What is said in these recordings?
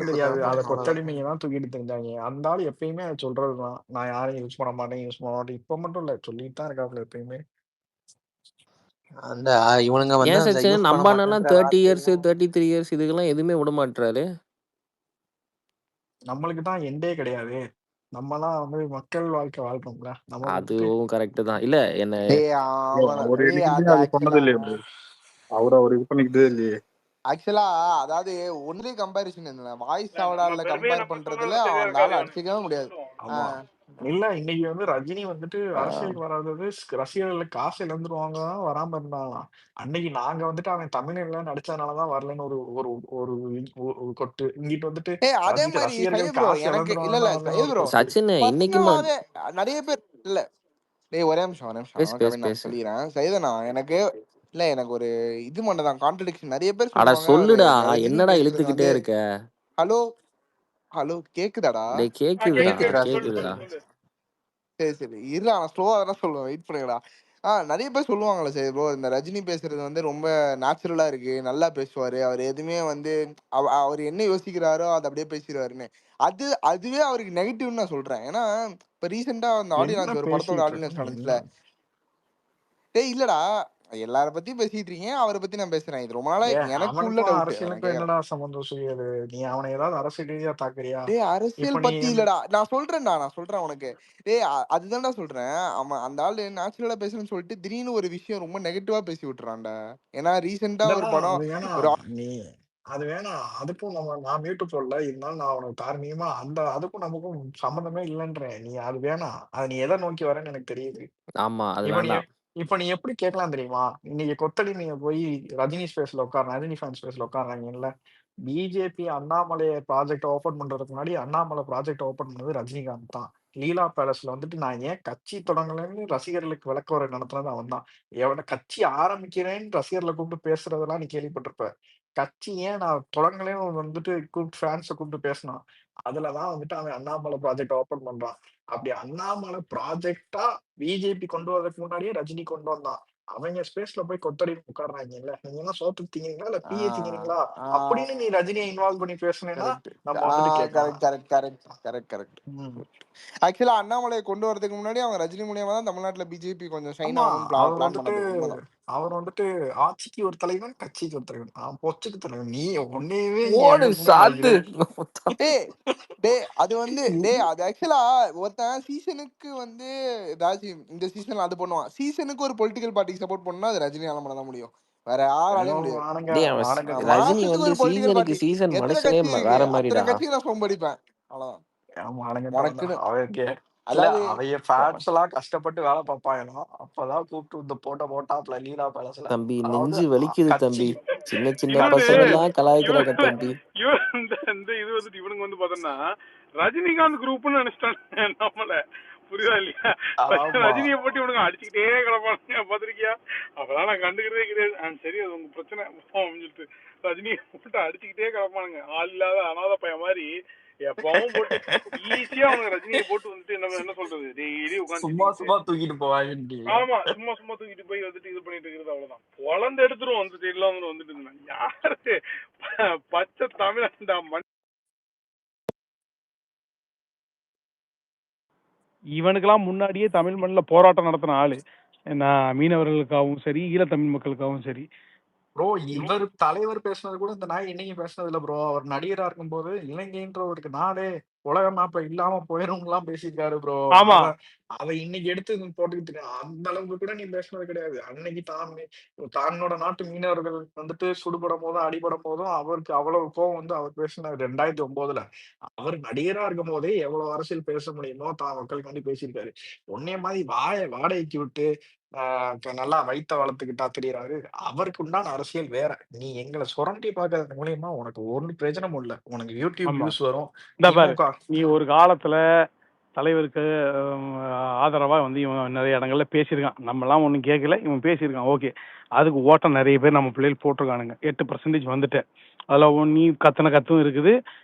தெரியாது. ஆமா அத அவ்வளவுதான். கொத்தடிமைங்க தான் தூக்கிட்டு திரிஞ்சாங்க. அந்த ஆளு எப்பயுமே அத சொல்றதுதான். நான் யாரையும் யூஸ் பண்ண மாட்டேன், யூஸ் பண்ண மாட்டேன். இப்ப மட்டும் இல்ல. சொல்லிட்டு தான் இருக்காப்புல எப்பயுமே. அந்த இவனுங்க வந்து ஏன் அந்த சச்சின் யூஸ் பண்ண நம்ம அண்ணன்லாம் மாட்டேன்ற 30 இயர்ஸ் வார்த்தையும் 33 இயர்ஸ் இதுக்கெல்லாம் எதுவுமே விட மாட்றாரு. நம்மளுக்கு தான் எண்டே கிடையாதே. நம்மலாம் வந்து மக்கள் வாழ்க்கை வாழ்றோம்ல. நம்ம வந்துட்டு அதுவும் கரெக்ட் தான். இல்ல என்ன டேய் bro, அவன் அவர் டேய் என்னைக்குமே அது அது ஆக்சுவலா சொன்னது இல்லையே bro. அவர் இது பண்ணிக்கிட்டே இல்லையே. ஆக்சுவலா அதாவது ஒன்லி கம்பேரிசன் என்ன வாய்ஸ் நம்ம அவடால பெருமையை கம்பேர் நம்ம பண்றதுல சொன்னா சரியா அந்த இருக்காது ஆள் இவனுக்கு. அடிச்சுக்கவே முடியாது. ஆமா. இல்ல இன்னைக்கு வந்து ரஜினி வந்துட்டு அரசியலுக்கு வராதது ரசிகர்களுக்கு காசு இழந்துருவாங்க வராம இருந்தாங்களாம். அன்னைக்கு நாங்க வந்துட்டு அவன் தமிழ்ல நடிச்சதுனாலதான் வரலன்னு ஒரு ஒரு ஒரு ஒரு கொட்டு. இங்கிட்டு வந்துட்டு ஏய் அதே ரஜினி மாதிரி ரசிகர்கள் சையத் ப்ரோ காசு எனக்கு இல்ல இழந்துருவாங்கன்னு சையத் ஒரு ப்ரோ கொட்டு. சச்சின் இன்னைக்கு பர்சனலாவே நிறைய பேர் இல்ல டேய் ஒரே நிமிஷம் பேசு பேசு கவின் நான் பேசு. சொல்லிடுறேன் சையதனா எனக்கு இல்ல எனக்கு ஒரு இது மட்டும் தான் கான்ட்ரடிக்ஷன் நிறைய பேர் அட சொல்லுவாங்க சொல்லுடா, இந்த ரஜினி என்னடா பேசுறது இழுத்துக்கிட்டே வந்து இருக்க? ஹலோ ஹலோ கேக்குதாடா டேய் கேக்குதுடா, கேக்குது சொல்லு கேக்குதுடா. சொல்லு சொல்லு. சரி சரி இருடா நான் ஸ்லோவா தான் சொல்லுவேன் வெயிட் பண்ணுங்கடா நிறைய பேர் சொல்லுவாங்கல்ல சரி ப்ரோ இந்த ரஜினி பேசுறது வந்து ரொம்ப நேச்சுரலா இருக்கு நல்லா பேசுவாரு அவர் எதுவுமே வந்து அவர் என்ன யோசிக்கிறாரோ அதை அப்படியே பேசிடுவாருன்னு அதுவே அவருக்கு நெகட்டிவ்னு நான் சொல்றேன் ஏன்னா இப்ப ரீசெண்டா அந்த என்ன ஆடியன்ஸ் ஒரு படத்தோட பேசிட்டு ஆடியன்ஸ் இருக்க நடந்துச்சுல என்ன? டேய் இல்லடா எல்லார பத்தியும் பேசிட்டு இருக்கீங்க அவரை பத்தி நான் பேசுறேன் இது ரொம்ப நாளா எனக்கு உள்ள அவனுக்கும் டவுட் நான் அரசியலுக்கும் கேக்குறேன் என்னடா சம்பந்தம் செய்யுது? நீ அவனை ஏதாவது அரசியல் ரீதியா தாக்குறியா? டேய் இப்ப அரசியல் நீ பத்தி இல்லடா நான் சொல்றேன் உனக்கு டேய் அதுதான்டா சொல்றேன் அவன் அந்த ஆளு நேச்சுரலா பேசுறேன்னு சொல்லிட்டு திடீர்னு ஒரு விஷயம் ரொம்ப நெகட்டிவா பேசி விட்டுறான்டா ஏன்னா ரீசெண்டா ஒரு இல்லடா படம் அது வேணாம். ஒரு நீ அது வேணாம். அதுக்கும் நான் மியூட் போடல. இருந்தாலும் நான் உனக்கு தார்மீகமா அதுக்கும் நமக்கும் சம்மந்தமே இல்லைன்றேன். நீ அது வேணாம். அது நீ எதை நோக்கி வரேன்னு எனக்கு தெரியுது. ஆமா அது இப்ப நீ வேண்டாம். இப்ப நீ எப்படி கேட்கலாம் தெரியுமா? இன்னைக்கு கொத்தடிமையை போய் ரஜினி ஸ்பேஸ்ல ரஜினி ஃபேன் ஸ்பேஸ்ல உட்கார்றாங்கல்ல. பிஜேபி அண்ணாமலை ப்ராஜெக்ட் ஓபன் பண்றதுக்கு முன்னாடி அண்ணாமலை ப்ராஜெக்ட் ஓபன் பண்ணது ரஜினிகாந்த் தான். லீலா பேலஸ்ல வந்துட்டு நான் ஏன் கட்சி தொடங்கலன்னு ரசிகர்களுக்கு விளக்க உரை நடத்துனது அவன் தான். எவன கட்சி ஆரம்பிக்கிறேன்னு ரசிகர்களை கூப்பிட்டு பேசுறதெல்லாம் நீ கேள்விப்பட்டிருப்ப. கட்சி ஏன் நான் தொடங்கலேன்னு வந்துட்டு கூப்பிட்டு ஃபேன்ஸை கூப்பிட்டு பேசினான். அதுலதான் வந்துட்டு அவன் அண்ணாமலை ப்ராஜெக்ட் ஓபன் பண்றான். அப்படி அண்ணாமலை ப்ராஜெக்டா பிஜேபி கொண்டு வரதுக்கு முன்னாடியே ரஜினி கொண்டு வந்தான். அவங்க ஸ்பேஸ்ல போய் கொத்தடி உட்கார்றாங்கல்ல. நீங்க என்ன சோத்து திங்கிறீங்களா இல்ல பிஏ திங்கிறீங்களா அப்படின்னு நீ ரஜினியை இன்வால்வ் பண்ணி பேசுனேன்னா கரெக்ட் நம்ம வந்துட்டு கேட்கலாம். கரெக்ட் கரெக்ட் கரெக்ட் கரெக்ட் ஆக்சுவலா அண்ணாமலையை கொண்டு வரதுக்கு முன்னாடி அவங்க ரஜினி மூலியமா தான் தமிழ்நாட்டுல பிஜேபி கொஞ்சம் ஷைன் ஆமா ஆகும்னு அவர் பிளான் வந்துட்டு பண்ணது உண்மைதான் அவர் வந்துட்டு ஆட்சிக்கு ஒரு தலைவன் கட்சிக்கு ஒரு தலைவன் பொச்சுக்கு தலைவன். நீ ஒன்னையவே ஓடு சாத்து. டேய் டேய் அது வந்து டேய் அது ஆக்சுவலா ஒருத்தன் சீசனுக்கு வந்து ஏதாச்சும் இந்த சீசன்ல அது பண்ணுவான் சீசனுக்கு ஒரு பொலிட்டிக்கல் பார்ட்டிக்கு சப்போர்ட் பண்ணா அது ரஜினியால பண்ண தான் முடியும் வேற யாராலையும் முடியாது டேய் அவன் ரஜினி மாசத்துக்கு வந்து ஒரு பொலிட்டிக்கல் சீசனுக்கு பார்ட்டி சீசன் எத்தனை மனுஷனே கட்சி இருக்கு வேற அத்தனை மாதிரிடா. கட்சிக்கு நான் சொம்படிப்பேன் அவ்வளவுதான் உனக்குன்னு அதாவது அதாவது அவைய ஃபேன்ஸ் எல்லாம் கஷ்டப்பட்டு வேலை பார்ப்பாங்களாம். அப்பதான் கூப்பிட்டு இந்த போட்டாப்ல லீலா பேலஸ்ல. தம்பி அதாவது நெஞ்சு வலிக்குது கட்சி தம்பி. சின்ன சின்ன இவனு பசங்க எல்லாம் கலாய்க்கிறாங்க இவன் தம்பி. இவன் இந்த இது வந்துட்டு இவனுங்க வந்து பார்த்தோம்னா ரஜினிகாந்த் குரூப்னு நினைச்சிட்டாங்க நம்மள. புரியுதா இல்லையா? ஆமா ரஜினியை போட்டு இவனுங்க அடிச்சுக்கிட்டே கிடப்பானுங்க பாத்திருக்கியா? அப்பதான் நான் கண்டுக்கிறதே கிடையாது. சரி அது உங்க பிரச்சனை அப்படின்னு சொல்லிட்டு ரஜினியை போட்டு அடிச்சுக்கிட்டே கிடப்பானுங்க. ஆள் இல்லாத அனாத பையன் மாதிரி எப்பவும் போட்டு ஈஸியா அவங்க ரஜினியை போட்டு வந்துட்டு என்ன சொல்றது டெய்லி சும்மா தூக்கிட்டு போவாங்க. ஆமா சும்மா தூக்கிட்டு போய் வந்துட்டு இது பண்ணிட்டு இருக்கிறது அவ்வளவுதான். குழந்தை எடுத்துரும் அந்த சைட்ல வந்துட்டு இருந்தாங்க. யாரு பச்சை தமிழா இவனுக்கெல்லாம் முன்னாடியே தமிழ் மண்ணில் போராட்டம் நடத்தின ஆளு. மீனவர்களுக்காகவும் சரி ஈழத்தமிழ் மக்களுக்காகவும் சரி. ப்ரோ இவர் தலைவர் பேசுனது கூட இந்த நாய் இன்னைக்கு பேசுனது இல்ல ப்ரோ. அவர் நடிகரா இருக்கும்போது இலங்கைன்ற ஒரு நாடே உலக மேப்ல இல்லாம போயிரும் எல்லாம் பேசியிருக்காரு ப்ரோ. அதை இன்னைக்கு எடுத்து போட்டுக்கிட்டு இருக்கான். அந்த அளவுக்கு கூட நீ பேசுனது கிடையாது. அன்னைக்கு தன்னோட நாட்டு மீனவர்கள் வந்துட்டு சுடுபடும் போதும் அடிபடும் போதும் அவருக்கு அவ்வளவு கோவம் வந்து அவர் பேசினார் 2009. அவர் நடிகரா இருக்கும் போதே எவ்வளவு அரசியல் பேச முடியுமோ தான் மக்களுக்காண்டி பேசியிருக்காரு. உன்னைய மாதிரி வாடகைக்கு விட்டு நல்லா வைத்த வளர்த்துக்கிட்டா தெரியறாரு. அவருக்கு உண்டான அரசியல் வேற. நீ எங்களை சுரண்டி பாக்குறது மூலியமா உனக்கு ஒரு பிரயோஜனமும் இல்ல. உனக்கு யூடியூப் வியூஸ் வரும். நீ ஒரு காலத்துல தலைவருக்கு ஆதரவா வந்து இவன் நிறைய இடங்கள்ல பேசியிருக்கான். நம்ம எல்லாம் ஒன்னும் கேட்கல, இவன் பேசியிருக்கான். ஓகே, அதுக்கு ஓட்டம் நிறைய பேர் நம்ம பிள்ளைகள் போட்டிருக்கானுங்க. 8% வந்துட்டு அதுல நீ கத்தும் இருக்குது.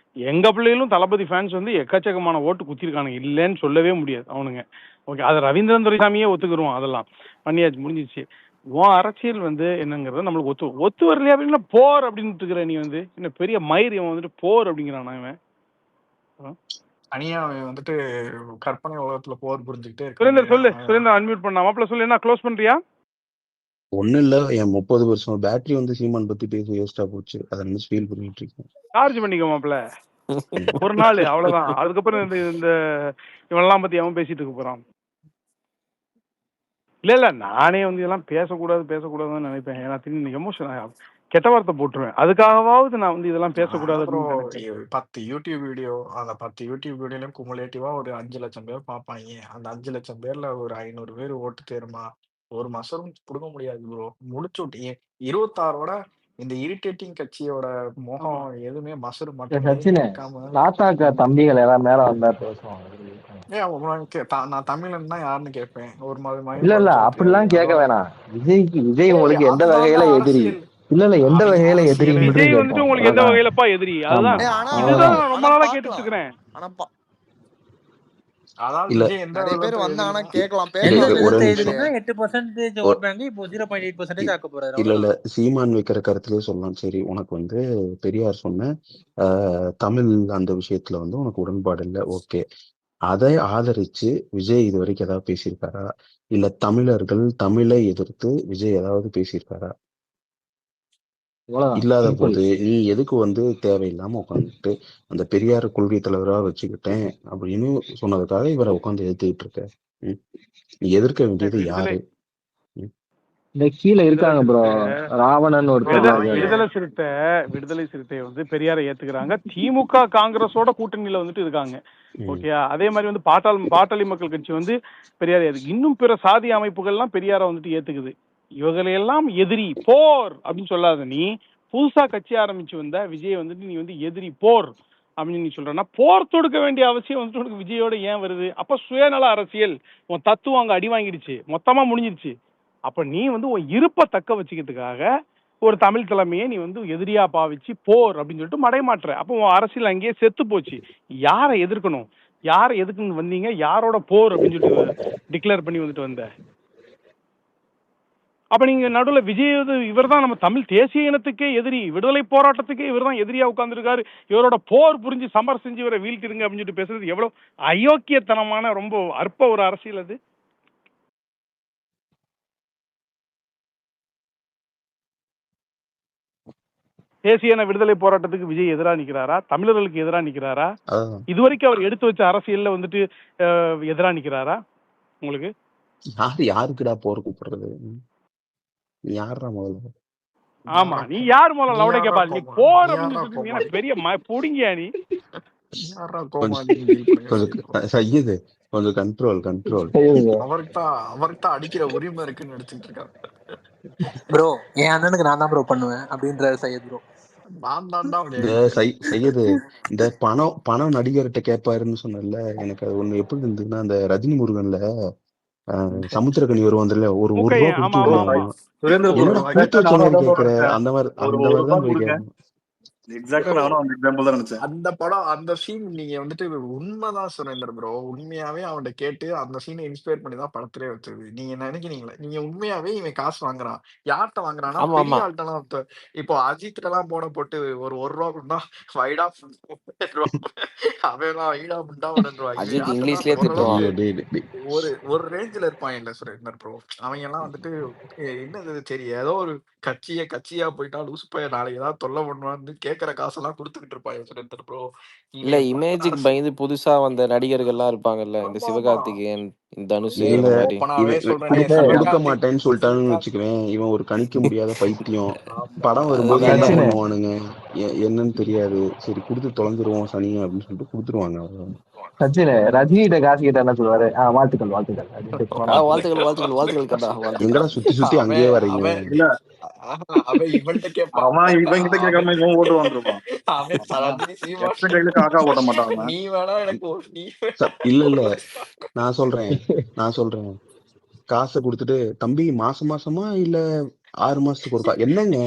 எங்க பிள்ளைகளும் தளபதி ஃபேன்ஸ் வந்து எக்கச்சக்கமான ஓட்டு குத்திருக்கானுங்க, இல்லைன்னு சொல்லவே முடியாது அவனுங்க. ஓகே, அது ரவீந்திரன் துரைசாமியே ஒத்துக்குருவான். அதெல்லாம் பண்ணியாச்சு, முடிஞ்சிச்சு. உன் அரசியல் வந்து என்னங்கிறது நம்மளுக்கு ஒத்து வரலையா அப்படின்னா போர் அப்படின்னு இருக்கிற நீ வந்து என்ன பெரிய மயிர் இவன் வந்துட்டு போர் அப்படிங்கிறானா இவன். தனியா அவன் வந்துட்டு கற்பனை உலகத்துல போர் புரிஞ்சுக்கிட்டே சுரேந்தர் சொல்லு, இருக்கான். சுரேந்தர் அன்மியூட் பண்ண மாப்பிள்ள சொல்லு, என்ன க்ளோஸ் பண்றியா? ஒண்ணு இல்ல, என் 30 வருஷம் பேட்டரி வந்து சீமான் பத்தி பேசி வேஸ்டா போச்சு. அதை நினைச்சு ஃபீல் பண்ணிட்டு இருக்கேன். சார்ஜ் பண்ணிக்க மாப்பிள்ள, ஒரு நாள் அவ்வளவுதான். அதுக்கப்புறம் இந்த இவனெல்லாம் பத்தி அவன் பேசிட்டு இருக்க போறான். இல்ல நானே வந்து இதெல்லாம் பேசக்கூடாதுன்னு நினைப்பேன். ஏன்னா திரும்பி எமோஷன் கெட்ட வார்த்தை போட்டுருவேன். அதுக்காகவாவது நான் வந்து இதெல்லாம் பேசக்கூடாது அப்புறம் அப்படின்னு நினைப்பேன். 10 யூடியூப் வீடியோ, அந்த 10 யூடியூப் வீடியோலயும் குமுலேட்டிவா ஒரு 5 லட்சம் பேர் பார்ப்பாங்க. அந்த 5 லட்சம் பேர்ல ஒரு 500 பேர் ஓட்டு தேருமா? ஒரு மசரும் புடுங்க முடியாது ப்ரோ. முடிச்சு விட்டு 26ஓட இந்த இரிட்டேட்டிங் கட்சியோட முகம் எதுவுமே மசரு மட்டுமே சச்சினே, கேட்காம நாத்தாக்கா தம்பிகள் எல்லாம் மேல வந்தா பேசுவாங்க. நான் தமிழன் தான் யாருன்னு கேட்பேன். ஒரு இல்ல இல்ல மயம் அப்படிலாம் கேட்க வேணாம். விஜய் உங்களுக்கு எந்த அதுதான் வகையில தான் எதிரி? அரசியல். இல்ல எந்த அவங்க வகையில அரசியலே எதிரின்னு மட்டும் விஜய் வந்துட்டு கேட்போம். உங்களுக்கு எந்த அவ்வளவுதான். வகையிலப்பா எதிரி? அதுதான் ஆமா, ஆனா இதுதான் அவ்வளவுதான். நான் ரொம்ப ஆனா நாளா பார்க்கலாம். கேட்டுட்டு இருக்கிறேன். ஆனா அதாவது இல்ல விஜய் எந்த நிறைய பேர் அளவுக்கு வந்தாங்கன்னா எதிரினா கேட்கலாம், இல்ல எந்த பேசலாம். ஒரே விதத்தை நிமிஷம். எதிரினா 8% ஒ- ஓட் பேங்க் இப்போ 0.8% ஆக்க போறாரு. இல்ல அவ்வளவுதான். சீமான் வைக்கிற கருத்துலயே சொல்லலாம். சரி, உனக்கு வந்து பெரியார் சொன்ன தமிழ் அந்த விஷயத்துல வந்து உனக்கு உடன்பாடு இல்லை, ஓகே. அதை ஆதரிச்சு விஜய் இது வரைக்கும் ஏதாவது பேசியிருக்காரா? இல்ல தமிழை எதிர்த்து விஜய் ஏதாவது பேசியிருக்காரா? அவ்வளவுதான். இல்லாத சிம்பிள். போது நீ எதுக்கு வந்து தேவையில்லாம உட்காந்துட்டு அந்த பெரியார் கொள்கை தலைவரா வச்சுக்கிட்டேன் அப்படின்னு சொன்னதுக்காக இவரை உட்காந்து எதிர்த்துக்கிட்டு இருக்க? ம்? நீ எதிர்க்க வேண்டியது யாரு? ம்? இந்த கீழே இருக்காங்க ப்ரோ, ராவணன் ஒருத்தர் விடுதலை சிறுத்தை வந்து பெரியாரை ஏத்துக்கிறாங்க. திமுக காங்கிரஸோட கூட்டணியில வந்துட்டு இருக்காங்க. ஓகே, அதே மாதிரி வந்து பாட்டாளி மக்கள் கட்சி வந்து பெரியாரை ஏத்துக்கு. இன்னும் பிற சாதி அமைப்புகள்லாம் பெரியாரை வந்துட்டு ஏத்துக்குது. இவர்களெல்லாம் எதிரி போர் அப்படின்னு சொல்லாத நீ, புதுசா கட்சி ஆரம்பிச்சு வந்த விஜய் வந்துட்டு நீ வந்து எதிரி போர் அப்படின்னு நீ சொல்றனா, போர் தொடுக்க வேண்டிய அவசியம் வந்துட்டு உனக்கு விஜயோட ஏன் வருது? அப்ப சுயநல அரசியல், உன் தத்துவம் அங்க அடி வாங்கிடுச்சு, மொத்தமா முடிஞ்சிருச்சு. அப்ப நீ வந்து உன் இருப்பை தக்க வச்சுக்கிறதுக்காக ஒரு தமிழ் தலைமையை நீ வந்து எதிரியா பாவிச்சு போர் அப்படின்னு சொல்லிட்டு மடைமாற்ற. அப்போ உன் அரசியல் அங்கேயே செத்து போச்சு. யாரை எதிர்க்கணும், யாரை எதுக்குன்னு வந்தீங்க, யாரோட போர் அப்படின்னு சொல்லிட்டு டிக்ளேர் பண்ணி வந்துட்டு வந்த? அப்ப நீங்க நடுவுல விஜய் இவர் தான் நம்ம தமிழ் தேசிய இனத்துக்கே எதிரி, விடுதலை போராட்டத்துக்கே இவர் தான் எதிரியா உட்கார்ந்துருக்காரு, இவரோட போர் புரிஞ்சு சமர் செஞ்சு இவரை வீழ்த்திடுங்க அப்படின்னு சொல்லிட்டு பேசுறது எவ்வளவு அயோக்கியத்தனமான ரொம்ப அற்ப ஒரு அரசியல் அது. தேசிய விடுதலை போராட்டத்துக்கு விஜய் எதிராக நிக்கிறாரா? தமிழர்களுக்கு எதிராக நிக்கிறாரா? இதுவரைக்கும் அவர் எடுத்து வச்ச அரசியல்ல வந்துட்டு எதிராக நிக்கிறாரா? உங்களுக்கு யாருக்குடா போர் கூப்பிடுறது? யாரா முதல்ல? ஆமா, நீ யார் முதல்ல லவுட கேப்பா? நீ போர் அப்படின்னு சொல்லிட்டு பெரிய பொடிங்கியா நீ? சையது கொஞ்சம் கண்ட்ரோல். அவர்கிட்ட அடிக்கிற உரிமை இருக்குன்னு நினைச்சிட்டு இருக்காரு ப்ரோ. என் அண்ணனுக்கு நான் தான் ப்ரோ பண்ணுவேன் அப்படின்ற சையத் ப்ரோ. சையது இந்த பணம் நடிகர்கிட்ட கேட்பாருன்னு சொன்னல, எனக்கு அது ஒண்ணு எப்படி இருந்ததுன்னா, அந்த ரஜினி முருகன்ல சமுத்திரக்கனி வருவாங்கல்ல, ஒரு ரூபா கொடுத்து கேக்குற அந்த மாதிரிதான் கேட்கிறேன். அந்த படம் அந்த சீன் நீங்க வந்துட்டு உண்மைதான் சுரேந்தர் ப்ரோ. உண்மையாவே அவன்கிட்ட கேட்டு அந்த சீனை இன்ஸ்பயர் பண்ணி தான் படத்திலே வச்சது. நீங்க நினைக்கிறீங்களா? நீங்க உண்மையாவே இவன் காசு வாங்குறான், யார்கிட்ட வாங்குறான்னா பெரிய ஆள்கிட்ட. இப்போ அஜித்ல எல்லாம் போட்டு ஒரு ரூபா கொடுத்தா வைடா அவன் வைடா புண்டா ஒரு ரேஞ்சில இருப்பான் இல்ல சுரேந்தர் ப்ரோ. அவங்க எல்லாம் வந்துட்டு என்னது சரி ஏதோ ஒரு கட்சியா போயிட்டா லூசு பைய நாளைக்கு ஏதாவது தொல்லை பண்ணுவான்னு கேட்கற காசெல்லாம் கொடுத்துக்கிட்டு இருப்பாங்க சுரேந்தர் ப்ரோ. இல்ல இமேஜுக்கு பயந்து புதுசா வந்த நடிகர்கள் எல்லாம் இருப்பாங்கல்ல, இந்த சிவகார்த்திகேயன், தனுஷ், கொடுக்க மாட்டேன்னு சொல்லிட்டான்னு வச்சுக்குவேன். இவன் ஒரு கணிக்க முடியாத பைத்தியம். படம் வரும்போது என்ன பண்ணுவானுங்க என்னன்னு தெரியாது, சரி கொடுத்து தொலைஞ்சிருவோம் சனியா அப்படின்னு சொல்லிட்டு கொடுத்துருவாங்க. ரஜினிகிட்ட காசு கேட்டா என்ன சொல்லுவாரு? வாழ்த்துக்கள் எங்கடா சுத்தி அங்கேயே வரீங்க? அவன் இவன்கிட்ட கேட்பான், இவன்கிட்ட கேட்காம இவன் ஓட்டு வாங்கிருப்பான். நீ வேணா எனக்கு இல்ல நான் சொல்றேன் காசை கொடுத்துட்டு, தம்பி மாசமா இல்ல 6 மாசத்துக்கு ஒருக்கா? என்னங்க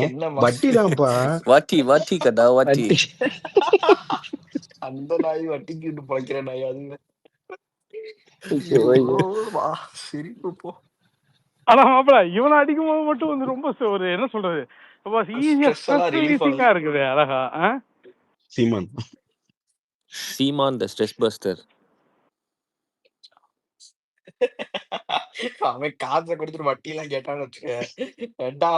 வட்டி தான்ப்பா. வாட்டி கடா வாட்டி. அந்த நாய் வட்டிக்கு பழைக்கிற நாய் அது. சிரிப்பு போ. ஆனா மாப்பிள இவனை அடிக்கும் போது மட்டும் வந்து ரொம்ப ஒரு என்ன சொல்றது, ரொம்ப ஈஸியா ஸ்ட்ரெஸ் எல்லாம் ஸ்ட்ரெஸ் ரிலீஃப் ஆகுது. ரிலீசிங்கா இருக்குது அழகா. சீமான் சீமான் த ஸ்ட்ரெஸ் பஸ்டர். அவன் காசை கொடுத்துட்டு வட்டி எல்லாம் கேட்டான்னு வச்சுக்க, ஏண்டா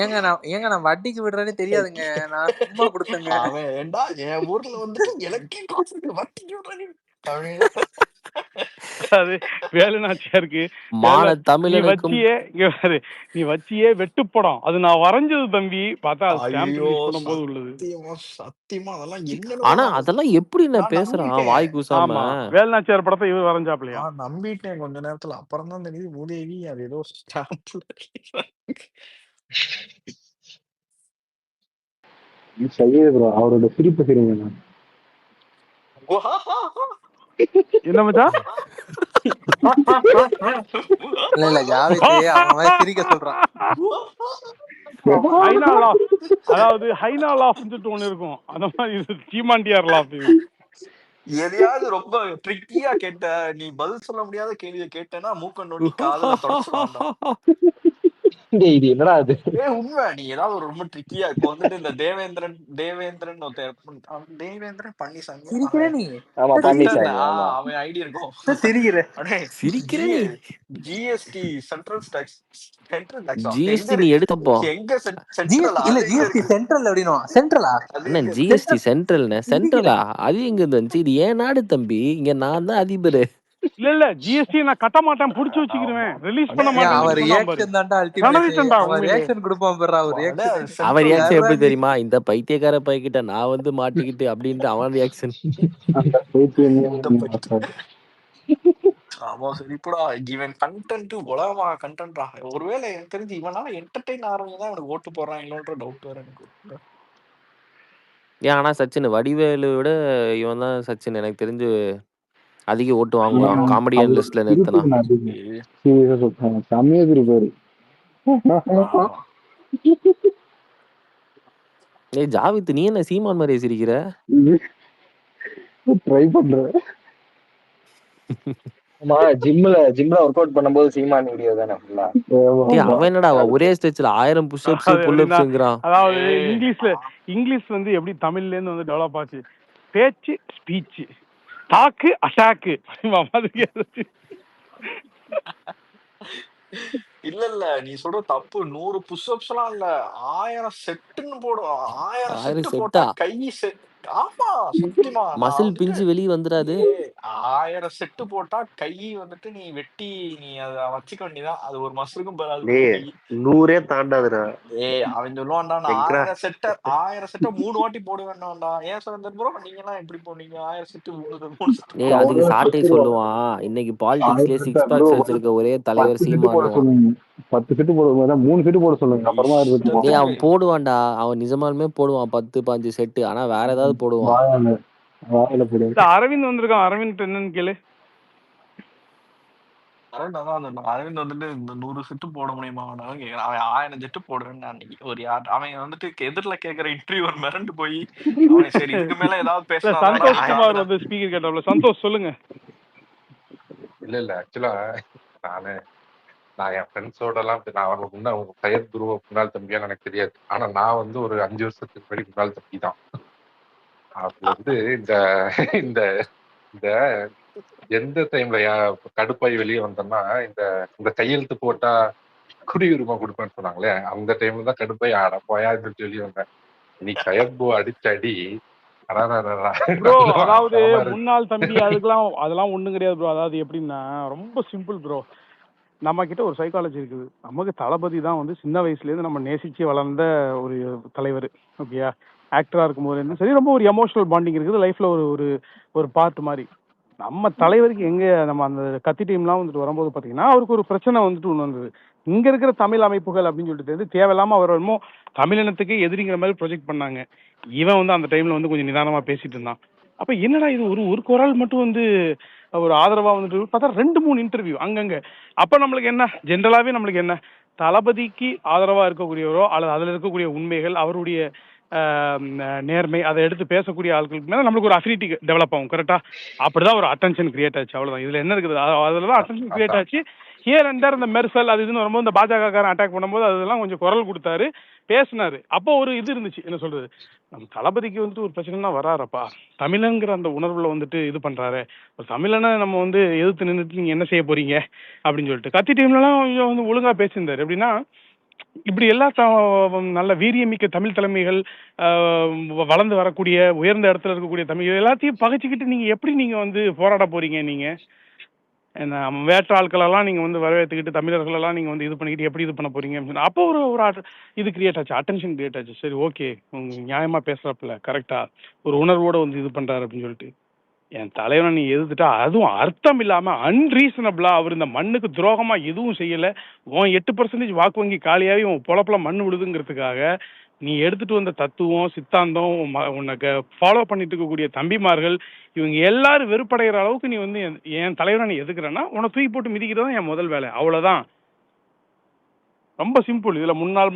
ஏங்க நான் வட்டிக்கு விடுறேன்னு தெரியாதுங்க, நான் சும்மா கொடுத்தேங்க. அவன் ஏண்டா என் ஊர்ல வந்துட்டு எனக்கே காசு வட்டிக்கு விடுறானே அப்படின்னு. அது வேலுநாச்சியாருக்கு மான நீ தமிழனுக்கும் வச்சியே இங்க பாரு, நீ வச்சியே வெட்டுப்படம் அது நான் வரைஞ்சது தம்பி, பார்த்தா அது ஸ்டாம்ப் ஐயோ ரிலீஸ் பண்ணும்போது உள்ளது. சத்தியமா சத்தியமா அதெல்லாம் ஆனா என்னன்னு அதெல்லாம் எப்படி நான் நான் பேசுறான் நம்பிட்டேன். வாய் கூசாம. ஆமா, வேலுநாச்சியார் படத்தை இவர் வரைஞ்சாப்லையா? நான் நம்பிட்டேன் கொஞ்ச நேரத்துல. அப்புறம் தான் தெரியுது மூதேவி அது ஏதோ ஸ்டாம்ப்ல சையது ப்ரோ அவரோட சிரிப்பு சிரிங்க. என்ன மச்சான்? இல்ல ஜாவித் அவன் மாதிரி சிரிக்க சொல்றான். ஹைனா லாஃப், அதாவது ஹைனா லாஃப்னு சொல்லிட்டு ஒண்ணு இருக்கும், அந்த மாதிரி இது சீமாண்டியார் லாஃப். இது எதையாவது ரொம்ப ட்ரிக்கியா கேட்ட, நீ பதில் சொல்ல முடியாத கேள்வியை கேட்டேன்னா மூக்க நோண்டி காதுல தொடச்சுவான்டா. இது என்னடா அது? உண்மை, நீ ஏதாவது ஒரு ரொம்ப ட்ரிக்கியா இப்போ வந்துட்டு இந்த தேவேந்திரன் ஒருத்தன் தேவேந்திரன் பன்னிசாமி சிரிக்கிற நீ ஆமா பன்னிசாமி. ஆமா அவன் ஐடி இருக்கும். சிரிக்கிற சிரிக்கிற நீ. ஜிஎஸ்டி சென்ட்ரல் டாக்ஸ் ஜிஎஸ்டி நீ எடுத்தப்போ எங்க சென்ட்ரல் இல்ல ஜிஎஸ்டி சென்ட்ரல் அப்படின்னா சென்ட்ரலா அண்ணன் ஜிஎஸ்டி சென்ட்ரல்னு சென்ட்ரலா அது எங்க இருந்துச்சு? இது ஏன் நாடு தம்பி, இங்க நான் தான் அதிபர். இல்ல ஜிஎஸ்டி நான் கட்ட மாட்டேன், புடிச்சு வச்சுக்கிருவேன், ரிலீஸ் பண்ண அவர் ரியாக்ஷன் தான்டா அல்டிமேட். அவன் ரியாக்ஷன் கொடுப்பான் பாரு, அவர் ரியாக்ஷன் அவன் ரியாக்ஷன் எப்படி தெரியுமா? இந்த பைத்தியக்கார பைக்கிட்ட நான் வந்து மாட்டிக்கிட்டு அப்படின்ட்டு அவன் ரியாக்ஷன். ஆமா சரிப்படா, இவன் கண்டென்ட் உலகமா கண்டென்ட்ரா. ஒருவேளை எனக்கு தெரிஞ்சு இவனால என்டர்டெயின் ஆறவங்க தான் அவனுக்கு ஓட்டு போடுறாங்களோன்ற டவுட் வேற எனக்கு. ஏன் ஆனா சச்சின் வடிவேலு விட இவன் தான் சச்சின் எனக்கு தெரிஞ்சு அதிக ஓட்டு வாங்குவான் காமெடியன் லிஸ்ட்ல நிறுத்தினா. ஏய் ஜாவித் நீ என்ன சீமான் மாதிரியே சிரிக்கிற? ட்ரை பண்றேன். ஆமா ஜிம்ல ஒர்க் அவுட் பண்ணும்போது சீமான் வீடியோ தானே ஃபுல்லா. அவன் என்னடா ஒரே ஸ்டெச்ல 1000 புஷ்அப்ஸ் புல்அப்ஸ்ங்கறான். அதாவது இங்கிலீஷ் வந்து எப்படி தமிழ்ல இருந்து வந்து டெவலப் ஆச்சு, பேச்சு ஸ்பீச், டாக்கு அட்டாக்கு மாதிரி. இல்ல நீ சொல்ற தப்பு. 100 புஷ்அப்ஸ் எல்லாம் இல்ல, 1000 செட்டுன்னு போடும். 1000 செட்டு போட்டா கை செட். ஆமா சத்தியமா மசில் பிஞ்சு வெளிய வந்துடாது. 1000 செட்டு போட்டா கை வந்துட்டு நீ வெட்டி நீ அத வச்சுக்க வேண்டியதான். அது ஒரு மசிலுக்கும் பெறாது. 100 தாண்டாதுடா. அவன் சொல்லுவான்டா, நான் 1000 செட்டை 3 வாட்டி போடுவேன்டா. ஏன் சுரேந்தர் ப்ரோ நீங்க எல்லாம் எப்படி போனீங்க 1000 செட்டு 3 செட்டு? அதுக்கு சாட்டை சொல்லுவான், இன்னைக்கு பாலிடிக்ஸ்லயே 6 பேக்ஸ் வச்சிருக்க ஒரே தலைவர் சீமான். 10 செட்டு போடுவாங்க, 3 செட்டு போட சொல்லுங்க. அப்புறமா அவன் போடுவான்டா, அவன் நிஜமாலுமே போடுவான் 10-15 செட்டு. ஆனா வேற ஏதாவது போடுவான். அரவிந்த் வந்திருக்கான், அரவிந்த் என்னன்னு கேளு. அரவிந்த் வந்துட்டு இந்த 100 செட்டு போட முடியுமா கேக்குறான். அவன் 1000 செட்டு போடுவேன் அன்னைக்கு ஒரு அவன் வந்துட்டு எதிரில கேக்குற இன்டர்வியூ மிரண்டு போய் அவன் சரி இதுக்கு மேல ஏதாவது பேசலாம். சந்தோஷ் குமார் வந்து ஸ்பீக்கர் கேட்டாப்ல. சந்தோஷ் சொல்லுங்க. இல்ல ஆக்சுவலா நான் என் ஃப்ரெண்ட்ஸோட எல்லாம் நான் சையத் குரு முன்னாள் தம்பியான்னு எனக்கு தெரியாது. ஆனா நான் வந்து ஒரு 5 வருஷத்துக்கு முன்னாடி முன்னாள் தம்பி தான். அதுல வந்து இந்த இந்த எந்த டைம்ல கடுப்பாய் வெளியே வந்தோம்னா, இந்த கையெழுத்து போட்டா குடியுரிமை கொடுப்பேன்னு சொன்னாங்களே, அந்த டைம்ல தான் கடுப்பாய் போயான்னு வெளியே வந்தேன். இன்னைக்கு சையத் ப்ரோ அடிச்ச அடி அதாவது முன்னாள் தம்பி அதெல்லாம் ஒண்ணும் கிடையாது ப்ரோ. அதாவது எப்படின்னா ரொம்ப சிம்பிள் ப்ரோ. நம்ம கிட்ட ஒரு சைக்காலஜி இருக்குது. நமக்கு தளபதி தான் வந்து சின்ன வயசுல இருந்து நம்ம நேசிச்சு வளர்ந்த ஒரு தலைவர். ஓகேயா, ஆக்டரா இருக்கும்போது இருந்து சரி ரொம்ப ஒரு எமோஷனல் பாண்டிங் இருக்குது லைஃப்ல. ஒரு பார்ட் மாதிரி நம்ம தலைவருக்கு எங்க நம்ம அந்த கத்தி டீம்லாம் வந்துட்டு வரும்போது பாத்தீங்கன்னா அவருக்கு ஒரு பிரச்சனை வந்துட்டு ஒண்ணு வந்தது. இங்க இருக்கிற தமிழ் அமைப்புகள் அப்படின்னு சொல்லிட்டு தேவையில்லாம அவர் என்னமோ தமிழினத்துக்கு எதிரிங்கிற மாதிரி ப்ரொஜெக்ட் பண்ணாங்க. இவன் வந்து அந்த டைம்ல வந்து கொஞ்சம் நிதானமா பேசிட்டு இருந்தான். அப்ப என்னடா இது ஒரு குரல் மட்டும் வந்து ஒரு ஆதரவா வந்துட்டு பார்த்தா 2-3 இன்டர்வியூ அங்கங்க. அப்ப நம்மளுக்கு என்ன ஜென்ரலாவே நம்மளுக்கு என்ன தளபதிக்கு ஆதரவா இருக்கக்கூடியவரோ அல்லது அதுல இருக்கக்கூடிய உண்மைகள் அவருடைய நேர்மை அதை எடுத்து பேசக்கூடிய ஆட்களுக்கு மேல நம்மளுக்கு ஒரு அஃபினிட்டி டெவலப் ஆகும். கரெக்டா? அப்படிதான் ஒரு அட்டென்ஷன் கிரியேட் ஆச்சு. அவ்வளவுதான். இதுல என்ன இருக்குது, அதுலதான் அட்டென்ஷன் கிரியேட் ஆச்சு. ஹியர் அண்ட் தேர் இந்த மெர்சல் அது இதுன்னு வரும்போது இந்த பாஜகக்காரன் அட்டாக் பண்ணும்போது அதெல்லாம் கொஞ்சம் குரல் கொடுத்தாரு, பேசினாரு. அப்போ ஒரு இது இருந்துச்சு, என்ன சொல்றது, நம்ம தளபதிக்கு வந்துட்டு ஒரு பிரச்சனைனா வராரப்பா, தமிழங்கிற அந்த உணர்வுல வந்துட்டு இது பண்றாரு, ஒரு தமிழனை நம்ம வந்து எதிர்த்து நின்றுட்டு நீங்க என்ன செய்ய போறீங்க அப்படின்னு சொல்லிட்டு கத்தி டீம்லாம் கொஞ்சம் வந்து ஒழுங்கா பேசியிருந்தாரு. எப்படின்னா இப்படி எல்லா நல்ல வீரியமிக்க தமிழ் தலைமைகள் வளர்ந்து வரக்கூடிய உயர்ந்த இடத்துல இருக்கக்கூடிய தமிழ் எல்லாத்தையும் பகைச்சிக்கிட்டு நீங்க எப்படி நீங்க வந்து போராட போறீங்க? நீங்க என்ன வேற்ற ஆட்களெல்லாம் நீங்க வந்து வரவேற்றுக்கிட்டு தமிழர்களெல்லாம் நீங்க வந்து இது பண்ணிக்கிட்டு எப்படி இது பண்ண போறீங்க அப்படின்னு சொன்னா, அப்போ ஒரு இது கிரியேட் ஆச்சு, அட்டென்ஷன் கிரியேட் ஆச்சு. சரி ஓகே, நியாயமா பேசுறப்பல கரெக்டா ஒரு உணர்வோட வந்து இது பண்றாரு அப்படின்னு சொல்லிட்டு என் தலைவனை நீ எதிர்த்துட்டா, அதுவும் அர்த்தம் இல்லாம அன்ரீசனபிளா அவர் இந்த மண்ணுக்கு துரோகமா எதுவும் செய்யல, உன் 8% வாக்கு வங்கி காலியாகி உன் பொழப்புல மண் விழுதுங்கிறதுக்காக நீ எடுத்துட்டு வந்த தத்துவம் சித்தாந்தம் உனக்கு ஃபாலோ பண்ணிட்டு இருக்கக்கூடிய தம்பிமார்கள் இவங்க எல்லாரும் வெறுப்படைகிற அளவுக்கு நீ வந்து என் தலைவரை நீ எதுக்குறேன்னா உன்னை தூக்கி போட்டு மிதிக்கிறதா என் முதல் வேலை, அவ்வளவுதான். ரொம்ப சிம்பிள். இதுல முன்னாள்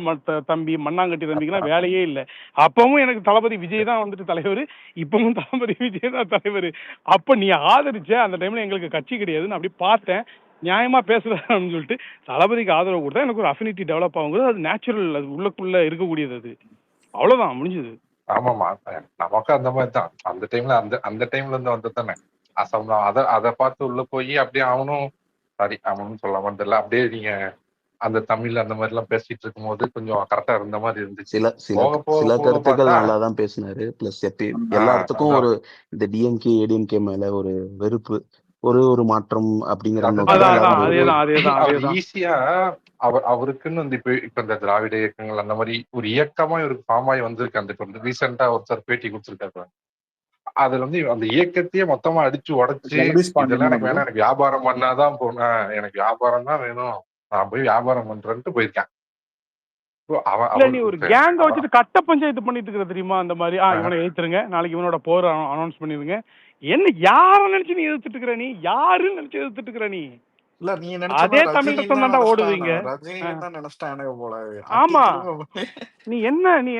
தம்பி மண்ணாங்கட்டி தம்பிக்கெல்லாம் வேலையே இல்லை. அப்பவும் எனக்கு தளபதி விஜய் தான் வந்துட்டு தலைவர், இப்பவும் தளபதி விஜய் தான் தலைவர். அப்ப நீ ஆதரிச்ச அந்த டைம்ல எங்களுக்கு கட்சி கிடையாதுன்னு அப்படி பார்த்தேன், நியாயமா பேசுறான்னு சொல்லிட்டு தளபதிக்கு ஆதரவு கொடுத்தா எனக்கு ஒரு அஃபினிட்டி டெவலப் ஆகுங்கிறது அது நேச்சுரல், அது உள்ளுக்குள்ள இருக்கக்கூடியது, அது அவ்வளவுதான் முடிஞ்சது. ஆமாமா, நமக்கு அந்த மாதிரி தான் அந்த டைம்ல அந்த டைம்ல இருந்து வந்து தானே அசம்பளம். அதை பார்த்து உள்ள போய் அப்படியே அவனும் சாரி அவனும் சொல்லாம தெரியல, அப்படியே நீங்க அந்த தமிழ் அந்த மாதிரி எல்லாம் பேசிட்டு இருக்கும் போது கொஞ்சம் கரெக்டா இருந்த மாதிரி இருந்துச்சு. சில கருத்துக்கள் நல்லா தான் பேசினாரு. பிளஸ் எல்லா இடத்துக்கும் ஒரு இந்த டிஎம்கே ஏடிஎம்கே மேல ஒரு வெறுப்பு, ஒரு மாற்றம் அப்படிங்கிற ஈஸியா அவருக்குன்னு வந்து இப்ப இந்த திராவிட இயக்கங்கள் அந்த மாதிரி ஒரு இயக்கமா இவருக்கு ஃபார்ம் ஆகி வந்திருக்கு. அந்த ரீசெண்டா ஒருத்தர் பேட்டி கொடுத்துருக்காரு, அதுல வந்து அந்த இயக்கத்தையே மொத்தமா அடிச்சு உடைச்சு இதெல்லாம் எனக்கு வேணாம், எனக்கு வியாபாரம் பண்ணாதான் போனேன், எனக்கு வியாபாரம் தான் வேணும், நான் போய் வியாபாரம் பண்றேன்ட்டு போயிருக்கேன். நீ ஒரு கேங்க வச்சுட்டு கட்ட பஞ்சாயத்து பண்ணிட்டு இருக்கிற தெரியுமா? அந்த மாதிரி இவனை எழுத்துருங்க, நாளைக்கு இவனோட போர் அனௌன்ஸ் பண்ணிருங்க. என்ன யார நினைச்சு நீ எதிர்த்துட்டு இருக்கிற? நீ யாருன்னு நினைச்சு எதிர்த்துட்டு இருக்கிற? நீ இல்ல நீ அதே தமிழ் ரத்தம் தாண்டா ஓடுவீங்க. ஆமா, நீ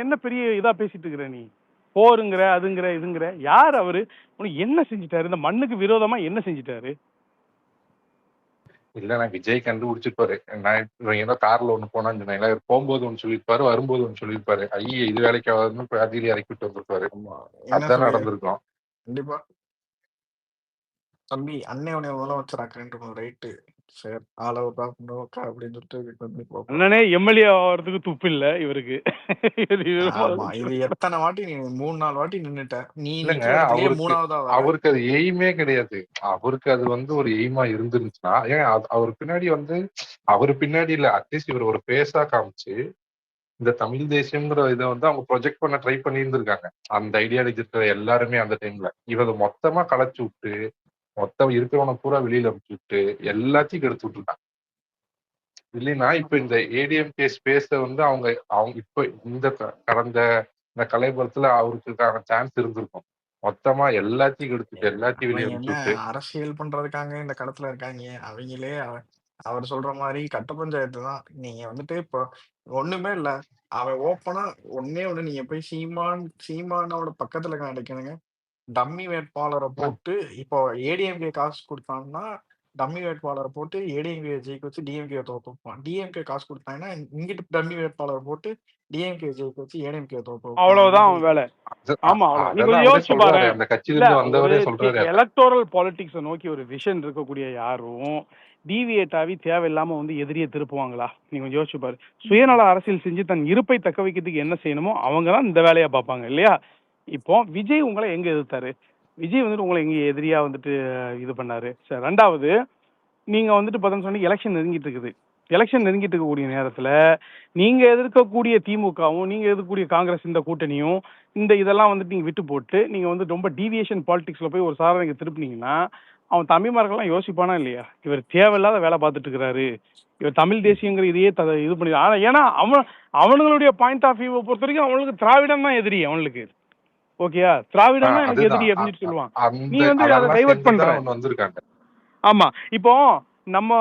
என்ன பெரிய இதா பேசிட்டு இருக்கிற? நீ போருங்கிற அதுங்கிற இதுங்கிற யார் அவரு? உனக்கு என்ன செஞ்சுட்டாரு? இந்த மண்ணுக்கு விரோதமா என்ன செஞ்சுட்டாரு? இல்ல நான் விஜய் கண்டுபிடிச்சிருப்பாரு. நான் ஏதோ கார்ல ஒண்ணு போனான்னு சொன்னேன், போகும்போது ஒண்ணு சொல்லிருப்பாரு, வரும்போது ஒண்ணு சொல்லிருப்பாரு. ஐயே இது வேலைக்கு ஆகுதுன்னு அதிலே இறக்கிட்டு வந்திருப்பாரு. அதுதான் நடந்திருக்கும் கண்டிப்பா. தம்பி அண்ணன் முதலமைச்சர் ரைட்டு சரி அப்படின்னு சொல்லிட்டு அண்ணனே எம்எல்ஏ ஆகிறதுக்கு துப்பு இல்ல இவருக்கு. இது எத்தனை வாட்டி நீ 3-4 வாட்டி நின்னுட்ட, நீ மூணாவதா அவருக்கு அது எய்மே கிடையாது. அவருக்கு அது வந்து ஒரு எய்மா இருந்துருந்துச்சுன்னா ஏன் அவர் பின்னாடி வந்து அவர் பின்னாடி இல்ல, அட்லீஸ்ட் இவர் ஒரு பேஸா காமிச்சு இந்த தமிழ் தேசியம்ங்கிற இதை வந்து அவங்க ப்ரொஜெக்ட் பண்ண ட்ரை பண்ணி இருந்திருக்காங்க. அந்த ஐடியாலஜி இருக்கிற எல்லாருமே அந்த டைம்ல இவரை மொத்தமா களைச்சு விட்டு மொத்தம் இருக்கிறவனை பூரா வெளியில அனுப்பிச்சு விட்டு எல்லாத்தையும் கெடுத்து விட்டுருக்காங்க. இல்லைன்னா இப்ப இந்த ஏடிஎம்கே ஸ்பேஸ வந்து அவங்க இப்ப இந்த கடந்த இந்த கலைபுரத்துல அவருக்கான சான்ஸ் இருந்திருக்கும். மொத்தமா எல்லாத்தையும் கெடுத்துட்டு எல்லாத்தையும் வெளியே அனுப்பிச்சு அரசியல் பண்றதுக்காக இந்த களத்துல இருக்காங்க. அவங்களே அவர் சொல்ற மாதிரி கட்ட பஞ்சாயத்து தான். நீங்க வந்துட்டு இப்போ ஒண்ணுமே இல்ல, அவன் ஓப்பனா ஒன்னே ஒண்ணு, நீங்க போய் சீமானோட பக்கத்துல கிடைக்கணுங்க, டம்மி வேட்பாளரை போட்டு இப்போ ஏடிஎம்கே காசு கொடுத்தாங்கன்னா டம்மி வேட்பாளரை போட்டு ஏடிஎம்கே ஜெயிக்க வச்சு டிஎம்கே தோத்துப்பான். டிஎம்கே காசு கொடுத்தாங்கன்னா இங்கிட்டு டம்மி வேட்பாளரை போட்டு டிஎம்கே ஜெயிக்க வச்சு ஏடிஎம்கே தோத்துப்பான். அவ்வளவுதான் அவன் வேலை. ஆமா, நீ கொஞ்சம் யோசிச்சு பாரு. எலக்டோரல் பாலிடிக்ஸை நோக்கி ஒரு விஷன் இருக்கக்கூடிய யாரும் டிவியேட் ஆகி தேவையில்லாம வந்து எதிரியை திருப்புவாங்களா? நீ கொஞ்சம் யோசிச்சு பாரு. சுயநல அரசியல் செஞ்சு தன் இருப்பை தக்க வைக்கிறதுக்கு என்ன செய்யணுமோ அவங்க தான் இந்த வேலையை பார்ப்பாங்க இல்லையா? இப்போ விஜய் உங்களை எங்க எதிர்த்தாரு? விஜய் வந்துட்டு உங்களை எங்க எதிரியா வந்துட்டு இது பண்ணாரு? சரி, ரெண்டாவது நீங்க வந்துட்டு பார்த்தோன்னு சொன்னீங்க எலெக்ஷன் நெருங்கிட்டு இருக்குது. எலெக்ஷன் நெருங்கிட்டு இருக்கக்கூடிய நேரத்துல நீங்க எதிர்க்கக்கூடிய திமுகவும் நீங்க எதிர்க்கக்கூடிய காங்கிரஸ் இந்த கூட்டணியும் இந்த இதெல்லாம் வந்துட்டு நீங்க விட்டு போட்டு நீங்க வந்து ரொம்ப டீவியேஷன் பாலிடிக்ஸ்ல போய் ஒரு சாதனைக்கு திருப்பினீங்கன்னா அவன் தமிழ்மார்கள்லாம் யோசிப்பானா இல்லையா? இவர் தேவையில்லாத வேலை பார்த்துட்டு இருக்கிறாரு, இவர் தமிழ் தேசியங்கிற இதையே இது பண்ணி. ஆனா ஏன்னா அவனுங்களுடைய பாயிண்ட் ஆஃப் வியூவை பொறுத்த வரைக்கும் அவனுக்கு திராவிடம் தான் எதிரி. அவனுக்கு ஓகேயா, திராவிடம் தான் எனக்கு எதிரி அப்படின்னு சொல்லுவான். நீ வந்து அதை டைவர்ட் பண்ற. ஆமா, இப்போ நம்ம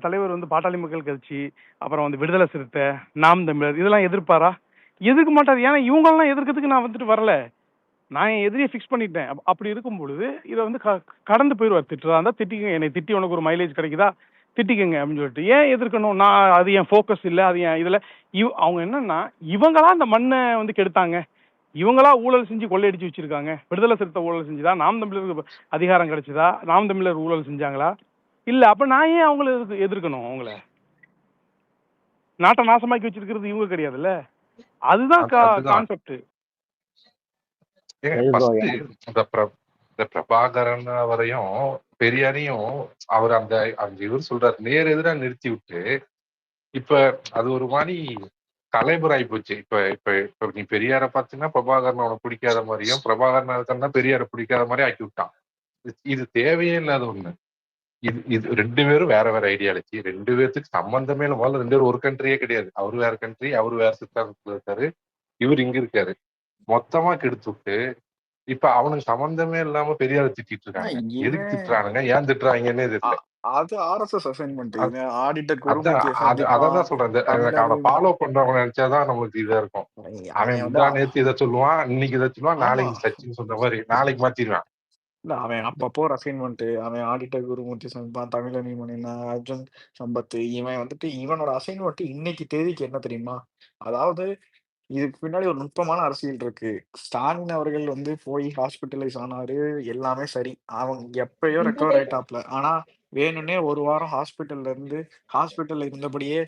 தலைவர் வந்து பாட்டாளி மக்கள் கட்சி, அப்புறம் வந்து விடுதலை சிறுத்தை, நாம் தமிழர் இதெல்லாம் எதிர்ப்பாரா? எதிர்க்க மாட்டாரு. ஏன்னா இவங்கெல்லாம் எதிர்க்கிறதுக்கு நான் வந்துட்டு வரல, நான் என் எதிரியை ஃபிக்ஸ் பண்ணிட்டேன். அப்படி இருக்கும் பொழுது இதை வந்து கடந்து போயிடுவார். திட்டுறா இருந்தா திட்டிங்க, என்னை திட்டி உனக்கு ஒரு மைலேஜ் கிடைக்குதா? திட்டிக்கங்க அப்படின்னு சொல்லிட்டு. ஏன் எதிர்க்கணும்? நான் அது என் ஃபோக்கஸ் இல்லை, அது என் இதில் அவங்க என்னன்னா இவங்களா அந்த மண்ணை வந்து கெடுத்தாங்க, இவங்களா ஊழல் செஞ்சு கொள்ளையடிச்சு வச்சிருக்காங்க. விடுதலை சிறுத்தை ஊழல் செஞ்சுதா? நாம் தமிழருக்கு அதிகாரம் கிடைச்சதா? நாம் தமிழர் ஊழல் செஞ்சாங்களா? இல்லை. அப்போ நான் ஏன் அவங்கள எதிர்க்கணும்? அவங்கள நாட்டை நாசமாக்கி வச்சிருக்கிறது இவங்க கிடையாதுல்ல. அதுதான் அதுதான் கான்செப்ட். இந்த பிரபாகரன் அவரையும் பெரியாரையும் அவர் அந்த இவர் சொல்றாரு நேர் எதிராக நிறுத்தி விட்டு இப்ப அது ஒரு மாதிரி தலைமுறை போச்சு. இப்ப நீ பெரியார பாத்தீங்கன்னா பிரபாகரன் அவனை பிடிக்காத மாதிரியும், பிரபாகரன் இருக்கா பெரியார பிடிக்காத மாதிரி ஆக்கி விட்டான். இது தேவையே இல்லாத ஒண்ணு. இது 2 பேரும் வேற வேற ஐடியாலஜி, 2 பேர்த்துக்கு சம்பந்தமே இல்லை. முதல்ல 2 பேரும் ஒரு கண்ட்ரியே கிடையாது. அவரு வேற கண்ட்ரி, அவரு வேற சித்தாந்தத்துல இருக்காரு, இவர் இங்க இருக்காரு. மொத்தமா கெடுத்து விட்டு இப்ப அவனுக்கு சம்பந்தமே இல்லாம பெரியார திட்டிட்டு இருக்காங்க. எதுக்கு திட்டுறானுங்க, ஏன் திட்டுறாங்கன்னே தெரியல. அது ஆர்எஸ்எஸ் அசைன்மெண்ட். ஆடிட்டர் அதான் சொல்றேன். அவனை ஃபாலோ பண்றவங்க நினைச்சாதான் நம்மளுக்கு இதா இருக்கும். அவன் நேத்து இதை சொல்லுவான், இன்னைக்கு இதை சொல்லுவான், நாளைக்கு சச்சின் சொல்ற மாதிரி நாளைக்கு மாத்திடுவான். இல்ல அவன் அப்பப்போ அசைன்மெண்ட். அவன் ஆடிட்டர் குருமூர்த்தி சம்பத், தமிழனி மணினா, அர்ஜுன் சம்பத், இவன் வந்துட்டு இவனோட அசைன்மெண்ட் இன்னைக்கு தேதிக்கு என்ன தெரியுமா? அதாவது இதுக்கு பின்னாடி ஒரு நுட்பமான அரசியல் இருக்கு. ஸ்டாலின் அவர்கள் வந்து போய் ஹாஸ்பிட்டலைஸ் ஆனாரு, எல்லாமே சரி. அவங்க எப்பயோ ரெக்கவர் ஆயிட்டாப்ல. ஆனா வேணும்னே ஒரு வாரம் ஹாஸ்பிட்டல்ல இருந்தபடியே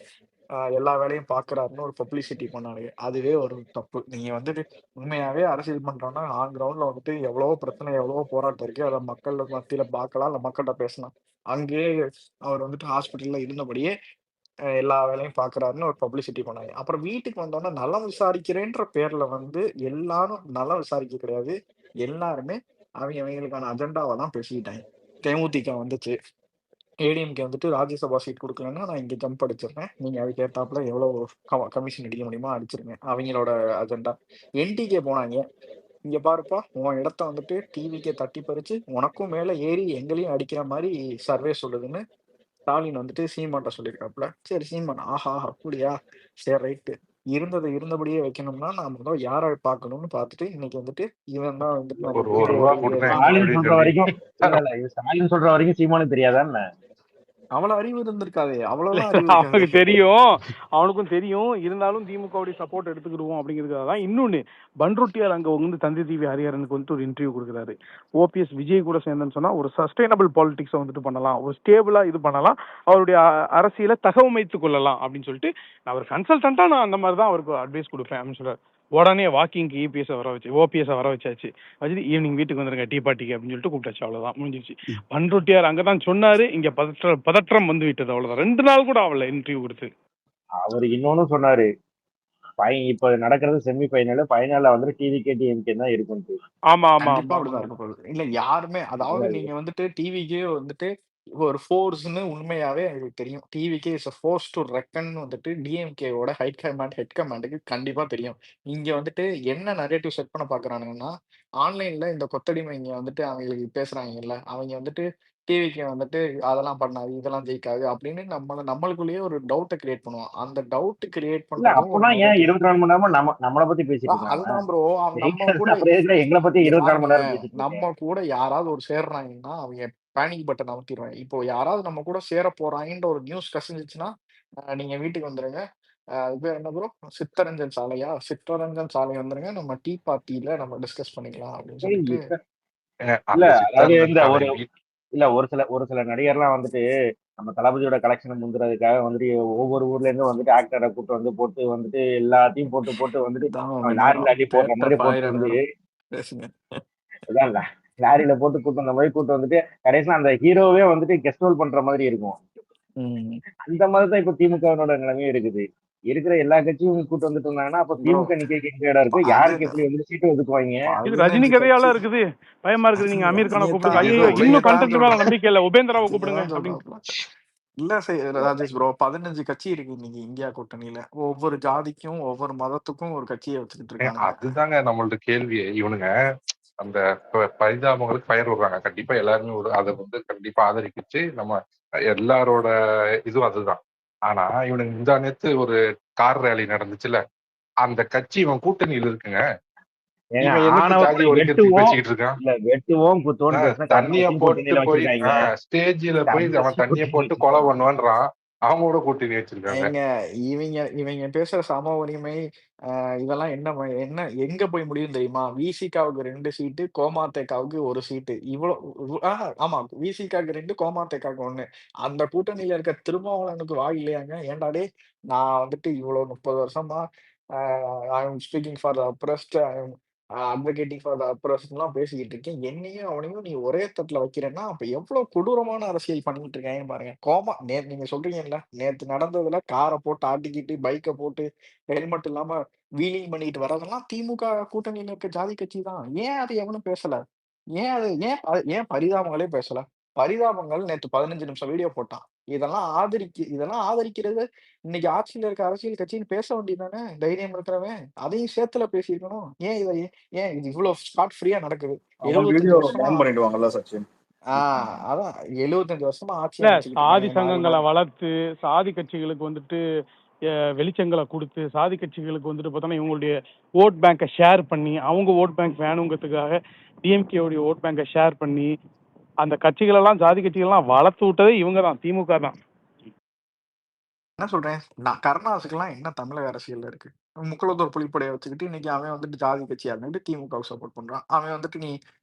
எல்லா வேலையும் பாக்குறாருன்னு ஒரு பப்ளிசிட்டி பண்ணாரு. அதுவே ஒரு தப்பு. நீங்க வந்துட்டு உண்மையாவே அரசியல் பண்றோம்னா ஆன் கிரவுண்ட்ல வந்துட்டு எவ்வளவோ பிரச்சனை, எவ்வளவோ போராட்டம் இருக்கு. அதை மக்கள் மத்தியில பார்க்கலாம், இல்ல மக்கள்கிட்ட பேசலாம். அங்கேயே அவர் வந்துட்டு ஹாஸ்பிட்டல்ல இருந்தபடியே எல்லா வேலையும் பாக்குறாருன்னு ஒரு பப்ளிசிட்டி பண்ணாங்க. அப்புறம் வீட்டுக்கு வந்தோடனே நலம் விசாரிக்கிறேன்ற பேர்ல வந்து எல்லாரும் நலம் விசாரிக்க கிடையாது, எல்லாருமே அவங்களுக்கான அஜெண்டாவை தான் பேசிக்கிட்டாங்க. தேமுதிக வந்துச்சு, ஏடிஎம்கே வந்துட்டு ராஜ்யசபா சீட் கொடுக்கலன்னா நான் இங்க ஜம்ப் அடிச்சிடுறேன், நீங்க அதுக்கு ஏத்தாப்புல எவ்வளவு கமிஷன் அடிக்க முடியுமோ அடிச்சிருங்க, அவங்களோட அஜெண்டா. என்டிகே போனாங்க, இங்க பாருப்பா உன் இடத்த வந்துட்டு டிவிக்கே தட்டி பறிச்சு உனக்கும் மேல ஏறி எங்களையும் அடிக்கிற மாதிரி சர்வே சொல்லுதுன்னு ஸ்டாலின் வந்துட்டு சீமான்ட்ட சொல்லியிருக்காப்புல. சரி சீமான், ஆஹா அப்படியா, சரி ரைட்டு, இருந்தபடியே வைக்கணும்னா நான் முதல் யாரை பார்க்கணும்னு பார்த்துட்டு இன்னைக்கு வந்துட்டு இவன் தான் வந்துட்டு ஒரு ரூபா கொடுங்க ஸ்டாலின் சொல்ற வரைக்கும் சீமானுக்கு தெரியாதான்னு அவ்வளவு அறிவு இருந்திருக்காதே. அவ்வளவுதான் அறிவு அவனுக்கு இருக்காது. தெரியும், அவனுக்கும் தெரியும். இருந்தாலும் திமுகவுடைய சப்போர்ட் எடுத்துக்கிடுவோம் அப்படிங்கிறதுக்காக தான். இன்னொன்னு, பன்ருட்டியார் அங்க வந்து தந்தை டிவி ஹரிஹரனுக்கு வந்துட்டு ஒரு இன்டர்வியூ கொடுக்குறாரு. ஓபிஎஸ் விஜய் கூட சேர்ந்தேன்னு சொன்னா ஒரு சஸ்டைனபிள் பாலிடிக்ஸை வந்துட்டு பண்ணலாம், ஒரு ஸ்டேபிளா இது பண்ணலாம், அவருடைய அரசியலை தகவமைத்துக் கொள்ளலாம் அப்படின்னு சொல்லிட்டு நான் ஒரு கன்சல்டண்டா நான் அந்த மாதிரி தான் அவருக்கு அட்வைஸ் கொடுப்பேன் அப்படின்னு சொல்றாரு. உடனே வாக்கிங்க்கு ஓபிஎஸ் வர வச்சாச்சு. வச்சுட்டு ஈவினிங் வீட்டுக்கு வந்துருங்க டீ பார்ட்டிக்கு அப்படின்னு சொல்லிட்டு கூப்பிட்டாச்சு. அவ்வளவுதான், முடிஞ்சிருச்சு. பன்ருட்டியார் அங்கதான் சொன்னாரு, இங்க பதற்றம் வந்து விட்டது. அவ்வளவுதான். 2 நாள் கூட அவள இன்டர்வியூ கொடுத்து அவரு இன்னொன்னு சொன்னாரு, இப்ப நடக்கிறது செமி ஃபைனல்ல வந்து டிவிகே டிஎம்கே தான் இருக்கும். ஆமா ஆமா கண்டிப்பா அப்படிதான் இருக்க போகுது. இல்ல யாருமே, அதாவது நீங்க வந்துட்டு டிவிக்கே வந்துட்டு ஒரு ஃபோர்ஸ்னு உண்மையாவே எனக்கு தெரியும். டிவிக்கே is a force to reckon வந்துட்டு டிஎம்கேவோட ஹெட் கமாண்டுக்கு கண்டிப்பா தெரியும். இங்க வந்துட்டு என்ன நரேட்டிவ் செட் பண்ண பாக்குறானுங்கன்னா, ஆன்லைன்ல இந்த கொத்தடிமைங்க வந்துட்டு அவங்களுக்கு பேசுறாங்கல்ல, அவங்க வந்துட்டு டிவிக்கே வந்துட்டு அதெல்லாம் பண்ணாது, இதெல்லாம் ஜெயிக்காது அப்படின்னு நம்மளுக்குள்ளேயே ஒரு டவுட்டை கிரியேட் பண்ணுவோம். அந்த டவுட் கிரியேட் இல்ல பண்றதும் அப்பனா ஏன் 24 மணி நேரமா நம்மளை பத்தி பேசிட்டு இருக்காங்க? அதுதான் ப்ரோ. நம்ம கூட எங்களை பத்தி 24 மணி பாருங்க, நேரம் பேசிட்டு நம்ம கூட யாராவது ஒரு சேர்றாங்கன்னா அவங்க பேனிக் பட்டன் அமுத்திடுவாங்க. இப்போ யாராவது நம்ம கூட சேர போறாங்கன்ற ஒரு நியூஸ் கசிஞ்சிச்சுன்னா நீங்க வீட்டுக்கு வந்துருங்க. அது பேர் என்ன ப்ரோ, சித்தரஞ்சன் சாலை வந்துருங்க, நம்ம டீ பார்ட்டியில நம்ம டிஸ்கஸ் பண்ணிக்கலாம் அப்படின்னு சொல்லிட்டு. இல்ல அதாவது இந்த ஒரு சில நடிகர்லாம் வந்துட்டு நம்ம தளபதியோட கலெக்ஷனை முந்துறதுக்காக வந்துட்டு ஒவ்வொரு ஊர்ல இருந்து வந்துட்டு ஆக்டரை கூட்டு வந்து போட்டு வந்துட்டு எல்லாத்தையும் போட்டு வந்துட்டு லாரில அடி போடுற மாதிரி போட்டு வந்து பேசுங்க. லாரியில போட்டு கூட்டு வந்த மாதிரி கூட்டு வந்துட்டு கடைசியா அந்த ஹீரோவே வந்துட்டு கெஸ்ட் ரோல் பண்ற மாதிரி இருக்கும். அந்த மாதிரிதான் இப்ப திமுகவோட நிலைமையும் இருக்குது. இருக்கிற எல்லா கட்சியும் கூட்டு வந்துட்டு இருந்தாங்கன்னா அப்ப திமுக நிக்க இடம் இருக்கு, யாருக்கு எப்படி வந்து சீட்டு ஒதுக்குவாங்க? இது ரஜினி கதையால இருக்குது, பயமா இருக்குது. நீங்க அமீர் கானை கூப்பிடுங்க, ஐயோ இன்னும் கண்டென்ட் மேல நம்பிக்கை இல்ல, உபேந்திராவை கூப்பிடுங்க. இல்ல ராஜேஷ் ப்ரோ, 15 கட்சி இருக்கு இன்னைக்கு இந்தியா கூட்டணியில. ஒவ்வொரு ஜாதிக்கும் ஒவ்வொரு மதத்துக்கும் ஒரு கட்சியை வச்சுக்கிட்டு இருக்காங்க. அதுதாங்க நம்மளோட கேள்வியே. இவனுங்க அந்த பரிதாபங்களுக்கு பயிர் விடுறாங்க. கண்டிப்பா எல்லாருமே அதை வந்து கண்டிப்பா ஆதரிக்கிச்சு நம்ம எல்லாரோட இதுவும் அதுதான். ஆனா இவனுக்கு இந்த நேத்து ஒரு கார் ரேலி நடந்துச்சுல, அந்த கட்சி இவன் கூட்டணியில் இருக்குங்க. ஏங்க இவன் எதுக்கு ஜாதி ஆணவத்தை ஒழிக்கிறதுக்கு வெட்டுவோம் பேசிக்கிட்டு இருக்கான்? இல்ல வெட்டுவோம் குத்துவோம்னு பேசினா தண்ணிய கருணாசிங் போட்டு கூட்டணியில போய் வச்சிருக்காங்க. ஸ்டேஜ்ல போய் அவன் கருணாசிங் தண்ணிய கூட்டணி போட்டு கொலை வச்சிருக்காங்க. பண்ணுவான்றான். அவங்களோட கூட்டணி வச்சிருக்காங்க. ஏங்க இவங்க இவங்க பேசுற சம உரிமை இதெல்லாம் என்ன எங்க போய் முடியும் தெரியுமா? விசிகாவுக்கு 2 சீட்டு, கோமாதேகாவுக்கு 1 சீட்டு. ஆமா விசிகாவுக்கு 2, கோமாதேகாவுக்கு 1. அந்த கூட்டணியில இருக்க திருமாவளவனுக்கு வாய் இல்லையாங்க? ஏன்டா டேய் நான் வந்துட்டு இவ்வளவு 30 வருஷமா I am speaking for the oppressed, I am advocating for the அப்ரெஸ்ட்லாம் பேசிக்கிட்டு இருக்கேன். என்னையும் அவனையும் நீ ஒரே தட்டுல வைக்கிறேன்னா, அப்ப எவ்வளவு கொடூரமான அரசியல் பண்ணிட்டு இருக்காங்கன்னு பாருங்க. நீங்க சொல்றீங்கல்ல, நேத்து நடந்ததுல கார போட்டு ஆட்டிக்கிட்டு, பைக்க போட்டு, ஹெல்மெட் இல்லாம வீலிங் பண்ணிட்டு வர்றதெல்லாம் திமுக கூட்டணியில இருக்க ஜாதி கட்சி தான். ஏன் அது எவனும் பேசல? ஏன் பரிதாபங்களே பேசல? பரிதாபங்கள் நேத்து 15 நிமிஷம் வீடியோ போட்டான். இதெல்லாம் ஆதரிக்கிறது இன்னைக்கு ஆட்சியில இருக்க அரசியல் கட்சின்னு பேச வேண்டியதுதானே தைரியம் இருக்கிறவன். அதையும் சேர்த்துல பேசியிருக்கணும். ஏன் இது இவ்வளவு ஸ்பாட் ஃப்ரீயா நடக்குது? அவன் 75 வீடியோ வருஷமா பேன் பண்ணிடுவாங்கல்ல சச்சின். அதான் 75 வருஷமா ஆட்சி இல்ல அமைச்சுக்கிட்டு சாதி இருக்காங்க. 4 சங்கங்களை நாள் வளர்த்து சாதி கட்சிகளுக்கு வந்துட்டு வெளிச்சங்களை கொடுத்து சாதி கட்சிகளுக்கு வந்துட்டு பார்த்தோன்னா இவங்களுடைய ஓட் பேங்கை ஷேர் பண்ணி அவங்க ஓட் பேங்க் வேணுங்கிறதுக்காக டிஎம்கேவுடைய ஓட் பேங்கை ஷேர் பண்ணி அந்த கட்சிகளெல்லாம் ஜாதி கட்சிகள்லாம் வளர்த்து விட்டதே இவங்க தான், திமுக தான். என்ன சொல்றேன்? கருணாசுக்கெல்லாம் என்ன தமிழக அரசியல்ல இருக்கு? முக்குளத்தூர் புலிப்படையை வச்சுக்கிட்டு இன்னைக்கு அவன் வந்துட்டு ஜாதி கட்சியா இருந்துட்டு திமுகவுக்கு சப்போர்ட் பண்றான். அவன் வந்துட்டு நீ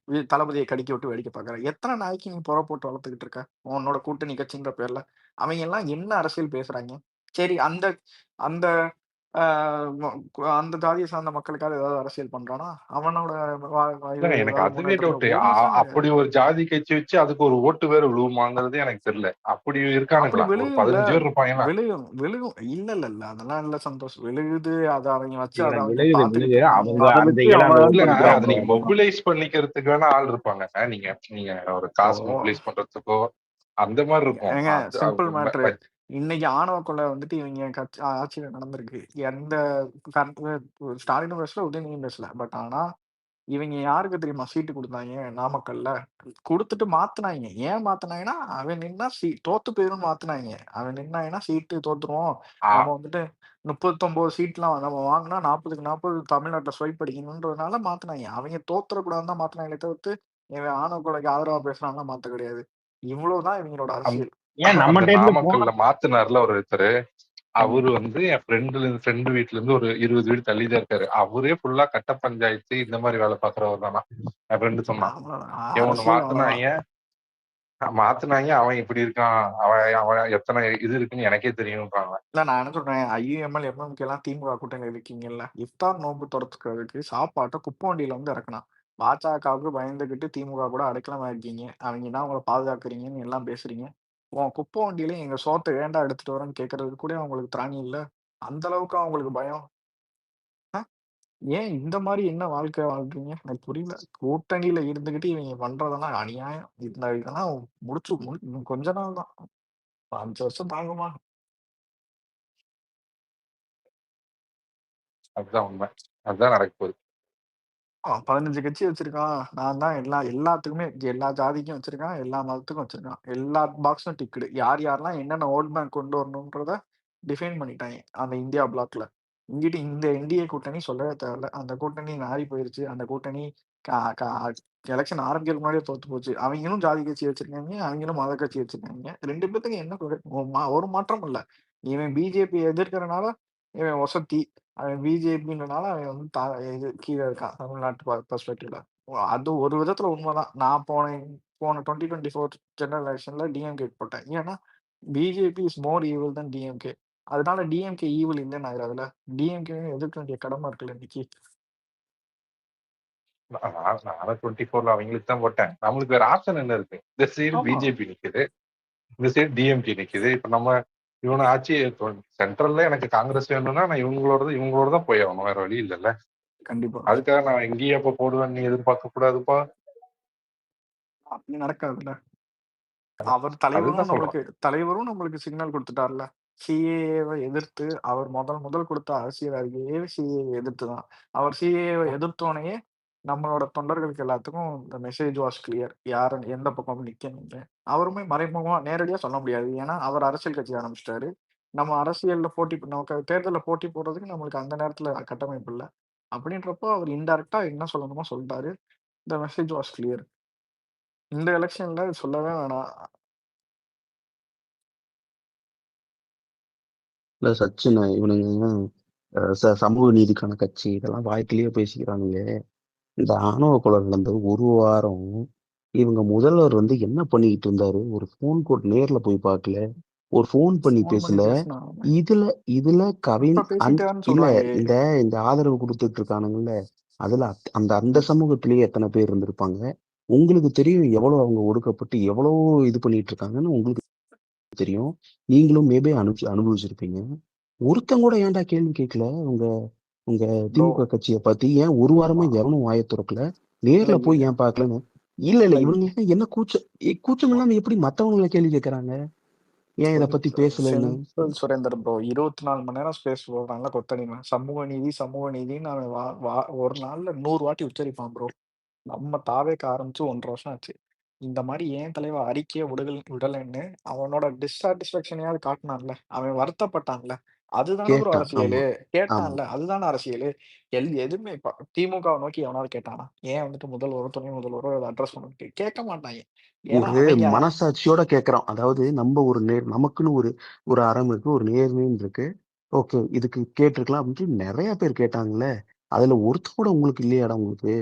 தளபதியை கடிக்க விட்டு வேடிக்கை பார்க்கற. எத்தனை நாய்க்கு நீ புற போட்டு வளர்த்துக்கிட்டு இருக்க? உன்னோட கூட்டணி கட்சின்ற பேர்ல. அவங்க எல்லாம் என்ன அரசியல் பேசுறாங்க? சரி அந்த அந்த அந்த ஜாதியை சார்ந்த மக்களுக்காக ஏதாவது அரசியல் பண்றானா? அவனோட எனக்கு அதுவே டவுட். முன்னேற்றத்துல அப்படி ஒரு ஜாதி கட்சி வச்சு அதுக்கு ஒரு ஓட்டு வேற விழுவுமாங்கிறது எனக்கு தெரியல. அப்படி அப்படி இருக்கானுங்களா? ஒரு விழுகும்ல 15 பேர் இருப்பாங்களா? விழுகும் இல்ல அதெல்லாம் இல்ல சந்தோஷ். விழுகுது அதை அவங்க வச்சு அதை இல்ல, அவங்க விழுகுது பாத்துக்கிட்டு விழுகுது. இருக்காங்க. அவங்க அதை அந்த வச்சு இடம் அவன் இல்ல பண்றான் அதை bro. நீங்க மொபிலைஸ் பண்ணிக்கிறதுக்கு வேணா ஆள் இருப்பாங்க. நீங்க நீங்க ஒரு காசு இப்போ மொபிலைஸ் பண்றதுக்கோ அந்த மாதிரி இருக்கும். ஏங்க சிம்பிள் அது மேட்ரு. இன்னைக்கு ஆணவ கொலை வந்துட்டு இவங்க ஆட்சியில நடந்திருக்கு. எந்த ஸ்டாலினும் பேசல, உதயநிதியும் பேசல. பட் ஆனா இவங்க யாருக்கு தெரியுமா சீட்டு கொடுத்தாங்க? நாமக்கல்ல கொடுத்துட்டு மாத்துனாங்க. ஏன் மாத்துனாங்கன்னா அவன் நின்னா தோத்து போயிரும் மாத்துனாங்க. அவன் நின்னாங்கன்னா சீட்டு தோத்துருவோம், நம்ம வந்துட்டு 39 சீட்லாம் நம்ம வாங்கினா 40க்கு 40 தமிழ்நாட்டுல ஸ்வைப் அடிக்கணும்ன்றதுனால மாத்துனாங்க. அவங்க தோத்துறக்கூடாதுன்னு தான் மாத்துனாங்களே தவிர்த்து இவன் ஆணவ கொலைக்கு ஆதரவா பேசுறான்னா மாத்த கிடையாது. இவ்வளவுதான் இவங்களோட அரசியல். ஏன் நம்ம அந்த டைம்ல நாமக்கல்ல மாத்துனார்ல ஒருத்தர், அவரு என் ஃப்ரெண்டு வீட்டுல இருந்து ஒரு 20 வீடு தள்ளிதான் இருக்காரு. அவரே ஃபுல்லா கட்ட பஞ்சாயத்து இந்த மாதிரி வேலை பாக்குறவர் தானா. என் ஃப்ரெண்டு சொன்னான். இவன் மாத்துனாங்க அவன் இப்படி இருக்கான், அவன் எத்தனை இது இருக்குன்னு எனக்கே தெரியும்ன்றாங்க. இல்ல நான் என்ன சொல்றேன், ஐயுஎம்எல் எம்எம்கே எல்லாம் திமுக கூட்டணியில் இருக்கீங்கல்ல, இஃப்தார் நோன்பு துறத்துக்கிறதுக்கு சாப்பாட்டை குப்பை வண்டியில வந்து இறக்கணும். பாஜகவுக்கு பயந்துகிட்டு திமுக கூட அடைக்கலமா இருக்கீங்க. அவங்க தான் உங்களை பாதுகாக்கிறீங்கன்னு எல்லாம் பேசுறீங்க. உன் குப்பை வண்டியில எங்க சோத்தை ஏன்டா எடுத்துட்டு வரேன்னு கேட்கறதுக்கு கூட அவங்களுக்கு திராணி இல்ல. அந்த அளவுக்கு அவங்களுக்கு பயம். ஏன் இந்த மாதிரி என்ன வாழ்க்கை வாழ்றீங்க? எனக்கு புரியல. கூட்டணியில இருந்துகிட்டு இவங்க பண்றதெல்லாம் அநியாயம். இதெல்லாம் இன்னும் கொஞ்ச நாள் தான். 5 வருஷம் தாங்குமா? அதுதான் உண்மை. அதுதான் நடக்க போகுது. 15 கட்சி வச்சிருக்கான். நான் தான் எல்லாத்துக்குமே எல்லா ஜாதிக்கும் வச்சிருக்கான். எல்லா மதத்துக்கும் வச்சிருக்கான். எல்லா பாக்ஸும் டிக்குடு. யாரெல்லாம் என்னென்ன ஓட் பேங்க் கொண்டு வரணும்ன்றத டிஃபைன் பண்ணிட்டாங்க அந்த இந்தியா பிளாக்ல. இங்கிட்டு இந்த என்டிஏ கூட்டணி சொல்லவே தேவையில்ல. அந்த கூட்டணி நாறி போயிருச்சு. அந்த கூட்டணி எலெக்ஷன் ஆரம்பிக்கிறதுக்கு முன்னாடியே தோத்து போச்சு. அவங்களும் ஜாதி கட்சி வச்சிருக்காங்க, அவங்களும் மத கட்சி வச்சிருக்காங்க. 2 பேத்துக்கும் என்ன ஒரு மாற்றம் இல்ல. இவன் பிஜேபி எதிர்க்கிறனால இவன் வசதி, அவன் பிஜேபின்றனால அவன் வந்து இது கீழே இருக்கான் தமிழ்நாட்டு பெர்ஸ்பெக்டிவ்ல. அது ஒரு விதத்துல உண்மைதான். நான் போன 2024 ஜெனரல் எலெக்ஷன்ல டிஎம்கே போட்டேன். ஏன்னா BJP is more evil than DMK. அதனால டிஎம்கே ஈவில் இல்லைன்னு ஆயிராதுல. டிஎம்கே எதிர்க்க வேண்டிய கடமை இருக்குல்ல இன்னைக்கு. நானும் 24ல அவங்களுக்கு தான் போட்டேன். நம்மளுக்கு வேற ஆப்ஷன் என்ன இருக்கு? இந்த சைடு பிஜேபி நிக்குது, இந்த சைடு டிஎம்கே நிக்குது. இப்ப நம்ம இவனை ஆட்சி சென்ட்ரல்ல எனக்கு காங்கிரஸ் வேணும்னா நான் இவங்களோட தான் போய் ஆகணும். வேற வழி இல்லைல்ல. கண்டிப்பா அதுக்காக நான் எங்கேயும் எப்ப போடுவேன் நீ எதிர்பார்க்க கூடாதுப்பா. அப்படி நடக்காதுல்ல. அவர் அதுதான் சொல்றேன். தலைவரும் நம்மளுக்கு சிக்னல் கொடுத்துட்டார்ல. சிஏஏவை எதிர்த்து அவர் முதல் கொடுத்த அரசியல் அறிக்கையே சிஏஏ எதிர்த்து தான். அவர் சிஏஏவை எதிர்த்தோனையே நம்மளோட தொண்டர்களுக்கு எல்லாத்துக்கும் இந்த மெசேஜ் வாஸ் கிளியர். யார் எந்த பக்கம் நிக்கணும்னு. அவருமே மறைமுகமா நேரடியா சொல்ல முடியாது. ஏன்னா அவர் அரசியல் கட்சி ஆரம்பிச்சிட்டாரு. நம்ம அரசியல்ல நமக்கு தேர்தலில் போட்டி போடுறதுக்கு நம்மளுக்கு அந்த நேரத்துல கட்டமைப்பு இல்லை. அப்படின்றப்போ அவர் இன்டைரக்டா என்ன சொல்லணுமோ சொல்லிட்டாரு. The message was clear. இந்த எலக்ஷன்ல சொல்லவே வேணாம். இல்ல சச்சின் இவனுங்க சமூக நீதிக்கான கட்சி இதெல்லாம் வாய்க்கிலேயே பேசிக்கிறானுங்க. இந்த ஆணவ கொலை நடந்த ஒரு வாரம் இவங்க முதல்வர் வந்து என்ன பண்ணிக்கிட்டு இருந்தாரு? ஒரு ஃபோன் கோட் நேர்ல போய் பார்க்கல, ஒரு ஃபோன் பண்ணி ஃபோன் பண்ணி பேசல. பேசினா இதுல இதுல இப்ப பேசிட்டாருன்னு இல்ல சொல்றாங்க. இந்த இந்த ஆதரவு கொடுத்துட்டு இருக்கானுங்கல்ல, அதுல அந்த சமூகத்திலேயே எத்தனை பேர் இருந்திருப்பாங்க? உங்களுக்கு தெரியும் எவ்வளவு அவங்க ஒடுக்கப்பட்டு எவ்வளவு இது பண்ணிட்டு இருக்காங்கன்னு உங்களுக்கு தெரியும். நீங்களும் மேபே அனுபவிச்சிருப்பீங்க. ஒருத்தன் கூட ஏன்டா கேள்வி கேட்கல உங்க உங்க ப்ரோ திமுக கட்சியை பத்தி? ஏன் ஒரு வாரமா எவனும் வாயை திறக்கல? நேர்ல போய் ஏன் பார்க்கலன்னு? இல்ல இவனுங்க என்ன கூச்சம் இல்லாம எப்படி மத்தவங்களை கேள்வி கேட்கறாங்க? ஏன் இத பத்தி பேசலன்னு? சிம்பிள் சுரேந்தர் ப்ரோ 24 மணி நேரம் ஸ்பேஸ் போடுறாங்க கொத்தடிமை. சமூக நீதின்னு அவன் ஒரு நாள்ல 100 வாட்டி உச்சரிப்பான் ப்ரோ. நம்ம தாவேக்க ஆரம்பிச்சு 1.5 வருஷம் ஆச்சு. இந்த மாதிரி ஏன் தலைவன் அறிக்கையை விடலைன்னு அவனோட டிஸ்சாட்டிஸ்பேக்ஷனையாவது காட்டினான்ல, அவன் வருத்தப்பட்டான்ல, அதுதானே ப்ரோ கேட்டான். அரசியல். ஆமா ஆமா கேட்டான்ல, அதுதானே அரசியல். எதுவுமே திமுகவை நோக்கி எவனாவது கேட்டானா? ஏன் வந்துட்டு முதல்வரோ துணை முதல்வரோ அட்ரஸ் பண்ண கேட்க மாட்டாங்க. ஏன்னா ஒரு அவங்க மனசாட்சியோட கேக்குறோம். அதாவது நம்ம ஒரு நமக்குன்னு ஒரு அறம் இருக்கு, ஒரு நேர்மைன்னு இருக்கு. ஓகே இதுக்கு கேட்டிருக்கலாம் அப்படின்னு நிறைய பேர் கேட்டாங்கல்ல. அதுல ஒருத்தர் கூட உங்களுக்கு இல்லையாடா? உங்களுக்கு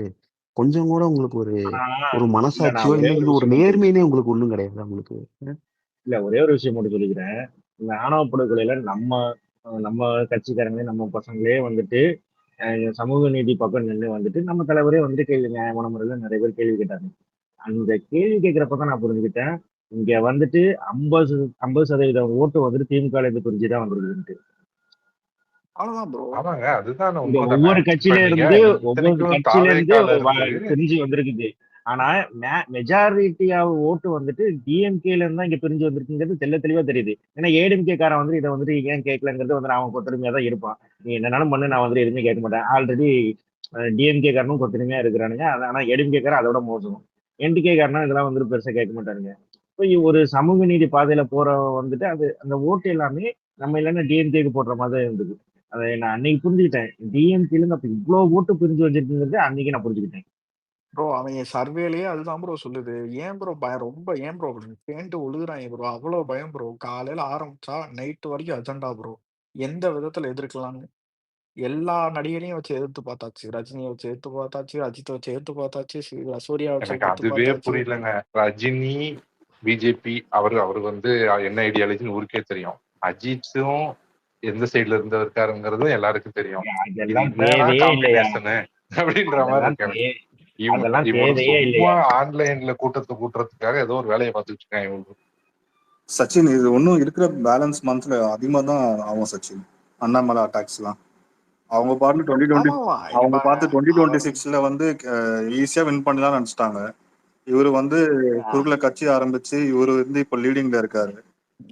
கொஞ்சம் கூட உங்களுக்கு ஒரு ஆனா ஒரு இல்ல, மனசாட்சியோ நான் ஒரே இல்ல ஒரு இது ஒரு விஷயம் மட்டும் நேர்மையினே உங்களுக்கு ஒண்ணும் கிடையாது உங்களுக்கு? இல்ல ஒரே ஒரு விஷயம் மட்டும் சொல்லிக்கிறேன். இந்த ஆணவ படுகொலையில நம்ம கட்சிக்காரங்களே நம்ம பசங்களே வந்துட்டு சமூக நீதி பக்கம் நின்று வந்துட்டு நம்ம தலைவரே வந்துட்டு கேள்வி நியாயமான முறையில் நிறைய பேர் கேள்வி கேட்டாங்க. அந்த கேள்வி கேட்கிறப்பதான் நான் புரிஞ்சுக்கிட்டேன், இங்க வந்துட்டு 50% ஓட்டு வந்துட்டு திமுக இருந்து பிரிஞ்சுதான் வந்துருக்குன்ட்டு. அவ்வளவுதான் ப்ரோ. ஆமாங்க அதுதான் இங்க உண்மைதானே. ஒவ்வொரு இப்ப கட்சியில நீங்க இருந்து இத்தனைக்கும் தாவேக்கால இருந்து பிரிஞ்சு வந்திருக்குது. ஆனா மெஜாரிட்டி ஓட்டு வந்துட்டு டிஎம்கேல இருந்தா இங்க பிரிஞ்சு வந்திருக்குங்கிறது தெளிவா தெரியுது. ஏன்னா ஏடிஎம்கே காரன் வந்து இதை வந்துட்டு ஏன் கேட்கலங்கிறது வந்து அவன் கொத்தடிமையா தான் இருப்பான். நீ என்னன்னாலும் பண்ணு, நான் வந்து எதுவுமே கேட்க மாட்டேன். ஆல்ரெடி டிஎம்கே காரனும் கொத்தடிமையா இருக்கிறானுங்க. ஆனா ஏடிஎம்கே காரன் அதோட மோசம். என்டிகே காரனும் இதெல்லாம் வந்துட்டு பெருசா கேட்க மாட்டானுங்க. இப்போ ஒரு சமூக நீதி பாதையில போற வந்துட்டு அது அந்த ஓட்டு எல்லாமே நம்ம இல்லைன்னா டிஎம்கேக்கு போடுற மாதிரி தான் இருந்தது. அதை நான் அன்னைக்கு புரிஞ்சுக்கிட்டேன். டிஎம்கேல அப்ப இவ்வளவு ஓட்டு பிரிஞ்சு வச்சிருக்குங்கிறது அன்னைக்கு நான் புரிஞ்சுக்கிட்டேன். ப்ரோ அவங்க சர்வேலயே அதுதான் ப்ரோ சொல்லுது. ஏன் ப்ரோ பயம் ரொம்ப ஏன் ப்ரோ பேண்ட் ஒழுகுறாங்க ப்ரோ? அவ்வளவு பயம் ப்ரோ. காலையில ஆரம்பிச்சா நைட் வரைக்கும் அஜெண்டா ப்ரோ. எந்த விதத்துல எதிர்க்கலாம்னு எல்லா நடிகரையும் வச்சு எதிர்த்து பார்த்தாச்சு. ரஜினியை வச்சு எதிர்த்து பார்த்தாச்சு, அஜித்தை வச்சு எதிர்த்து பார்த்தாச்சு, சூர்யா வச்சு எனக்கு எதிர்த்து அதுவே பார்த்தாச்சு. புரியலங்க. ரஜினி பிஜேபி அவரு வந்து என்ன ஐடியாலஜின்னு ஊருக்கே தெரியும். அஜித்தும் எந்த சைடுல இருந்து இருக்காருங்கிறது எல்லாருக்கும் தெரியும். இது அதெல்லாம் என்னடா தேவையே இல்லையா? காம்பினேஷனு அப்படின்ற மாதிரி அதெல்லாம் இருக்கு எனக்கு. அதெல்லாம் இவனு தேவையே சும்மா இல்லையா? ஆன்லைன்ல கூட்டத்தை கூட்டுறதுக்காக ஏதோ ஒரு வேலையை பார்த்துட்டு இருக்கான் இவங்க. சச்சின் இது ஒன்றும் இருக்கிற பேலன்ஸ் மந்த்ல அதிகமாக தான் ஆகும் சச்சின். அண்ணாமலை அட்டாக்ஸ்லாம் அவங்க பார்த்து ஆமாவா அவங்க இப்ப பார்த்து அவர் 2026 வந்து ஈஸியா வின் பண்ணலாம் நினைச்சிட்டாங்க. இவரு வந்து குறுக்குல கட்சி ஆரம்பிச்சு இவரு வந்து இப்ப லீடிங்ல இருக்காரு.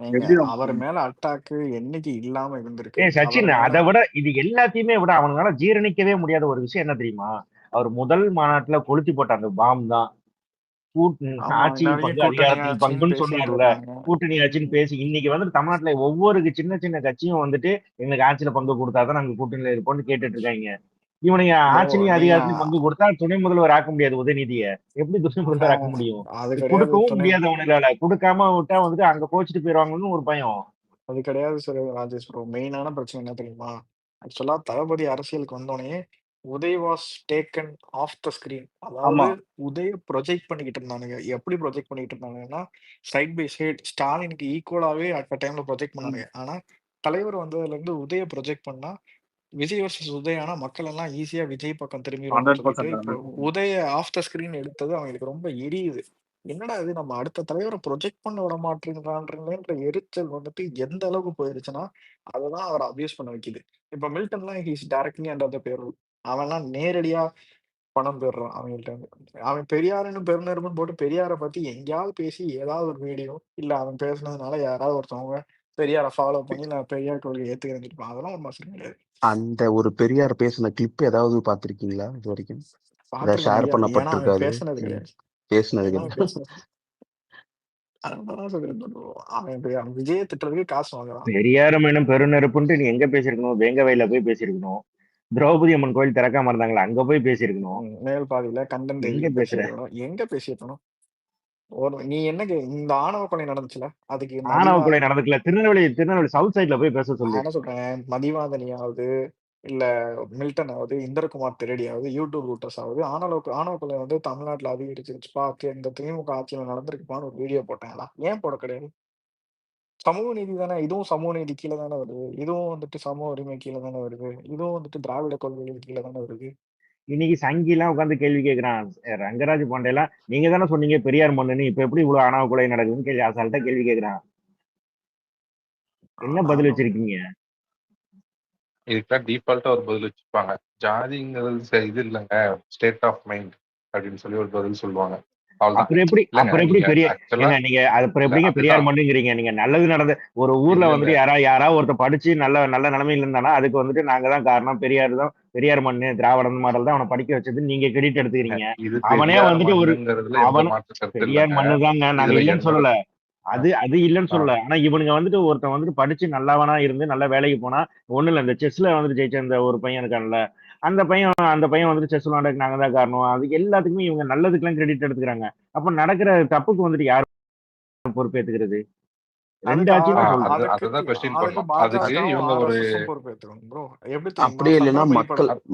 எப்படி அவர் மேல அட்டாக்கு என்னைக்கு இல்லாம இருந்திருக்கு? சச்சின் அவர் அதை விட இது எல்லாத்தையுமே விட அவங்களால ஜீரணிக்கவே முடியாத ஒரு விஷயம் என்ன தெரியுமா? அவர் முதல் மாநாட்டுல கொளுத்தி போட்ட அந்த பாம் தான். ஆமா இந்த ஆட்சியில் வரைக்கும் பங்கு, கூட்டணி அதிகாரத்தில் ஆட்சின்னு பங்குன்னு பேசிட்டு சொன்னார்ல. இருக்காங்க. கூட்டணி ஆட்சின்னு பேசி இன்னைக்கு வந்து தமிழ்நாட்டுல ஒவ்வொரு சின்ன சின்ன கட்சியும் வந்துட்டு எங்களுக்கு ஆட்சியில பங்கு கொடுத்தாதான் நாங்க கூட்டணியில இருப்போம்னு கேட்டுட்டு இருக்காங்க. இவனுங்க ப்ரோ ஆட்சியிலையும் நீங்க அதிகாரத்திலையும் பங்கு கொடுத்தா துணை முதல்வர் ஆக்க முடியாது உதயநிதியை. எப்படி துணை முதல்வர் ஆக்க முடியும்? அது கிடையாது கொடுக்கவும் துணை. முடியாது அவனுங்களால. கொடுக்காம விட்டா வந்துட்டு அங்க கோச்சிட்டு போயிருவாங்கன்னு ஒரு பயம். அது கிடையாது சார் ராஜேஷ் ப்ரோ. மெயினான பிரச்சனை என்ன தெரியுமா? ஆக்சுவலா தளபதி அரசியலுக்கு வந்தோடனே Udhay was taken off the screen. ஆமா அதாவது உதய ப்ரொஜெக்ட் பண்ணிக்கிட்டு இருந்தானுங்க. எப்படி ப்ரொஜெக்ட் பண்ணிக்கிட்டு இருந்தானுங்கன்னா சைட் பை சைட் ஸ்டாலினுக்கு ஈக்குவலாவே அட் டைம்ல ப்ரொஜெக்ட் பண்ணானுங்க. ஆனா தலைவர் வந்ததுல இருந்து உதய ப்ரொஜெக்ட் பண்ணா விஜய் வர்சஸ் உதய் ஆனா மக்கள் எல்லாம் ஈஸியா விஜய் பக்கம் திரும்பிடுவாங்கன்னு சொல்லிட்டு 100% இப்போ உதய ஆஃப் த ஸ்கிரீன் எடுத்தது அவங்களுக்கு ரொம்ப எரியுது. என்னடா இது நம்ம அடுத்த தலைவரை ப்ரொஜெக்ட் பண்ண விட மாட்டேங்கிறான்றன்ற எரிச்சல் வந்துட்டு எந்த அளவுக்கு போயிருச்சுன்னா அததான் அவரை அபியூஸ் பண்ண வைக்குது. இப்ப மில்டன்லாம் he's directly under the payroll. அவன்லாம் நேரடியா பணம் பெறுறான் அவங்கள்ட்ட இருந்து. அவன் பெரியாருன்னு பெருநெருப்புன்னு போட்டு பெரியாரை பத்தி எங்கேயாவது பேசி ஏதாவது ஒரு வீடியோ இல்ல அவன் பேசுனதுனால யாராவது ஒருத்தவங்க பெரியாரை ஃபாலோ பண்ணி நான் பெரியார் கொள்கை ஏத்துக்கிறேன். அதெல்லாம் ஒரு மாசம் கிடையாது. அந்த ஒரு பெரியார் பேசின கிளிப் ஏதாவது பார்த்திருக்கீங்களா இது வரைக்கும்? ஏதாவது பாத்துருக்க ஷேர் முடியாது. ஏன்னா அவன் பண்ணப்பட்டிருக்காது. பேசுனது கிடையாது. பேசினது ஏன்னா அவன் கிடையாது. பேசுனது அதனாலதான் சொல்றேன் bro. அவன் விஜயை திட்டுறதுக்கு காசு வாங்குறான். பெரியாரம் எனும் பெருநெருப்புன்ட்டு நீ எங்க பேசியிருக்கணும்? வேங்கவையில போய் பேசியிருக்கணும். திரௌபதி அம்மன் கோயில் திறக்காம இருந்தாங்களா, அங்க போய் பேசியிருக்கணும். மேல் பாதியில கண்டன் எங்க தேவிக்கு பேசுற? பேசியிருக்கணும். எங்க பேசியிருக்கணும்? நீ என்ன இந்த ஆணவ கொலை நடந்துச்சுல, அதுக்கு ஆணவ கொலை நடந்துக்கல. திருநெல்வேலி சவுத் சைட்ல போய் பேச நான் சொல்லு. என்ன சொல்றேன், மதிவாதனியாவது இல்ல மில்டன் ஆகுது, இந்திரகுமார் திரடி ஆகுது, யூடியூப் ரூட்டர்ஸ் ஆகுது, ஆணவ கொலை வந்து தமிழ்நாட்டுல அதிகரிச்சிருச்சுப்பா, இந்த திமுக ஆட்சியில நடந்திருக்குப்பான்னு ஒரு வீடியோ போட்டாங்களா? ஏன் போட கிடையாது? சமூக நீதி தானே, இதுவும் சமூக நீதி கீழே தானே வருது, இதுவும் வந்துட்டு சமூக உரிமை கீழே தானே வருது, இதுவும் வந்துட்டு திராவிட கொள்கைகள் கீழே தானே வருது. இன்னைக்கு சங்கி எல்லாம் உட்காந்து கேள்வி கேட்கிறான். ரங்கராஜ் பாண்டேலாம் நீங்க தானே சொன்னீங்க பெரியார் மண்ணுன்னு, இப்ப எப்படி இவ்வளவு ஆணவ கொலை நடக்குதுன்னு கேள்வி அசால்ட்டா கேள்வி கேட்கிறான். என்ன பதில் வச்சிருக்கீங்க? இதுக்கெல்லாம் டீஃபால்ட்டா ஒரு பதில் வச்சிருப்பாங்க. ஜாதிங்கிறது இது இல்லைங்க, ஸ்டேட் ஆஃப் மைண்ட் அப்படின்னு சொல்லி ஒரு பதில் சொல்லுவாங்க. அப்புறம் எப்படி பெரியார் மண்ணுங்கிறீங்க? நீங்க நல்லது நடந்த ஒரு ஊர்ல வந்துட்டு யாராவது ஒருத்தர் படிச்சு நல்ல நிலைமையில இருந்தானா அதுக்கு வந்துட்டு நாங்க தான் காரணம், பெரியார் மண்ணு திராவிடம் மாடல் தான் அவனை படிக்க வச்சது நீங்க கிரெடிட் எடுத்துக்கிறீங்க. அவனே வந்துட்டு பெரியார் மண்ணு தாங்க, நாங்க இல்லைன்னு சொல்லல, அது இல்லைன்னு சொல்லல. ஆனா இவனுங்க வந்துட்டு ஒருத்தன் வந்துட்டு படிச்சு நல்லவனா இருந்து நல்ல வேலைக்கு போனா ஒண்ணு இல்ல, இந்த செஸ்ல வந்துட்டு ஜெயிச்ச அந்த ஒரு பையன் இருக்கான்ல, அந்த பையன் வந்துட்டு செஸ் விளையாடுறதுக்கு நாங்க தான் காரணம். அது எல்லாத்துக்குமே இவங்க நல்லதுக்கெல்லாம் கிரெடிட் எடுத்துக்கிறாங்க. அப்ப நடக்கிற தப்புக்கு வந்துட்டு யாரு பொறுப்பேற்றுக்கிறது? ரெண்டு ஆட்சியும் அப்படியே இல்லைன்னா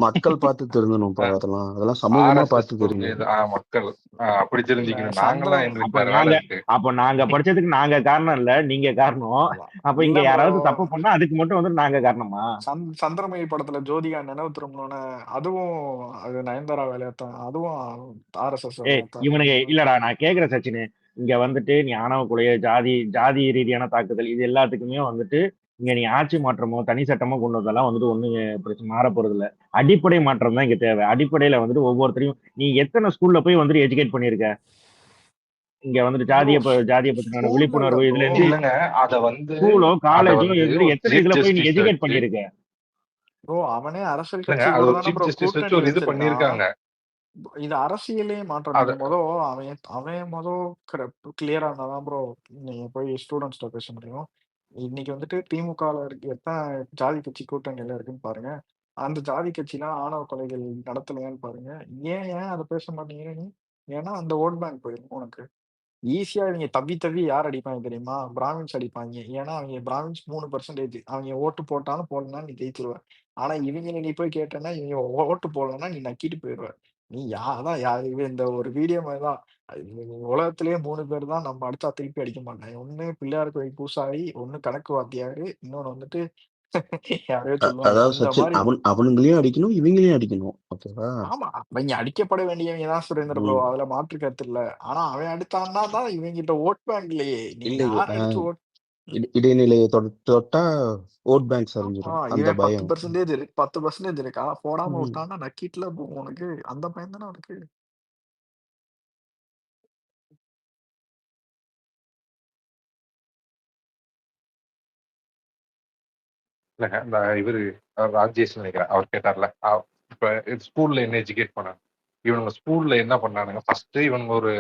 மக்கள் பார்த்து தெரிஞ்சணும்ப்பா. அதெல்லாம் சமூகமா பார்த்து தெரிஞ்சணும். மக்கள் அப்படி தெரிஞ்சுக்கணும். அப்ப நாங்க படிச்சதுக்கு நாங்க காரணம் இல்ல, நீங்க காரணம். அப்ப இங்க யாராவது தப்பு பண்ணா அதுக்கு மட்டும் வந்து நாங்க காரணமா? சந்திரமணி படத்துல ஜோதிகா நினைவு திரும்பணும்னு, அதுவும் அது நயன்தாரா வேலையாத்தான், அதுவும் RSS. இவனுக்கு இல்லடா, நான் கேக்குற சச்சின், இங்க வந்துட்டு நீ ஆணவ கொலைய ஜாதி ரீதியான தாக்குதல் இது எல்லாத்துக்குமே வந்துட்டு இங்க நீ ஆட்சி மாற்றமோ தனி சட்டமோ கொண்டு வந்தாலும் வந்துட்டு ஒண்ணு மாற போறது இல்ல. அடிப்படை மாற்றம் தான் இங்க தேவை. அடிப்படையில வந்துட்டு ஒவ்வொருத்தரையும் நீ எத்தனை ஸ்கூல்ல போய் வந்துட்டு எஜுகேட் பண்ணிருக்க? இங்க வந்துட்டு ஜாதிய பத்தின விழிப்புணர்வு இதுல இருந்து அத வந்து ஸ்கூலோ காலேஜோ எத்தனை இதுல போய் நீ எஜுகேட் பண்ணிருக்க? அவனே அரசியல் கட்சி இது பண்ணிருக்காங்க. இது அரசியலே மாற்றம். அவன் கிளியரா இருந்தாதான் ப்ரோ நீங்க போய் ஸ்டூடெண்ட்ஸ்ட பேச முடியும். இன்னைக்கு வந்துட்டு திமுகல இருக்கு எத்தனை ஜாதி கட்சி கூட்டணியில இருக்குன்னு பாருங்க. அந்த ஜாதி கட்சிலாம் ஆணவ கொலைகள் நடத்தலையான்னு பாருங்க. ஏன் அதை பேச மாட்டேங்கிறீங்க? ஏன்னா அந்த ஓட் பேங்க் போயிடும் உனக்கு. ஈஸியா இவங்க தவி யார் அடிப்பாங்க தெரியுமா? பிராமின்ஸ் அடிப்பாங்க. ஏன்னா அவங்க பிராமின்ஸ் 3%. அவங்க ஓட்டு போட்டாலும் போடலன்னா நீ ஜெயிச்சிருவ. ஆனா இவங்க நீ போய் கேட்டேன்னா இவங்க ஓட்டு போடலன்னா நீ நக்கிட்டு போயிடுவ. நீ இந்த ஒரு வீடியோ மாதிரிதான். உலகத்திலேயே 3 பேர் தான் நம்ம அடிச்சா திருப்பி அடிக்க மாட்டாங்க. ஒண்ணு பிள்ளையார் கோயில் பூசாரி, ஒண்ணு கணக்கு வாத்தியாரு, இன்னொன்னு வந்துட்டு யாரையோ சொல்லுவாங்க. அதாவது சச்சின் அவனுங்களையும் அடிக்கணும் இவங்களையும் அடிக்கணும். ஓகேவா? ஆமா, அவங்க அடிக்கப்பட வேண்டியவங்க தான் சுரேந்திர ப்ரோ, அதுல மாற்று கருத்து இல்ல. ஆனா அவன் அடித்தான்னா தான் இவங்கிட்ட ஓட் பேங்க் இல்லையே. நீ யார் அடிச்சு இடைநிலையை தொட்டா ஓட் பேங்க் சரிஞ்சிடும். அந்த பயம் 10% இருக்கா, போடாம விட்டான்னா நக்கிட்டுல போகும் உனக்கு. அந்த பயம் தானே உனக்கு. இல்லைங்க, இந்த இவரு ராஜேஷ் நினைக்கிறேன், அவர் கேட்டார்ல, இப்ப ஸ்கூல்ல என்ன எஜுகேட் பண்ணாங்க, இவனுங்க ஸ்கூல்ல என்ன பண்ணானுங்க, ஃபர்ஸ்ட் இவனுங்க ஒரு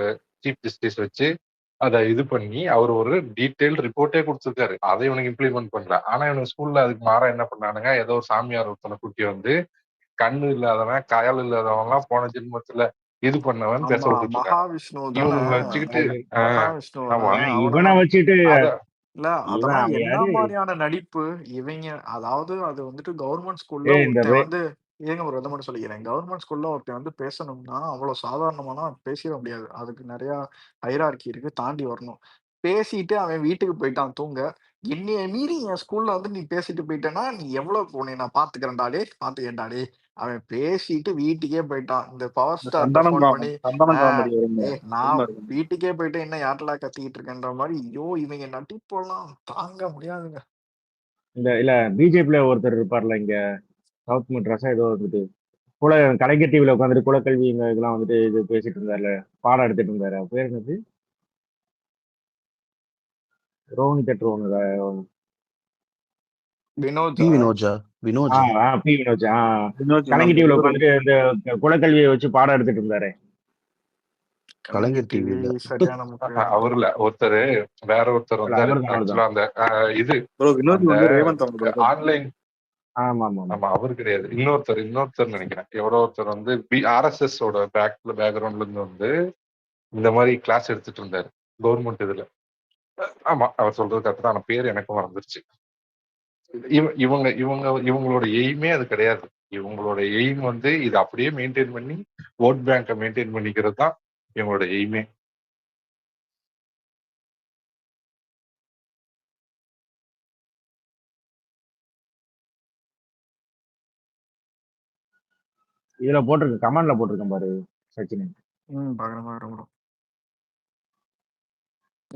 சீஃப் ஜஸ்டிஸ் வச்சு அதை இது பண்ணி அவர் ஒரு டீடைல் ரிப்போர்ட்டே கொடுத்துருக்காரு. அதை இவனுக்கு இம்ப்ளிமெண்ட் பண்ணல. ஆனா இவனுக்கு ஸ்கூல்ல அதுக்கு மாற என்ன பண்ணானுங்க, ஏதோ ஒரு சாமியார் ஒருத்தனை கூட்டி வந்து கண்ணு இல்லாதவன் காயல் இல்லாதவன் எல்லாம் போன ஜென்மத்துல இது பண்ணவன் பேச விட்டுட்டு இவனுங்களை வச்சுக்கிட்டு இவனை வச்சுட்டு இல்ல அதெல்லாம் என்ன மாதிரியான நடிப்பு இவங்க. அதாவது அது வந்துட்டு கவர்மெண்ட் ஸ்கூல்ல ஒருத்தன் வந்து ஒரு விதமா சொல்லிக்கிறேன். கவர்மெண்ட் ஸ்கூல்ல ஒருத்தன் வந்து பேசணும்னா அவ்வளவு சாதாரணமானா பேசிட முடியாது. அதுக்கு நிறைய ஹைரார்கி இருக்கு, தாண்டி வரணும். பேசிட்டு அவன் வீட்டுக்கு போயிட்டான் தூங்க. என்னைய மீறி என் ஸ்கூல்ல வந்து நீ பேசிட்டு போயிட்டேன்னா நீ எவ்வளவு போனே நான் பாத்துக்கிறேன்டாடே. அவன் பேசிட்டு வீட்டுக்கே போயிட்டான். இந்த பவர் ஸ்டார் போன் பண்ணி நான் வீட்டுக்கே போயிட்டு என்ன யாரெல்லாம் கத்திக்கிட்டு இருக்கேன்ற மாதிரி. ஐயோ இவங்க நட்டிப்போலாம் தாங்க முடியாதுங்க. இல்ல பிஜேபியில ஒருத்தர் இருப்பார்ல இங்க சவுத் மெட்ராஸா ஏதோ வந்துட்டு கலைஞர் டிவில உட்காந்துட்டு குலக்கல்வி இதெல்லாம் வந்துட்டு இது பேசிட்டு இருந்தாருல, பாடம் எடுத்துட்டு இருந்தாரு. பேர் என்னது? ரோஹினி தேட்டர் ஒண்ணு, கலைஞர் டிவில உட்காந்துட்டு இந்த குலக்கல்வியை வச்சு பாடம் எடுத்துட்டு இருந்தாரு. கலைஞர் டிவில அவர்ல ஒருத்தர் வேற ஒருத்தர் வந்தாரு. ஆக்சுவலா அந்த இது ஆன்லைன் ஆமா ஆமா ஆமா ஆமா அவரு கிடையாது, இன்னொருத்தர் நினைக்கிறேன். எவரோ ஒருத்தர் வந்து RSS ஓட பேக்ரவுண்ட்ல இருந்து வந்து இந்த மாதிரி கிளாஸ் எடுத்துட்டு இருந்தாரு கவர்மெண்ட் இதுல. ஆமா அவர் சொல்றது கரெக்ட் தான், பேர் எனக்கும் மறந்துருச்சு. இவங்களோட எய்மே அது கிடையாது. இவங்களோட எய்ம் வந்து இது அப்படியே மெயின்டைன் பண்ணி ஓட் பேங்கை மெயின்டைன் பண்ணிக்கிறது தான் இவங்களோட எய்மே. இதுல போட்டிருக்கேன், கமெண்ட்ல போட்டிருக்கேன் பாரு சச்சின். பாக்குறேன் ப்ரோ.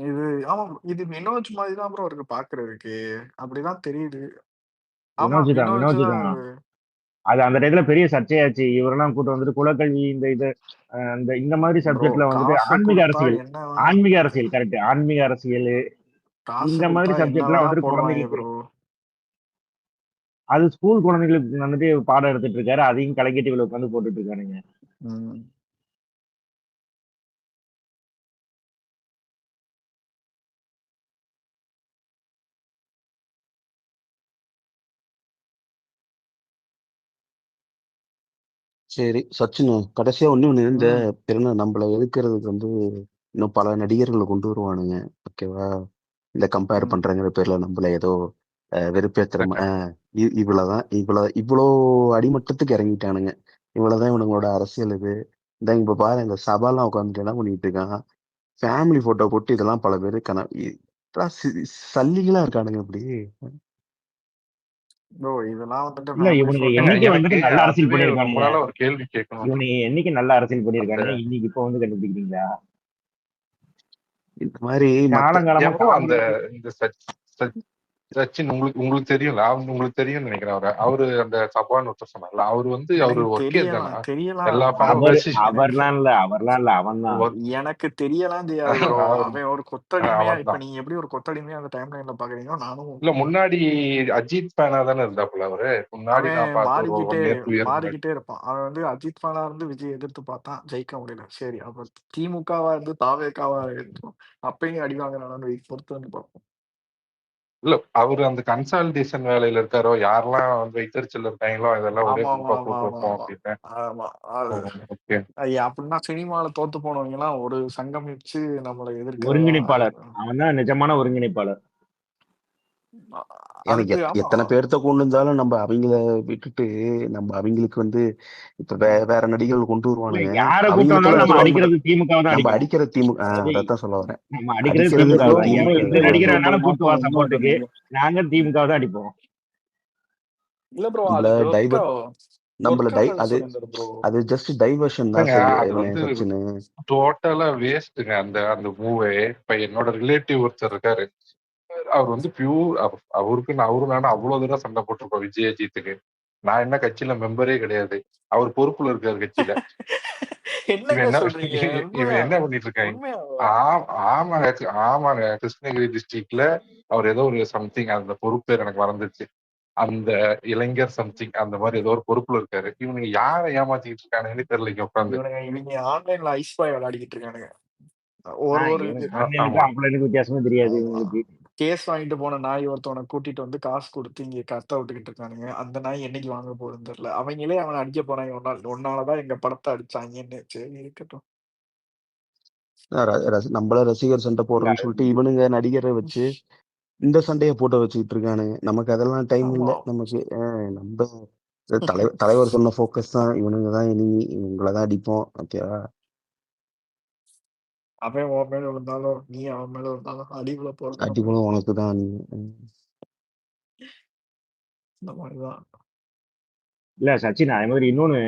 இது ஆமா இது வினோஜ் மாதிரி தான் ப்ரோ இருக்கு பாக்குறதுக்கு, அப்படிதான் தெரியுது. ஆமா வினோஜ் தான் வினோஜ் வினோஜ் தான் தான். அது. அது அந்த டைத்துல பெரிய சர்ச்சையாச்சு. இவரெல்லாம் கூட்டு வந்துட்டு குலக்கல்வி இந்த மாதிரி ப்ரோ சப்ஜெக்ட்ல வந்துட்டு காசு ஆன்மீக கொடுத்தா அரசியல் என்ன ஆன்மீக அரசியல் கரெக்ட், ஆன்மீக அரசியல் காசு இந்த மாதிரி கொடுத்தா என்ன சப்ஜெக்ட்லாம் வேணா வந்துட்டு போடுவாங்க குழந்தைகளுக்கு, ப்ரோ. அது ஸ்கூல் குழந்தைகளுக்கு வந்துட்டு பாடம் எடுத்துட்டு இருக்காரு, அதையும் கலைக்கட்டி இவ்வளவு உட்காந்து போட்டுட்டு இருக்கானுங்க. சரி சச்சின், கடைசியா ஒண்ணு இந்த என்ன நம்மள எதுக்குறதுக்கு வந்து இன்னும் பல நடிகர்களை கொண்டு வருவானுங்க. ஓகேவா? இந்த கம்பேர் பண்றங்கிற பேர்ல நம்மள ஏதோ வெறுப்பேத்துற இவ்வளோ அடிமட்டத்துக்கு இறங்கிட்டானுங்க. இவ்வளவுதான் இவனுங்களோட அரசியல். இது இந்த இப்ப பாரு, இந்த சபாலாம் உட்காந்துட்டு என்ன பண்ணிட்டு இருக்கான், ஃபேமிலி போட்டோ போட்டு இதெல்லாம் பல பேரு சல்லிகளா இருக்கானுங்க இப்படி. ப்ரோ இதெல்லாம் வந்துட்டு இல்ல இவனுங்க என்னைக்கு வந்துட்டு நல்ல அரசியல் ரொம்ப பண்ணிருக்கானுங்க, நாளா ஒரு கேள்வி கேட்கணும். இவனுங்க என்னைக்கு நல்ல அரசியல் பண்ணிருக்கானுங்க, இன்னைக்கு இப்ப வந்து கண்டுபிடிக்கிறீங்களா? இந்த மாதிரி காலங்காலமா அந்த இந்த சச்சின் உங்களுக்கு தெரியும்ல, உங்களுக்கு தெரியும் நினைக்கிறேன். அவரு அந்த சபான்னு ஒருத்தர் சொன்னார்ல, அவரு வந்து அவரு ஒர்க்கே தானா எல்லா அவர்லாம் இல்ல அவன் தான். எனக்கு தெரியலாம் தெரியாது ப்ரோ. அவன் ஒரு கொத்தடிமையா, இப்ப நீங்க எப்படி ஒரு கொத்தடிமையா அந்த டைம் லைன்ல பாக்குறீங்களோ நானும் இல்ல முன்னாடி அஜித் ஃபேனா தானே இருந்தாப்புல அவரு. முன்னாடி நான் பார்த்த மாறிக்கிட்டே இருப்பான். அவன் வந்து அஜித் ஃபேனா இருந்து விஜய் எதிர்த்து பார்த்தான், ஜெயிக்க முடியல. சரி அப்ப திமுகவா இருந்து தாவேக்காவா இருந்தோம், அப்பயும் அடி வாங்குறானு பொறுத்து வந்து பார்ப்போம். இல்ல அவரு அந்த கன்சாலிடேஷன் வேலையில இருக்காரோ, யாரெல்லாம் வந்து வைத்தறிச்சல் இருக்காங்களோ இதெல்லாம் ஒரே குரூப்பா போட்டு வைப்போம் அப்படின்னு. அப்படின்னா சினிமால தோத்து போனவங்க எல்லாம் ஒரு சங்கமிச்சு நம்மளை எதிர்க்க ஒருங்கிணைப்பாளர், அவன் தான் நிஜமான ஒருங்கிணைப்பாளர். எனக்கு எத்தனை பேர்த்த கொண்டு இருந்தாலும் நம்ம அவங்கள விட்டுட்டு நம்ம அவங்களுக்கு வந்து இப்ப வேற நடிகர்கள் கொண்டு வருவானுங்க. நம்ம அடிக்கிறது திமுக தான், நம்ம அடிக்கிற திமுக. அதான் சொல்ல வரேன், நம்ம அடிக்கிறது திமுக தான். எந்த நடிகர் வேணாலும் கூட்டு வா சப்போர்ட்டுக்கு, நாங்க திமுக தான் அடிப்போம். இல்ல ப்ரோ அது ஜஸ்ட் டைவர்ஷன் தான். டோட்டலா வேஸ்ட்டுங்க அந்த மூவே. இப்ப என்னோட ரிலேட்டிவ் ஒருத்தர் இருக்காரு, அவர் வந்து அவருக்கு நானும் அவ்வளவு தூரம் சண்டை போட்டிருப்போம் விஜய் அஜித்துக்கு. நான் என்ன கட்சியில மெம்பரே கிடையாது, அவர் பொறுப்புல இருக்காரு கட்சியில. இவன் என்ன பண்ணிட்டு இருக்காங்க? ஆமாங்க கிருஷ்ணகிரி டிஸ்ட்ரிக்ட்ல அவர் ஏதோ ஒரு சம்திங், அந்த பொறுப்பு எனக்கு மறந்துச்சு, அந்த இளைஞர் சம்திங் அந்த மாதிரி ஏதோ ஒரு பொறுப்புல இருக்காரு. இவனுங்க யாரை ஏமாத்திட்டு இருக்கானுன்னு தெரியல. இங்க உட்காந்து இவங்க ஆன்லைன்ல ஐஸ் பாய் விளையாடிக்கிட்டு இருக்கானுங்க. வித்தியாசமே தெரியாது. கேஸ் வாங்கிட்டு போன நாய் ஒருத்தவனை கூட்டிட்டு வந்து காசு கொடுத்து இங்க கத்த விட்டுக்கிட்டு இருக்கானுங்க. அந்த நாய் என்னைக்கு வாங்க போகுதுன்னு தெரியல. அவங்களே அவனை அடிக்க போறாங்க, ஒன்னாலதான் எங்க படத்தை அடிச்சாங்கன்னு. சரி இருக்கட்டும், நம்மள ரசிகர் சண்டை போடுறோம்னு சொல்லிட்டு இவனுங்க நடிகரை வச்சு இந்த சண்டையை போட்டு வச்சுக்கிட்டு இருக்கானுங்க. நமக்கு அதெல்லாம் டைம் இல்லை. நமக்கு நம்ம தலைவர் சொன்ன போக்கஸ் தான், இவனுங்க தான் இனி இவங்களதான் அடிப்போம். ஓகேவா? அவன் உன் மேல விழுந்தாலும் நீ அவன் மேல விழுந்தாலும் அடிக்குள்ள போறது அடிக்குள்ள உனக்கு தான். இந்த மாதிரிதான். இல்ல சச்சின், அதே மாதிரி இன்னொன்னு,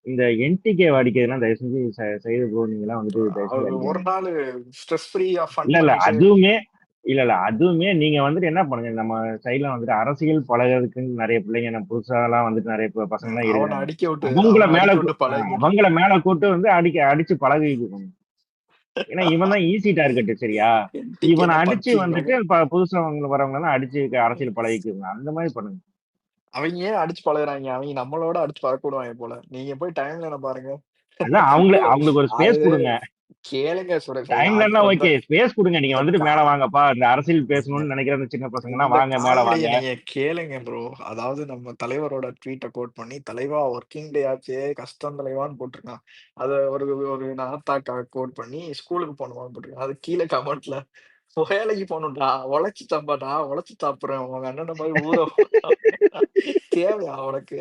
இந்த என்டிகே அடிக்கிறதுலாம் தயவு செஞ்சு செய்து ப்ரோ, நீங்க எல்லாம் வந்துட்டு ஒரு நாள் ஸ்ட்ரெஸ் ஃப்ரீயா இல்ல அதுவுமே நீங்க வந்துட்டு என்ன பண்ணுங்க, நம்ம சைட்ல வந்துட்டு அரசியல் பழகிறதுக்குன்னு நிறைய பிள்ளைங்க, நம்ம புதுசா எல்லாம் வந்துட்டு நிறைய பசங்க எல்லாம் இருக்காங்க, அவங்கள மேல கூட்டு வந்து அடிச்சு பழகிக்கணும். ஏன்னா இவன் தான் ஈஸி டார்கெட். சரியா? இவனை அடிச்சு வந்துட்டு புதுசா வரவங்க எல்லாம் அடிச்சு அரசியல் பழகிக்குங்க. அந்த மாதிரி பண்ணுங்க. அவங்க ஏன் அடிச்சு பழகுறாங்க? அவங்க நம்மளோட அடிச்சு பழக்க விடுவாங்க போல. நீங்க போய் டைம்ல என்ன பாருங்க. அதான் அவங்களுக்கு ஒரு ஸ்பேஸ் கொடுங்க. கேளுங்க சுரேஷ் ஐயா. டைம் அது இல்லைன்னா அந்த ஓகே, ஸ்பேஸ் கொடுங்க. நீங்க இந்த வந்துட்டு கா மேல வாங்கப்பா, இந்த அரசியல் பேசணும்னு நினைக்கிற அந்த சின்ன பசங்கன்னா இந்த வாங்க மேல காமெடிய வாங்க. நீங்க கேளுங்க ப்ரோ. அதாவது நம்ம தலைவரோட ட்வீட்ட கோட் பண்ணி, "தலைவா வொர்க்கிங் டே ஆச்சே, கஷ்டம் தலைவான்னு" போட்டிருக்கான். அத ஒரு ஒரு நாத்தாக்கா கோட் பண்ணி, "ஸ்கூலுக்கு போணுமான்னு" போட்டிருக்கான். அதுக்கு கீழ கமெண்ட்ல, "வேலைக்கு போகணும்டா, உழைச்சு சம்பாடா, உழைச்சு சாப்பிடுறேன். உங்க அண்ணன மாரி ஊர தேவையா உனக்கு?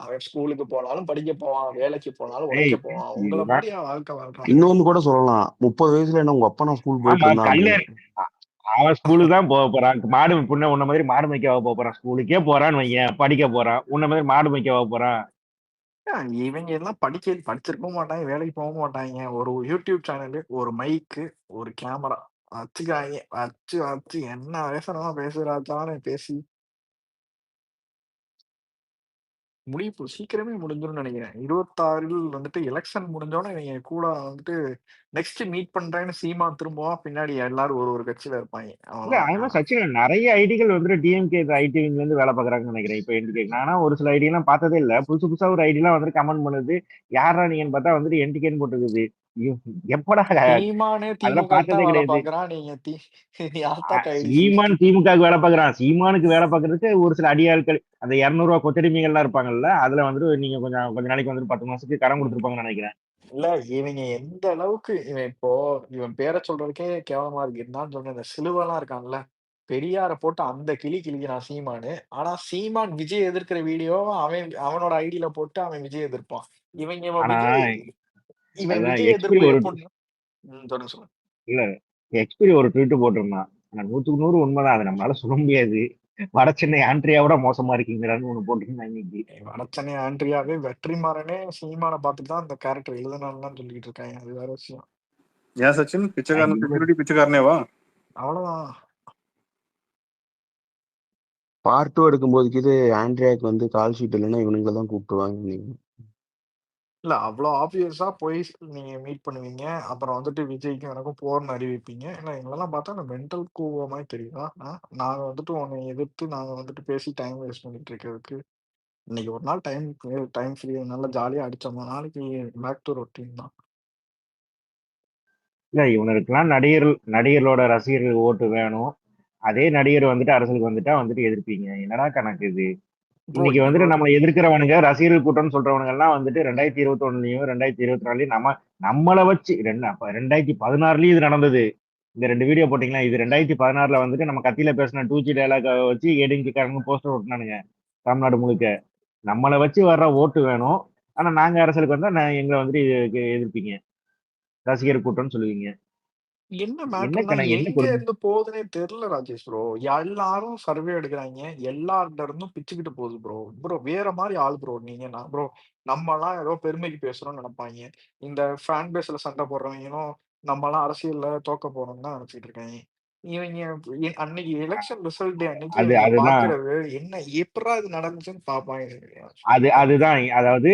அவன் ஸ்கூலுக்கு போனாலும் படிக்க போவான், வேலைக்கு போனாலும் ஏய் உழைக்க போவான். உங்கள இதுதான். மாரியா வாழ்க்கை வாழ்றான்?" இன்னொன்னு கூட சொல்லலாம். 30 வயசுல என்ன உங்க அப்பா நான் ஸ்கூல் போயிட்டு ஆமா இருந்தான் கல்யாணி அப்படின்னு. அவன் ஸ்கூலுக்கு தான் போக போறான். மாடு புண்ண உன்ன மாதிரி மாடு மேய்க்கவா போக போறான்? ஸ்கூலுக்கே போறான்னு வையேன், படிக்க போறான். உன்ன மாதிரி மாடு மேய்க்கவா போறான்? இவங்க எல்லாம் படிச்சிருக்கவும் மாட்டாங்க, வேலைக்கு போகவும் மாட்டாங்க. ஒரு யூடியூப் சேனலு, ஒரு மைக்கு, ஒரு கேமரா வச்சுக்கிறாங்க. வச்சு வச்சு என்ன பேசணுமோ பேசுறாச்சான்னு பேசி சீக்கிரமே முடிஞ்சிரும்னு நினைக்கிறேன். 26ல் வந்துட்டு எலக்ஷன் முடிஞ்சோனே இவங்க கூட வந்துட்டு நெக்ஸ்ட் மீட் பண்றேன்னு சீமான் திரும்புவான். பின்னாடி எல்லாரும் ஒரு ஒரு கட்சியில இருப்பாங்க. இல்ல அது மாதிரி சச்சின் நிறைய ஐடிகள் வந்துட்டு டிஎம்கே ஐடி விங்ல இருந்து வேலை பாக்குறாங்கன்னு நினைக்கிறேன். இப்ப என்டிகே நானா ஒரு சில ஐடி எல்லாம் பார்த்ததே இல்ல. புதுசு புதுசா ஒரு ஐடி எல்லாம் வந்துட்டு கமெண்ட் பண்ணுது. யாரா நீங்கன்னு பார்த்தா வந்துட்டு என்டிகேன்னு போட்டுருக்குது. எப்படா சீமானே அதெல்லாம் திமுகவுக்கு பார்த்ததே தான் வேலை கிடையாது. பார்க்கறான். நீங்க யாத்தாக்கா ஐடி சீமான் திமுகவுக்கு வேலை பாக்குறான். சீமானுக்கு வேலை பாக்குறதுக்கு ஒரு சில அடியாட்கள் அந்த 200 ரூபா கொத்தடிமைகள்லாம் இருப்பாங்கல்ல, அதுல வந்துட்டு நீங்க கொஞ்ச நாளைக்கு வந்துட்டு 10 மாசத்துக்கு கடன் கொடுத்துருப்பாங்கன்னு நினைக்கிறேன். இல்ல இவங்க எந்த அளவுக்கு இவன் பேரை சொல்றதுக்கே கேவலமா இருக்கு. நான் சொன்னேன், இந்த சிலுவெல்லாம் இருக்கான்ல, பெரியார போட்டு அந்த கிழிக்கிறான் சீமானு. ஆனா சீமான் விஜய் எதிர்க்கிற வீடியோ அவனோட ஐடியில போட்டு அவன் விஜய் எதிர்ப்பான். ஆனா இவன் அதான் விஜய் எக்ஸ்பிரி எதிர்ப்பு ஒரு எப்படின்னா சொல்லுங்க. இல்ல எக்ஸ்பிரி ஒரு ட்வீட் போட்டிருந்தான். ஆனா 100க்கு 100 உண்மைதான். அதை நம்மளால சொல்ல முடியாது. வட சென்னை ஆண்ட்ரியாவோட மோசமா இருக்கீங்களான்னு ஒண்ணு போட்டிருந்தான் இன்னைக்கு. வடச்சென்னை ஆண்ட்ரியாவே வெற்றிமாறனே சீமான பார்த்துட்டு தான் அந்த கேரக்டர் எழுதுனான்னு சொல்லிட்டு இருக்காங்க. அது வேற விஷயம். ஏன் சச்சின் பிச்சைக்காரன் செக்யூரிட்டி பிச்சைக்காரனேவா? அவ்வளவுதான். பார்ட் 2 எடுக்கும்போதுக்கு இது ஆண்ட்ரியாக்கு வந்து கால் ஷீட் இல்லைன்னா இவனுங்களை தான் கூப்பிட்டுருவாங்க. இல்ல அவ்வளோ ஆப்வியஸா போய் நீங்க மீட் பண்ணுவீங்க. அப்புறம் வந்துட்டு விஜய்க்கும் எனக்கும் போர்ன்னு அறிவிப்பீங்க. ஏன்னா எங்களெல்லாம் பார்த்தா அந்த மென்டல் கூவ மாதிரி தெரியுதா? நாங்க வந்துட்டு உன்னை எதிர்த்து நாங்க வந்துட்டு பேசி டைம் வேஸ்ட் பண்ணிட்டு இருக்கிறதுக்கு இன்னைக்கு ஒரு நாள் டைம் ஃப்ரீ நல்லா ஜாலியா அடிச்சோம். நாளைக்கு பேக் டு ரொட்டீன் தான். இல்ல இவனுக்கெல்லாம் நடிகர்களோட ரசிகர்கள் ஓட்டு வேணும். அதே நடிகர் வந்துட்டு அரசியலுக்கு வந்துட்டா வந்துட்டு எதிர்ப்பீங்க. என்னடா கணக்கு இது? ப்ரோ இன்னைக்கு வந்துட்டு இவர் நம்ம எதிர்க்கிறவனுங்க ரசிகர்கள் கூட்டம்னு சொல்றவனுங்க எல்லாம் வந்துட்டு 2021லயும் 2024லயும் நம்மளை வச்சு 2016லயும் இது நடந்தது. இந்த 2 வீடியோ போட்டீங்களா? இது 2016ல வந்துட்டு நம்ம கத்தியில பேசின 2G டைலாக் வச்சு ஏடிஎம்கேக்காரங்க போஸ்டர் ஓட்டினானுங்க தமிழ்நாடு முழுக்க. நம்மளை வச்சு வர்ற ஓட்டு வேணும். ஆனா நாங்க அரசியலுக்கு வந்தா எங்களை வந்துட்டு எதிர்ப்பீங்க. ரசிகர் கூட்டம்னு சொல்லுவீங்க. என்ன என்ன மேட்டர்னா கணக்கு, என்ன எங்க கொடுமை? இருந்து போகுதுன்னே தெரியல ராஜேஷ் ப்ரோ. எல்லாரும் சர்வே எடுக்கிறாங்க. எல்லார்கிட்ட இருந்தும் பிச்சுக்கிட்டு போகுது ப்ரோ. வேற மாதிரி ஆள் ப்ரோ நீங்க. ப்ரோ நம்மலாம் ஏதோ பெருமைக்கு பேசுறோம்னு நினைப்பாங்க. இந்த ஃபேன் பேஸ்ல சண்டை போடுறவங்களும் நம்மலாம் அரசியல்ல தோக்க போறோம்னு தான் நினைச்சிட்டு இருக்காங்க. இவங்க அன்னைக்கு எலெக்ஷன் ரிசல்ட் டே அன்னைக்கு இவங்க அதுதான் பாக்குறது என்ன எப்படா இது நடந்துச்சுன்னு பாப்பாங்க. அதுதான் அதாவது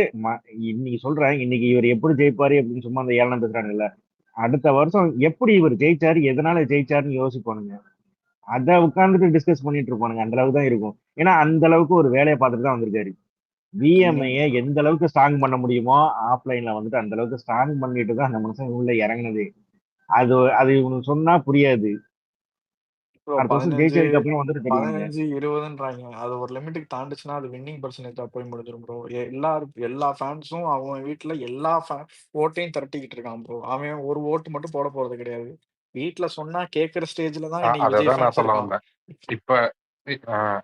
இன்னைக்கு சொல்றேன், இன்னைக்கு இவர் எப்படி ஜெயிப்பாரு அப்படின்னு சும்மா அந்த ஏளனம் பேசுறாங்கல்ல, அடுத்த வருஷம் எப்படி இவர் ஜெயிச்சாரு, எதனால ஜெயிச்சாருன்னு யோசிப்பானுங்க. அதை உட்கார்ந்துட்டு டிஸ்கஸ் பண்ணிட்டு இருப்பானுங்க. அந்த அளவுக்கு தான் இருக்கும். ஏன்னா அந்த அளவுக்கு ஒரு வேலையை பார்த்துட்டு தான் வந்திருக்காரு. விஎம்ஐ எந்த அளவுக்கு ஸ்ட்ராங் பண்ண முடியுமோ ஆஃப்லைன்ல வந்துட்டு அந்த அளவுக்கு ஸ்ட்ராங் பண்ணிட்டு தான் அந்த மனுஷன் உள்ள இறங்குனது. அது அது இவனுக்கு சொன்னா புரியாது. அடுத்த வருஷம் 15 ஜெயிச்சதுக்கு அப்புறம் வந்துட்டு தெரியுங்க. 15 20ன்றாங்க. அது ஒரு லிமிட்டுக்கு தாண்டுச்சுன்னா அது வின்னிங் பெர்சன்டேஜா போய் முடிஞ்சிரும் ப்ரோ. எல்லா ஃபேன்ஸும் அவன் வீட்ல எல்லா ஓட்டையும் திரட்டிக்கிட்டு இருக்கான் ப்ரோ. அவன் ஒரு ஓட்டு மட்டும் போட போறது கிடையாது. வீட்ல சொன்னா கேட்கிற ஸ்டேஜ்ல தான் இன்னைக்கு விஜய் அததான் நான் ஃபேன்ஸ் சொல்ல இருக்கான். வந்தேன். இப்ப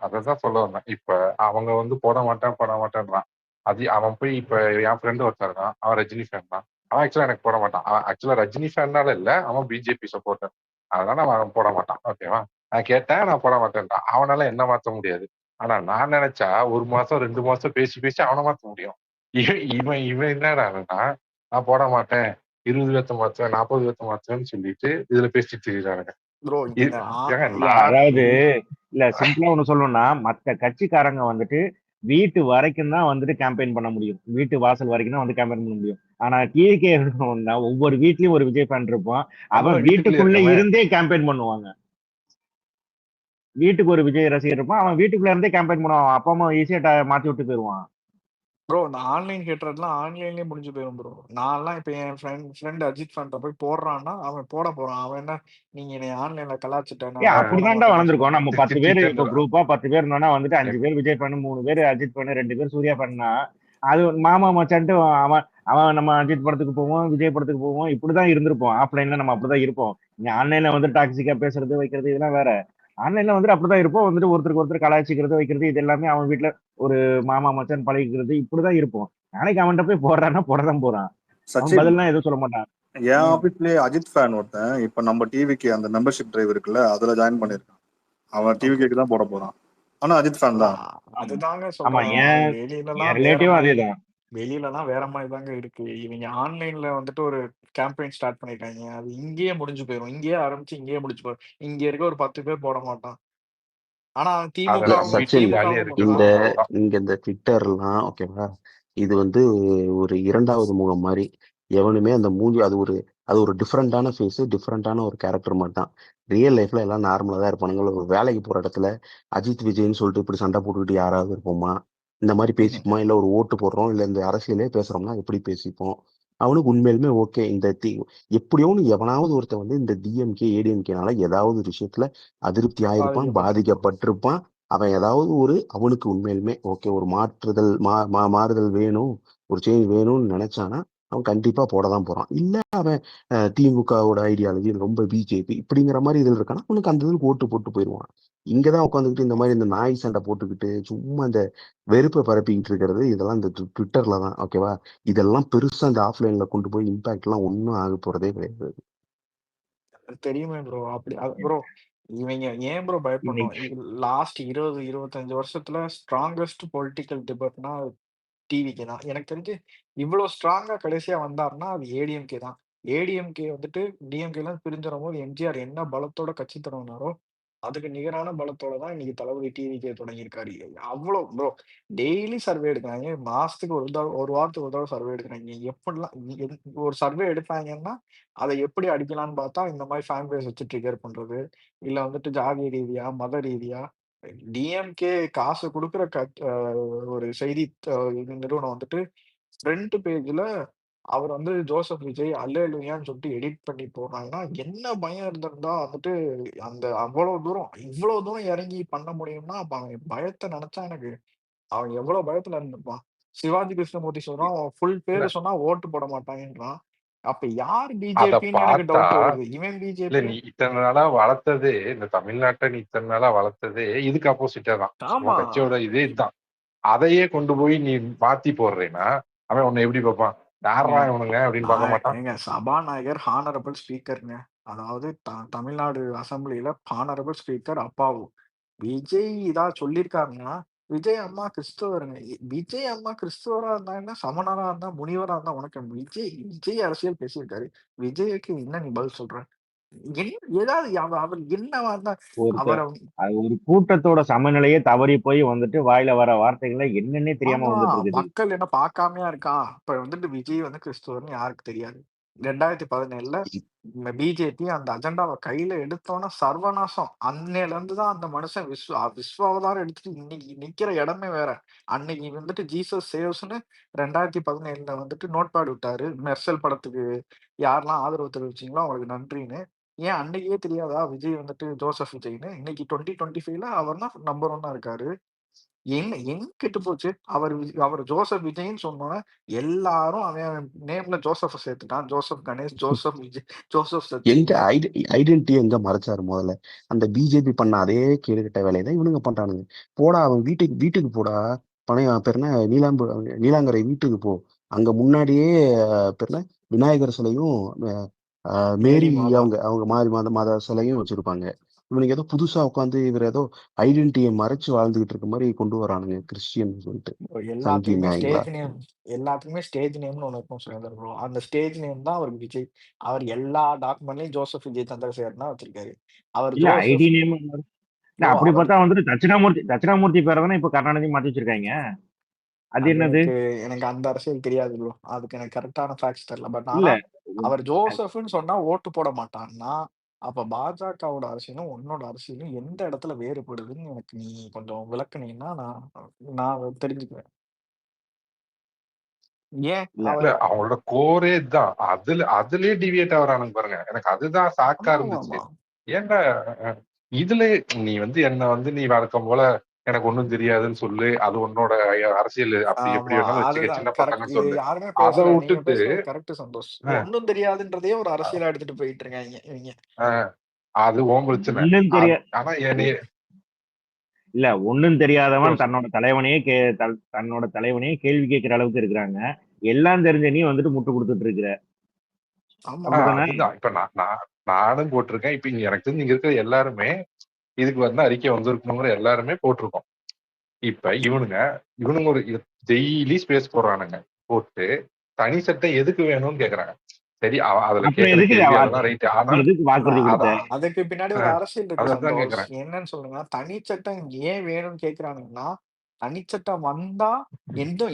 அததான் சொல்ல வந்தேன். இப்ப அவங்க வந்து போட மாட்டேன்றான். அது அவன் போய் இப்ப என் ஃப்ரெண்டு ஒருத்தர் இருக்கான். அவன் ரஜினி ஃபேன் தான். அவன் ஆக்சுவலா எனக்கு போட மாட்டான். அவன் ஆக்சுவலா ரஜினி ஃபேன்னால இல்ல, அவன் பிஜேபி சப்போர்ட்டர். அதனால அவன் போட மாட்டான். ஓகேவா? நான் கேட்டேன், நான் போட மாட்டேன்ட்டான். அவனால என்ன மாத்த முடியாது. ஆனா நான் நினைச்சா 1 மாசம் 2 மாசம் பேசி அவனை மாத்த முடியும். இவன் இவன் என்னடான்னா, நான் போட மாட்டேன், 20 பேர்த்த மாத்துவேன், 40 பேர்த்த மாத்துவேன்னு சொல்லிட்டு இதுல பேசிட்டு இருக்கிறானுங்க. ப்ரோ இல்ல அதாவது இல்ல சிம்பிளா ஒண்ணு சொல்லணும்னா, மத்த கட்சிக்காரங்க வந்துட்டு வீட்டு வரைக்கும் தான் வந்துட்டு கேம்பெயின் பண்ண முடியும். வீட்டு வாசல் வரைக்கும் தான் வந்து கேம்பெயின் பண்ண முடியும். ஆனா டிவிகே ஒவ்வொரு வீட்லயும் ஒரு விஜய் ஃபேன் இருப்பான். அவன் வீட்டுக்குள்ள இருந்தே கேம்பெயின் பண்ணுவாங்க. வீட்டுக்கு ஒரு விஜய் ரசிகர் இருப்பான். அவன் வீட்டுக்குள்ள இருந்தே கேம்பெயின் பண்ணுவான். அப்பா அம்மா ஈஸியா மாத்தி விட்டு போயிருவான். ப்ரோ இந்த ஆன்லைன் ஹேட்டர்லாம் ஆன்லைன்லயே முடிஞ்சு போயிரும் ப்ரோ. நான்லாம் இப்ப என் ஃப்ரெண்ட் அஜித் ஃபேன்ட்ட போய் போடுறான்னா, அவன் போட போறான். அவன் என்ன நீங்க என்னைய ஆன்லைன்ல கலாய்ச்சுட்டேன் ஏன் நான் போட அப்படிதான்டா மாட்டேன்னு வளர்ந்துருக்கோம். சொல்றான். நம்ம 10 பேர் இப்போ திட்டிட்டேன்னு குரூப்பா 10 பேர் இருந்தோம்னா வந்துட்டு 5 பேர் விஜய் பண்ணு, 3 பேர் அஜித் பண்ணு, 2 பேர் சூர்யா பண்ணா அது ஒரு மாமா மச்சான்ட்டு அவன் அவன் நம்ம அஜித் படத்துக்கு போவோம், விஜய் படத்துக்கு போவோம், இப்படிதான் இருந்திருப்போம். ஆஃப்லைன்ல நம்ம அப்படிதான் இருப்போம். இங்க ஆன்லைன்ல வந்து டாக்ஸிக்கா பேசுறது வைக்கிறது இதெல்லாம் வேற. ஆன்லைன்ல வந்துட்டு அப்படிதான் இருப்போம். வந்துட்டு ஒருத்தருக்கு ஒருத்தர் கலாய்ச்சிக்கிறது வைக்கிறது இது எல்லாமே அவன் வீட்டுல ஒரு மாமா மச்சான் பழகிக்கிறது இப்படிதான் இருப்போம். நாளைக்கு அவன்கிட்ட போய் போடுறான்னா போடதான் போறான். அவன் சச்சின் பதில்லாம் எதுவும் சொல்ல மாட்டான். என் ஆபீஸ்லயே அஜித் ஃபேன் ஒருத்தன் இப்ப நம்ம டிவிக்கு அந்த மெம்பர்ஷிப் டிரைவ் இருக்குல்ல அதுல ஜாயின் பண்ணிருக்கான். அவன் ஓகே. டிவிக்கு தான் போட போறான். ஆனா அஜித் ஃபேன் தான். அதுதாங்க ஆமா சொல்றேன். என் வெளியிலலாம் வேற ரிலேட்டிவும் மாதிரி அதேதான். வெளியிலலாம் வேற மாதிரி தாங்க இருக்கு. இவங்க ஆன்லைன்ல வந்துட்டு ஒரு கேம்பெயின் ஸ்டார்ட் பண்ணிருக்காங்க. அது இங்கேயே முடிஞ்சு போயிரும். இங்கேயே ஆரம்பிச்சு இங்கேயே முடிச்சு போயிரும். இங்க இருக்க ஒரு 10 பேர் போட மாட்டான். ஆனா இல்ல அதெல்லாம் திமுகவும் சச்சின், ஜாலியா திமுகவும் இருக்கு இந்த அப்படிதான். அவ்வளவுதான். இங்க இந்த ட்விட்டர்லாம் ஓகேவா, இது வந்து ஒரு இரண்டாவது முகம் மாதிரி. எவனுமே அந்த மூஞ்சி அது ஒரு டிஃப்ரெண்டான ஃபேஸ், டிஃப்ரெண்டான ஒரு கேரக்டர் மாதிரி தான். ரியல் லைஃப்ல எல்லாம் நார்மலா தான் இருப்பானுங்க. ஒரு வேலைக்கு போற இடத்துல அஜித் விஜய்ன்னு சொல்லிட்டு இப்படி சண்டை போட்டுக்கிட்டு யாராவது இருப்போமா? இந்த மாதிரி பேசிப்போமா? இல்ல ஒரு ஓட்டு போடுறோம், இல்ல இந்த அரசியலே பேசுறோம்னா எப்படி பேசிப்போம்? அவனுக்கு உண்மையிலுமே ஓகே இந்த எப்படியோ எவனாவது ஒருத்தன் வந்து இந்த டிஎம்கே ஏடிஎம்கேனால ஏதாவது ஒரு விஷயத்துல அதிருப்தி ஆயிருப்பான், பாதிக்கப்பட்டிருப்பான். பாதிக்கப்பட்டிருப்பான். அவன் ஏதாவது அவனுக்கு உண்மையிலுமே ஓகே ஒரு மாறுதல் வேணும், ஒரு சேஞ்ச் வேணும்னு நினைச்சானா அவன் கண்டிப்பா போடதான் போறான். இல்ல அவன் திமுகவோட ஐடியாலஜி ரொம்ப பிஜேபி இப்படிங்கிற மாதிரி இதில் இருக்கானா அவனுக்கு அந்த இதுக்கு ஓட்டு போட்டு போயிடுவான். இங்கதான் உட்காந்துக்கிட்டு இந்த மாதிரி இந்த நாய் சண்டை போட்டுக்கிட்டு சும்மா இந்த வெறுப்பை பரப்பிக்கிட்டு இருக்கிறது இதெல்லாம் இந்த ட்விட்டர்ல தான் ஓகேவா. இதெல்லாம் பெருசா இந்த ஆஃப்லைன்ல கொண்டு போய் இம்பாக்ட் எல்லாம் ஒன்றும் ஆக போறதே கிடையாது. தெரியுமே ப்ரோ. அப்படி ப்ரோ இவங்க ஏன் ப்ரோ பயப்படணும்? இன்னைக்கு லாஸ்ட் 20-25 வருஷத்துல ஸ்ட்ராங்கஸ்ட் பொலிட்டிக்கல் டிபேட்னா டிவிக்கு தான். எனக்கு தெரிஞ்சு இவ்வளவு ஸ்ட்ராங்கா கடைசியா வந்தாருன்னா அது ஏடிஎம்கே தான். ஏடிஎம்கே வந்துட்டு டிஎம்கேலாம் பிரிஞ்சு வரும்போது எம்ஜிஆர் என்ன பலத்தோட கட்சி தொடங்கினாரோ அதுக்கு நிகரான பலத்தோட தான் இன்னைக்கு தளபதி டிவிக்கே தொடங்கியிருக்காரு. அவ்வளோ ப்ரோ டெய்லி சர்வே எடுக்கிறாங்க. மாசத்துக்கு ஒரு வாரத்துக்கு ஒரு தடவை சர்வே எடுக்கிறாங்க. எப்படிலாம் ஒரு சர்வே எடுத்தாங்கன்னா அதை எப்படி அடிக்கலாம்னு பார்த்தா இந்த மாதிரி ஃபேன் பேஸ் வச்சு ட்ரிகர் பண்றது இல்ல வந்துட்டு ஜாதி ரீதியா மத ரீதியா டிஎம்கே காசு கொடுக்குற ஒரு செய்தி நிறுவனம் வந்துட்டு ஃப்ரண்ட் பேஜ்ல அவர் வந்து ஜோசப் விஜய் அல்லேலூயான்னு சொல்லிட்டு எடிட் பண்ணி போடுறாங்கன்னா என்ன பயம் இருந்திருந்தா வந்துட்டு அந்த இவ்வளவு தூரம் இறங்கி பண்ண முடியும்னா அப்ப அவன் பயத்தை நினைச்சா எனக்கு அவன் எவ்வளவு பயத்துல இருந்திருப்பான். சிவாஜி கிருஷ்ணமூர்த்தி சொல்றான் அவன் ஃபுல் இல்ல பேரு சொன்னா ஓட்டு போட மாட்டாங்கன்றான். அப்ப யார் அத பிஜேபின்னு எனக்கு பார்த்தா டவுட் வருது. இவன் இல்ல பிஜேபியா? நீ இத்தனை நாளா வளர்த்ததே இந்த தமிழ்நாட்டை நீ இத்தனை நாளா வளர்த்ததே இதுக்கு ஆப்போசிட்டா தான். ஆமா. உன் கட்சியோட இதே இதுதான். அதையே கொண்டு போய் நீ மாத்தி போடுறேன்னா அவன் உன்னை எப்படி பார்ப்பான்? யாரா ஏங்க இவனுங்க அப்படின்னு பார்க்க மாட்டான். ஏங்க சபாநாயகர் ஹானரபிள் ஸ்பீக்கருங்க. அதாவது தமிழ்நாடு அசெம்பிளில ஹானரபிள் ஸ்பீக்கர் அப்பாவு. விஜய் இதா சொல்லியிருக்காருன்னா, விஜய் அம்மா கிறிஸ்தவருங்க. விஜய் அம்மா கிறிஸ்தவரா இருந்தா என்ன, சமணரா இருந்தா, முனிவரா இருந்தா உனக்கு என்ன? விஜய் விஜய் அரசியல் பேசியிருக்காரு. விஜய்க்கு என்ன நீ பதில் சொல்ற? ஏதாவது அவர் என்னவா இருந்தா ஒருத்தர் அவரை அது ஒரு கூட்டத்தோட சமநிலையே தவறி போய் வந்துட்டு வாயில வர வார்த்தைகளை என்னன்னே தெரியாம ஆமா. வந்துட்டு இருக்குது. மக்கள் என்ன பார்க்காமயா இருக்கான்? இப்ப வந்துட்டு விஜய் வந்து கிறிஸ்துவர்ன்னு யாருக்கு தெரியாது? 2017ல பிஜேபி அந்த அஜெண்டாவ கையில எடுத்தோன சர்வநாசம். அன்னையிலருந்து தான் அந்த மனுஷன் விஸ்வாவதாரம் எடுத்துட்டு இன்னைக்கு நிக்கிற இடமே வேற. அன்னைக்கு வந்துட்டு ஜீசஸ் சேவ்ஸ்ன்னு 2017ல வந்துட்டு நோட்பேட் விட்டாரு. மெர்சல் படத்துக்கு யாரெல்லாம் ஆதரவு தெரிவிச்சீங்களோ அவங்களுக்கு நன்றின்னு. ஏன் அன்னைக்கே தெரியாதா விஜய் வந்துட்டு ஜோசப் விஜய்ன்னு? இன்னைக்கு 2025ல அவர் தான் நம்பர் 1 இருக்காரு. எங்க கெட்டு போச்சு? அவர் ஜோசப் விஜய்ன்னு சொன்னோனே, எல்லாரும் அவன் நேம்ல ஜோசஃப்ப சேர்த்துட்டான். Joseph Ganesh, Joseph Vijay, Joseph எங்க சச்சின்னு. ஐடென்டிட்டி எங்க மறைச்சாரு முதல்ல? அந்த பிஜேபி பண்ண அதே கேடுகட்ட வேலையை தான் இவனுங்க பண்றானுங்க. போடா அவன் வீட்டுக்கு வீட்டுக்கு போடா. பேர் என்ன நீலாங்கரை வீட்டுக்கு போ. அங்க முன்னாடியே பேர் என்ன விநாயகர் சிலையும் மேரி மேரி மாதா. அவங்க அவங்க மாறி மாத சிலையும் வச்சிருப்பாங்க. இவனுக்கு ஏதோ புதுசா உட்காந்து இவர் ஏதோ ஐடென்டிட்டியை மறைச்சு வாழ்ந்துகிட்டு இருக்க மாதிரி கொண்டு வரானுங்க கிறிஸ்டியன் சொல்லிட்டு. சங்கி எல்லாத்துக்குமே நாயங்களா. ஸ்டேஜ் நேம்னு ஒண்ணு இருக்கும் சுரேந்தர் ப்ரோ. அந்த ஸ்டேஜ் நேம் தான் அவருக்கு விஜய். அவர் எல்லா டாக்குமெண்ட்லயும் ஜோசப் விஜய் சந்திரசேகர் தான் வச்சிருக்காரு. அவர் இல்ல ஐடி ஜோசப் நேம் இல்ல ப்ரோ அப்படி அவர் பார்த்தா வந்துட்டு தட்சிணாமூர்த்தி பேரை தானே இப்ப கருணாநிதி மாத்தி வச்சிருக்காங்க. அது அது என்னது? எனக்கு அந்த அரசியல் தெரியாது ப்ரோ. அதுக்கு எனக்கு கரெக்டான ஃபேக்ட்ஸ் தெரியல. பட் இல்ல ஆனா அவர் ஜோசப்ன்னு சொன்னா ஓட்டு போட மாட்டான்னா, அப்ப பாஜகவோட அரசியலும், உன்னோட அரசியலும் எந்த இடத்துல வேறுபடுதுன்னு எனக்கு நீ கொஞ்சம் விளக்குனீங்கன்னா, நான் நான் தெரிஞ்சுக்குவேன். ஏன் இல்ல இல்ல அவன் அவங்களோட கோரே இதுதான். அதுலயே டிவியேட் ஆகுறானுங்க பாருங்க. எனக்கு அதுதான் ஷாக்கா ஆமா இருந்துச்சு. ஆமா ஏன்டா அஹ், இதுல நீ என்ன நீ வழக்கம் போல எனக்கு ஒண்ணும் தெரியாதுன்னு சொல்லு. அது உன்னோட அரசியல், அப்படி எப்படி ஆமா வேணாலும் வச்சுக்க, அதுதான் சின்ன கரெக்ட். பசங்க இது சொல்லு. யாருமே அதை பேசல, நீங்க விட்டுட்டு பேசுறது கரெக்ட் சந்தோஷ். அஹ், ஒன்னும் தெரியாதுன்றதே ஒரு அரசியலா எடுத்துட்டு போயிட்டு இருக்காங்க இவங்க. அஹ், அது உன் பிரச்சனை. ஒண்ணும் தெரிய ஆனா என்னைய இல்ல ஒண்ணும் தெரியாதவன் சொல்லு. தன்னோட தலைவனையே கேள்வி கேட்கிற அளவுக்கு இருக்கிறாங்க. எல்லாம் தெரிஞ்ச நீ வந்துட்டு முட்டு கொடுத்துட்டு இருக்கிற. ஆமா அப்படித்தானே? அதுதான் இப்ப நானும் போட்டிருக்கேன். இப்ப இங்க எனக்கு தெரிஞ்சு இங்க இருக்கிற எல்லாருமே இதுக்கு அறிக்கை வந்திருக்கணுங்கிற எல்லாருமே போட்டிருக்கோம். இப்ப இவனுங்க ஒரு டெய்லி ஸ்பேஸ் போடுறானுங்க. போட்டு தனி சட்டம் எதுக்கு வேணும்னு கேக்குறாங்க. சரி, அதுல அப்புறம் கேக்குற எதுக்கு கேள்வி அதெல்லாம் ரைட். ஆனா அப்புறம் எதுக்கு வாக்குறுதி கொடுத்த? அதான் அதுக்கு பின்னாடி ஒரு அரசியல் இருக்கு அதான் சந்தோஷ். கேக்குறேன். என்னன்னு சொல்லுங்க, தனிச்சட்டம் ஏன் வேணும்னு கேக்குறாங்கன்னா, தனிச்சட்டம் வந்தா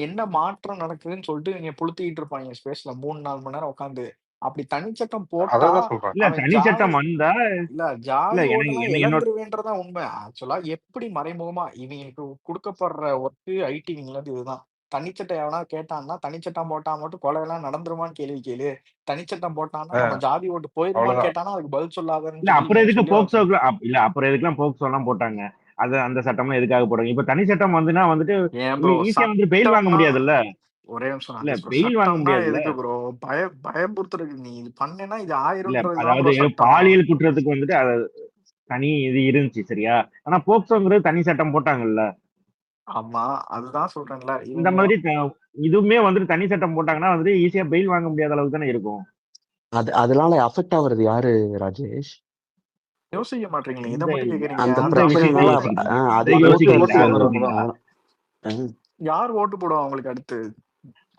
என்ன மாற்றம் நடக்குதுன்னு சொல்லிட்டு நீங்க புளுத்திக்கிட்டு இருப்பாங்க ஸ்பேஸ்ல 3-4 மணி நேரம் உட்காந்து. அப்படி தனிச்சட்டம் போட்டா அதான் சொல்றேன். இல்ல அவன் தனி சட்டம் ஜாதி வந்தா இல்ல இல்ல ஜாதி எனக்கு ஓட்டெல்லாம் என்னோட இழந்துருவேன்றதான் உண்மை. ஆக்சுவலா எப்படி மறைமுகமா இவங்களுக்கு கொடுக்கப்படுற ஒர்க்கு ஐடி இருந்து இதுதான். தனிச்சட்டம் எவனா கேட்டான்னா, தனிச்சட்டம் போட்டா மட்டும் கொலையெல்லாம் நடந்துருமான்னு கேள்வி கேளு. தனிச்சட்டம் போட்டான்னா நம்ம ஜாதி ஓட்டு போயிருமான்னு அவ்வளவுதான். கேட்டானா அதுக்கு பதில் சொல்லாதன்னு இல்ல சொல்லி அப்புறம் நீங்க எதுக்கு சொல்லி போக்சோ இல்ல அப்புறம் எதுக்கெல்லாம் போக்சோ எல்லாம் போட்டாங்க? அந்த சட்டம்லாம் எதுக்காக போடுறாங்க? இப்ப தனி சட்டம் வந்துன்னா வந்துட்டு ஏன் ப்ரோ ஈஸியா வந்து பெயில் வாங்க சட்டம்னா முடியாதுல்ல? ஒரே நிமிஷம் இல்ல நான் பெயில் வாங்க சட்டம்னா முடியாதுல்ல? எதுக்கு ப்ரோ? பயமுறுத்துறதுக்கு. நீ இது பண்ணேன்னா இது இல்ல ஆயிரும்ன்றதுக்கு தான் அதாவது ப்ரோ சட்டம். பாலியல் குற்றத்துக்கு வந்துட்டு அது தனி இது இருந்துச்சு சரியா? ஆனா போக்சோங்கிறது தனி சட்டம் போட்டாங்கல்ல. ஆமா அதுதான் சொல்றேன்ல. இந்த இவங்க மாதிரி இதுவுமே வந்துட்டு தனி சட்டம் போட்டாங்கன்னா வந்துட்டு ஈஸியா பெயில் வாங்க முடியாத அளவுக்கு தானே இருக்கும். அதனால அஃபெக்ட் ஆகுறது யாரு ராஜேஷ்? யோசிக்க மாட்டீங்களே, இதை இந்த மட்டும் கேக்குறீங்க. அந்த அந்த விஷயத்தை பிரச்சனைனால யோசிக்கிறீங்க. அது இதை ஓட்டு யோசிக்கிறீங்களா? ஓட்டு அது வர்றதுதான். சொல்றீங்களா? யார் ஓட்டு போடுவா அவங்களுக்கு அடுத்து?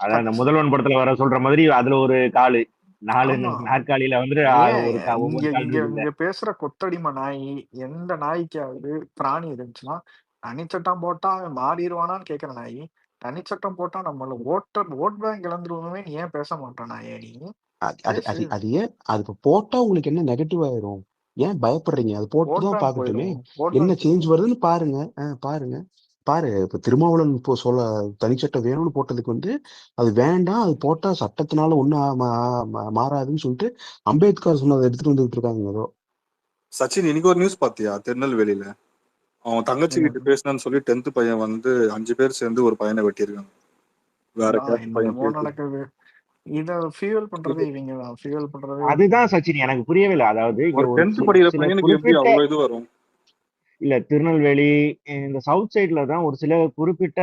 அதான் இந்த முதல்வன் படத்துல வர சொல்ற மாதிரி அதுல ஒரு காலு 4 ஆமா. நாற்காலியில வந்துட்டு ஏன் ஒவ்வொரு கால் இங்க இருக்குல்ல. இங்க பேசுற கொத்தடிமை நாய் எந்த நாய்க்காவது பிராணி இருந்துச்சுன்னா, தனிச்சட்டம் போட்டா அவன் மாறிடுவானான்னு கேக்குற நாய், தனிச்சட்டம் போட்டா நம்மள ஓட் பேங்க் இழந்துருவோமே ஏன் பேச மாட்டான் நாயே நீ? அது பேசு. அது அது ஏன் அது இப்ப போட்டா உங்களுக்கு என்ன நெகட்டிவ் ஆயிரும்? ஏன் பயப்படுறீங்க? அது ஓட் போட்டுதான் பேங்க் பாக்கட்டுமே. போயிடும். ஓட் என்ன பேங்க் சேஞ்ச் வருதுன்னு பாருங்க. பாருங்க பாரு. இப்ப திருமாவளவன் இப்போ தனிச்சட்டம் வேணும்னு போட்டதுக்கு அது வேண்டாம், அது போட்டா சட்டத்தினால ஒண்ணும் மாறாதுன்னு சொல்லிட்டு அம்பேத்கர் சொன்னதை எடுத்துட்டு வந்துட்டு இருக்காங்க ஏதோ. சச்சின், இன்னைக்கு ஒரு நியூஸ் பாத்தியா? திருநெல்வேலியில அவன் தங்கச்சி கிட்ட பேசினான்னு சொல்லி 10th பையன் 5 பேர் சேர்ந்து ஒரு பையனை வெட்டியிருக்காங்க. வேற கேஸ்ட் பையன் என்னமோ கேட்டு. நடக்குது. இத ஃபியூல் பண்றது இவங்க தான். ஃபியூல் பண்றது அதுதான் சச்சின் எனக்கு புரியவே இல்லை. அதாவது இங்க ஒரு ஒரு 10th படிக்கிற சில பையனுக்கு எப்படி குறிப்பிட்ட அவ்வளவு இது வரும்? இல்ல திருநெல்வேலி இந்த சவுத் சைட்ல தான் ஒரு சில குறிப்பிட்ட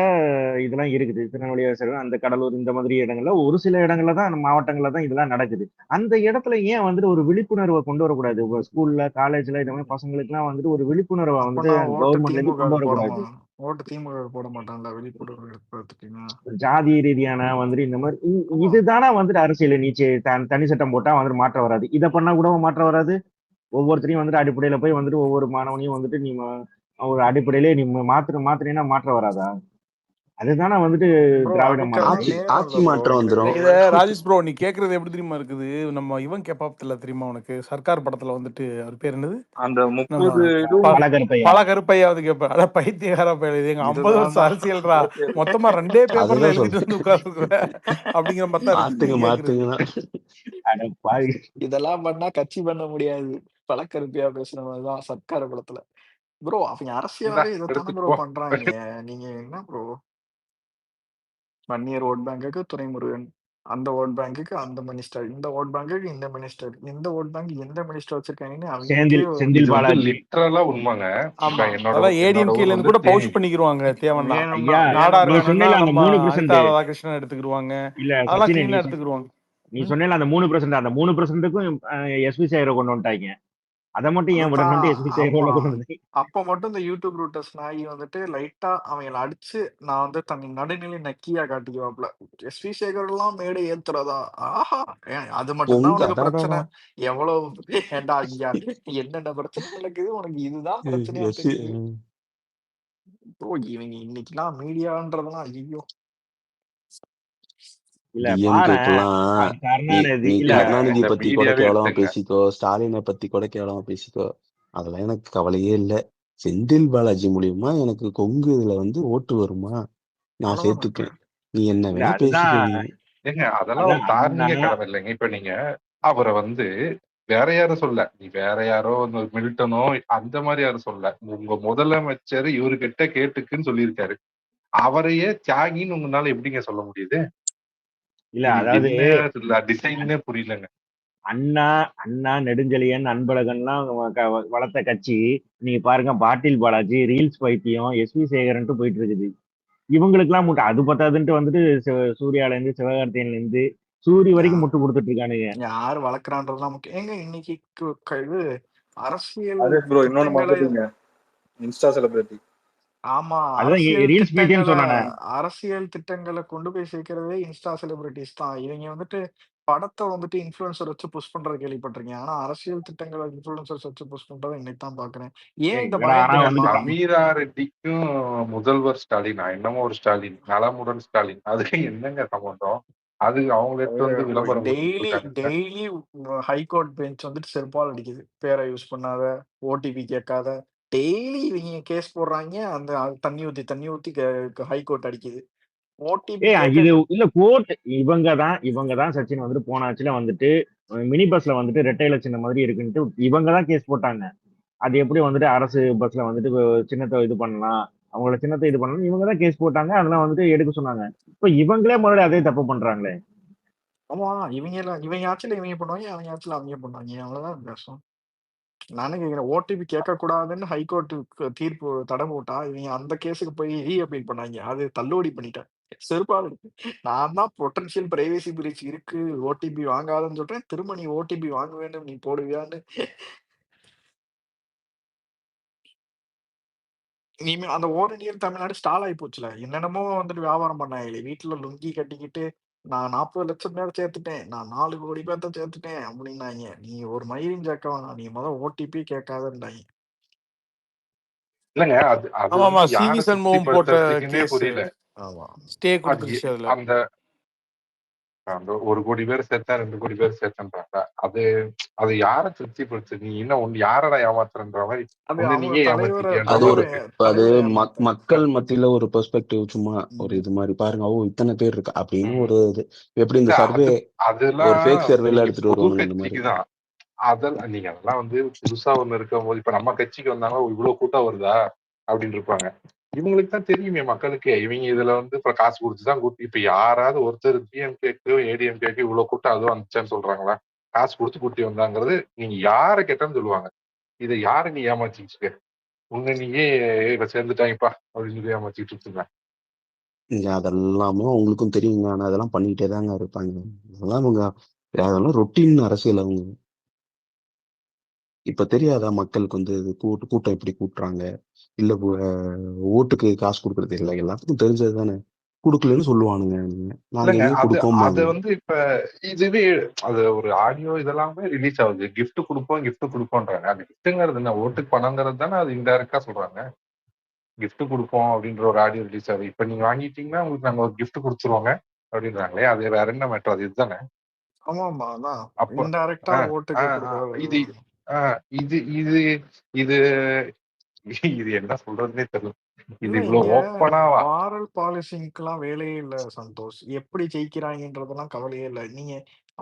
இதெல்லாம் இருக்குது. திருநெல்வேலி சைடு அந்த கடலூர் இந்த மாதிரி இடங்கள்ல ஒரு சில இடங்கள்ல தான் மாவட்டங்கள்ல தான் இதெல்லாம் நடக்குது. அந்த இடத்துல ஏன் வந்துட்டு ஒரு விழிப்புணர்வை கொண்டு வரக்கூடாது? ஸ்கூல்ல காலேஜ்ல இந்த மாதிரி பசங்களுக்கு எல்லாம் வந்துட்டு ஒரு விழிப்புணர்வை வந்துட்டு அப்பனா ஓட்டு கவர்மெண்ட்ல இருந்து கொண்டு வரக்கூடாது? ஓட்டு திமுக போட மாட்டான்ல விழிப்புணர்வு ஏற்படுத்திட்டீங்க. ஜாதி ரீதியான வந்துட்டு இந்த மாதிரி இதுதானே வந்துட்டு அரசியல். நீ தனி சட்டம் போட்டா வந்துட்டு மாற்றம் வராது. இதை பண்ணா கூட மாற்றம் வராது. ஒவ்வொருத்தரையும் வந்துட்டு அடிப்படையில போய் வந்துட்டு ஒவ்வொரு மாணவனையும் வந்துட்டு நீ ஒரு அடிப்படையிலே நீ மாத்தினா மாற்றம் வராதா? அதுதானே வந்துட்டு ப்ரோ திராவிட அதுக்கான மாடல். ஆட்சி நேரம் ஆட்சி இல்ல ப்ரோ. மாற்றம் வந்துரும். இத ராஜேஷ் ப்ரோ நீ கேக்குறது எப்படி தெரியுமா இருக்குது? நம்ம இவன் கேப்பாப்ல தெரியுமா உனக்கு? சர்க்கார் படத்துல வந்துட்டு அவர் பேர் என்னது? அந்த நம்ம 30 இதுவும் பலகருப்பையா? பல கருப்பையாவது கேட்பேன். அட பைத்தியகார பையன், இது எங்க 50 வருஷம் இதுதான் அரசியல்ரா, மொத்தமா 2 பேப்பர்ல அதுதான் எழுதிட்டு வந்து உட்கார்ந்துருக்குற அப்படிங்கிற மாதிரி தான் இருக்குது நீ கேக்குறது. மாத்துங்கன்னா அட பாவி. இதெல்லாம் பண்ணா கட்சி பண்ண முடியாது. பழக்கருப்பியா பேசுற மாதிரிதான் சர்க்கார படத்துல. ப்ரோ அவங்க அரசியலாவே இதைத்தானே எடுத்துட்டு ப்ரோ போ. பண்றாங்க. நீங்க என்ன ப்ரோ? வன்னியர் ஓட் பேங்குக்கு துரைமுருகன், அந்த ஓட் பேங்குக்கு அந்த மினிஸ்டர், இந்த ஓட் பேங்குக்கு இந்த மினிஸ்டர், இந்த ஓட் பேங்க் எந்த மினிஸ்டர் வச்சிருக்காங்கன்னு அவங்களுக்கே செந்தில் இது பாலாஜி. லிட்டரலா உண்மைங்க. ஆமா, என்னோட அதான் என்னோட ஏடிஎம்கேல ஊர் இருந்து கூட பவுச் பண்ணிக்கிருவாங்க தேவன்னா. ஐயா நாடா நீ இருக்கானுன்னா சொன்னேல அந்த நம்ம 3% அனிதா ராதாகிருஷ்ணன் எடுத்துக்கிருவாங்க. இல்ல அதெல்லாம் சச்சினே கிளீனா எடுத்துக்கிருவாங்க. நீ சொன்னேல அந்த 3%, அந்த 3%க்கும் எஸ்பி சேகரை கொண்டு வந்துட்டாங்க. அதை மட்டும் ஏன் அதுதான். விடணும்ட்டு எஸ்பி சேகரோட ஆமா. கொண்டு வந்து அப்ப மட்டும் இந்த யூடியூப் ரூட்டர்ஸ் நாய் லைட்டா அவங்கள அடிச்சு நான் தன் நடுநிலை நக்கியா காட்டிக்குவாப்ல. எஸ்வி சேகர் எல்லாம் மேடை ஏத்துறதா? ஆஹா! அது மட்டும்தான் பொங்க உனக்கு பிரச்சனை. அதான் எவ்வளவு ஏண்டா இங்க என்னென்ன பிரச்சனை நடக்குது உனக்கு? இதுதான் பிரச்சனையா தெரியுது ப்ரோ. இவங்க இன்னைக்கெல்லாம் மீடியான்றதெல்லாம் ஐயோ. இல்ல டிஎம்கேக்கெல்லாம் கருணாநிதி நீ இல்ல கருணாநிதி இந்த பத்தி கூட மீடியாவே கேவலமா எடுத்துங்க. பேசிக்கோ, ஸ்டாலினை பத்தி கூட கேவலமா பேசிக்கோ, அதெல்லாம் எனக்கு கவலையே இல்லை. செந்தில் பாலாஜி மூலியமா எனக்கு கொங்கு இதுல ஓட்டு வருமா நான் அவ்வளவுதான் சேர்த்துப்பேன். நீ என்ன இல்ல வேணா அதுதான் பேசிக்க நீ. ஏங்க அதெல்லாம் ஒரு அதான் அண்ணா தார்மீக கடமை இல்லைங்க. இப்ப நீங்க அவரை வந்து வேற யாரும் சொல்ல, நீ வேற யாரோ மில்டனோ அந்த மாதிரி யாரும் சொல்ல, உங்க முதலமைச்சர் இவருகிட்ட கேட்டுக்குன்னு சொல்லியிருக்காரு. அவரையே தியாகின்னு உங்களால எப்படிங்க சொல்ல முடியுது? இல்ல இது அதாவது என்ன டிசைன்னே புரியலங்க. அண்ணா நெடுஞ்செழியன் அன்பழகன்லாம் வளர்த்த கட்சி. நீங்க பாருங்க, பாட்டில் பாலாஜி, ரீல்ஸ் பைத்தியம், எஸ்வி சேகரன்ட்டு போயிட்டு இருக்குது. இவங்களுக்கு எல்லாம் முட்டை அது பத்தாதுன்ட்டு வந்துட்டு சூர்யால இருந்து சிவகார்த்தியன்ல இருந்து சூரி வரைக்கும் முட்டு கொடுத்துட்டு இருக்கானுங்க. யாரு வளர்க்குறான்றதுலாம் முக்கியம். ஏங்க இன்னைக்கு இது அரசியல் அதே ப்ரோ இன்னொன்னு திட்டங்களை மறந்துட்டீங்க, இன்ஸ்டா செலிபிரிட்டி. ஆமா அதான் ரீல்ஸ் பைத்தியம் சொன்னானே. அரசியல் திட்டங்களை கொண்டு போய் சேர்க்கிறதே இன்ஸ்டா செலிபிரிட்டிஸ் தான். இவங்க வந்துட்டு படத்தை வந்துட்டு இன்ஃபுளுசர் வச்சு புஷ் பண்றது கேள்விப்பட்டிருக்கீங்க. ஆனா அரசியல் திட்டங்களை இன்ஃபுளுசர்ஸ் வச்சு புஷ் பண்றதை இன்னைக்கு தான் பாக்குறேன். ஏன் இந்த பயம் தெரியுமா? சமீரா ரெட்டிக்கும் முதல்வர் ஸ்டாலின் என்னமோ ஒரு ஸ்டாலின், நலமுடன் ஸ்டாலின், அதுக்கு என்னங்க சம்பந்தம்? அது அவங்களுக்கு வந்து விளம்பரம் டெய்லி ஹைகோர்ட் பெஞ்ச் வந்துட்டு செருப்பால் அடிக்குது. பேரை யூஸ் பண்ணாத, ஓடிபி கேட்காத, டெய்லி இவங்க கேஸ் போடுறாங்க. அந்த தண்ணி ஊத்தி ஹைகோர்ட் அடிக்குது. ஓடிபி இது இல்ல கோர்ட். இவங்க தான் சச்சின் வந்துட்டு போன ஆட்சியில வந்துட்டு மினி பஸ்ல வந்துட்டு ரெட்டை இலச்சின மாதிரி இருக்குன்ட்டு இவங்க தான் கேஸ் போட்டாங்க. அது எப்படி வந்துட்டு அரசு பஸ்ல வந்துட்டு சின்னத்தை இது பண்ணலாம், அவங்களோட சின்னத்தை இது பண்ணலாம், இவங்க தான் கேஸ் போட்டாங்க. அதெல்லாம் வந்துட்டு எடுக்க சொன்னாங்க. இப்ப இவங்களே மறுபடியும் அதே தப்பு பண்றாங்களே. ஆமா, இவங்க ஆட்சியில இவங்க பண்ணுவாங்க, அவங்க ஆட்சியில அவங்க பண்ணுவாங்க. அவ்வளவுதான் வித்தியாசம். நானே கேக்குறேன், ஓடிபி கேட்க கூடாதுன்னு ஹைகோர்ட் தீர்ப்பு தடை போட்டா இவங்க அந்த கேஸுக்கு போய் ரீஅப்பீல் பண்ணாங்க. அது தள்ளுபடி பண்ணிட்டேன். செருப்பால் இருக்கு. நான் தான் பொட்டன்ஷியல் பிரைவசி பிரீச் இருக்கு, ஓடிபி வாங்காதன்னு சொல்றேன். திரும்ப நீ ஓடிபி வாங்க வேண்டும், நீ போடுவியான்னு. இனிமே அந்த ஓரணியர் தமிழ்நாடு ஸ்டால் ஆகி போச்சுல. என்னென்னமோ வந்துட்டு வியாபாரம் பண்ணாங்களே, வீட்டுல லுங்கி கட்டிக்கிட்டு நான் 40 லட்சம் பேர் சேர்த்துட்டேன், நான் 4 கோடி பேர்த்த சேர்த்துட்டேன் அப்படின்னாங்க. நீ ஒரு மயிரும் சேர்க்க வேணாம், நீ ஓடிபி கேட்காதன்றாங்க. இல்லங்க அது ஆமாமா வந்து சிவி யாரை சண்முகம் போட்ட திருப்திப்படுத்துறதுக்குன்னே கேஸ் புரியல. ஸ்டே கொடுத்துருச்சு அதுல. அந்த அந்த 1 கோடி பேர் சேர்த்தா 2 கோடி பேர் சேர்த்தன்றாங்க. அது யாரை திருப்திப்படுத்து? நீ இன்னும் ஒண்ணு யாரடா ஏமாத்துறன்ற மாதிரி நீயே அது மக்கள் மத்தியில ஒரு பெர்ஸ்பெக்டிவ், சும்மா ஒரு இது மாதிரி பாருங்க, இத்தனை பேர் இருக்கு அப்படின்னு ஒரு இது. எப்படி இந்த சர்வே ஒரு ஃபேக் சர்வேல எடுத்துட்டு வருவாங்க அந்த மாதிரி. அதெல்லாம் நீங்க அதெல்லாம் வந்து புதுசா ஒண்ணு இருக்கும் போது, இப்ப நம்ம கட்சிக்கு வந்தாங்க இவ்வளவு கூட்டம் வருதா அப்படின்னு இருப்பாங்க. இவங்களுக்கு தான் தெரியுமே மக்களுக்கே, இவங்க இதுல வந்து இப்ப காசு கொடுத்துதான் கூட்டி. இப்ப யாராவது ஒருத்தர் டிஎம்கேக்கு ஏடிஎம்கேக்கு இவ்வளவு கூட்டம் அதுவும் வந்துச்சான்னு சொல்றாங்களா? காசு கொடுத்து கூட்டி வந்தாங்கிறது நீங்க யாரை கேட்டான்னு சொல்லுவாங்க. இதை யாரை நீ ஏமாச்சிக்க, நீயே இப்ப சேர்ந்துட்டாங்கப்பா அப்படின்னு சொல்லி ஏமாச்சிட்டு இருக்கீங்க. அதெல்லாமே உங்களுக்கும் தெரியுங்க. ஆனா அதெல்லாம் பண்ணிக்கிட்டே தாங்க இருப்பாங்க. அதெல்லாம் ரொட்டீன் அரசியல். அவங்க இப்ப தெரியாதா மக்களுக்கு வந்து கூட்டம் எப்படி கூட்டுறாங்க, இல்ல ஓட்டுக்கு காசு கொடுக்கறது இல்லை, எல்லாத்துக்கும் தெரிஞ்சது தானே. கொடுக்கலன்னு சொல்லுவானுங்க. அது வந்து இப்ப இதுவே அது ஒரு ஆடியோ இதெல்லாமே ரிலீஸ் ஆகுது. கிஃப்ட் கொடுப்போம்ன்றாங்க. அது கிஃப்ட்ங்கிறது என்ன, ஓட்டுக்கு பணங்கிறது தானே. அது இன்டைரக்டா சொல்றாங்க. கிஃப்ட் கொடுப்போம் அப்படின்ற ஒரு ஆடியோ ரிலீஸ் ஆகுது. இப்ப நீங்க வாங்கிட்டீங்கன்னா உங்களுக்கு நாங்க ஒரு கிஃப்ட் கொடுத்துருவோங்க அப்படின்றாங்களே. அது வேற என்ன மேட்டர்? அது இதுதானே. அப்போ இது என்ன சொல்றதுன்னே தெரியல. இது இவ்வளவு ஓப்பனாவா? மாரல் பாலிசிங்கெல்லாம் வேலையே இல்ல சந்தோஷ். எப்படி ஜெயிக்கிறாங்கன்றதெல்லாம் கவலையே இல்ல. நீங்க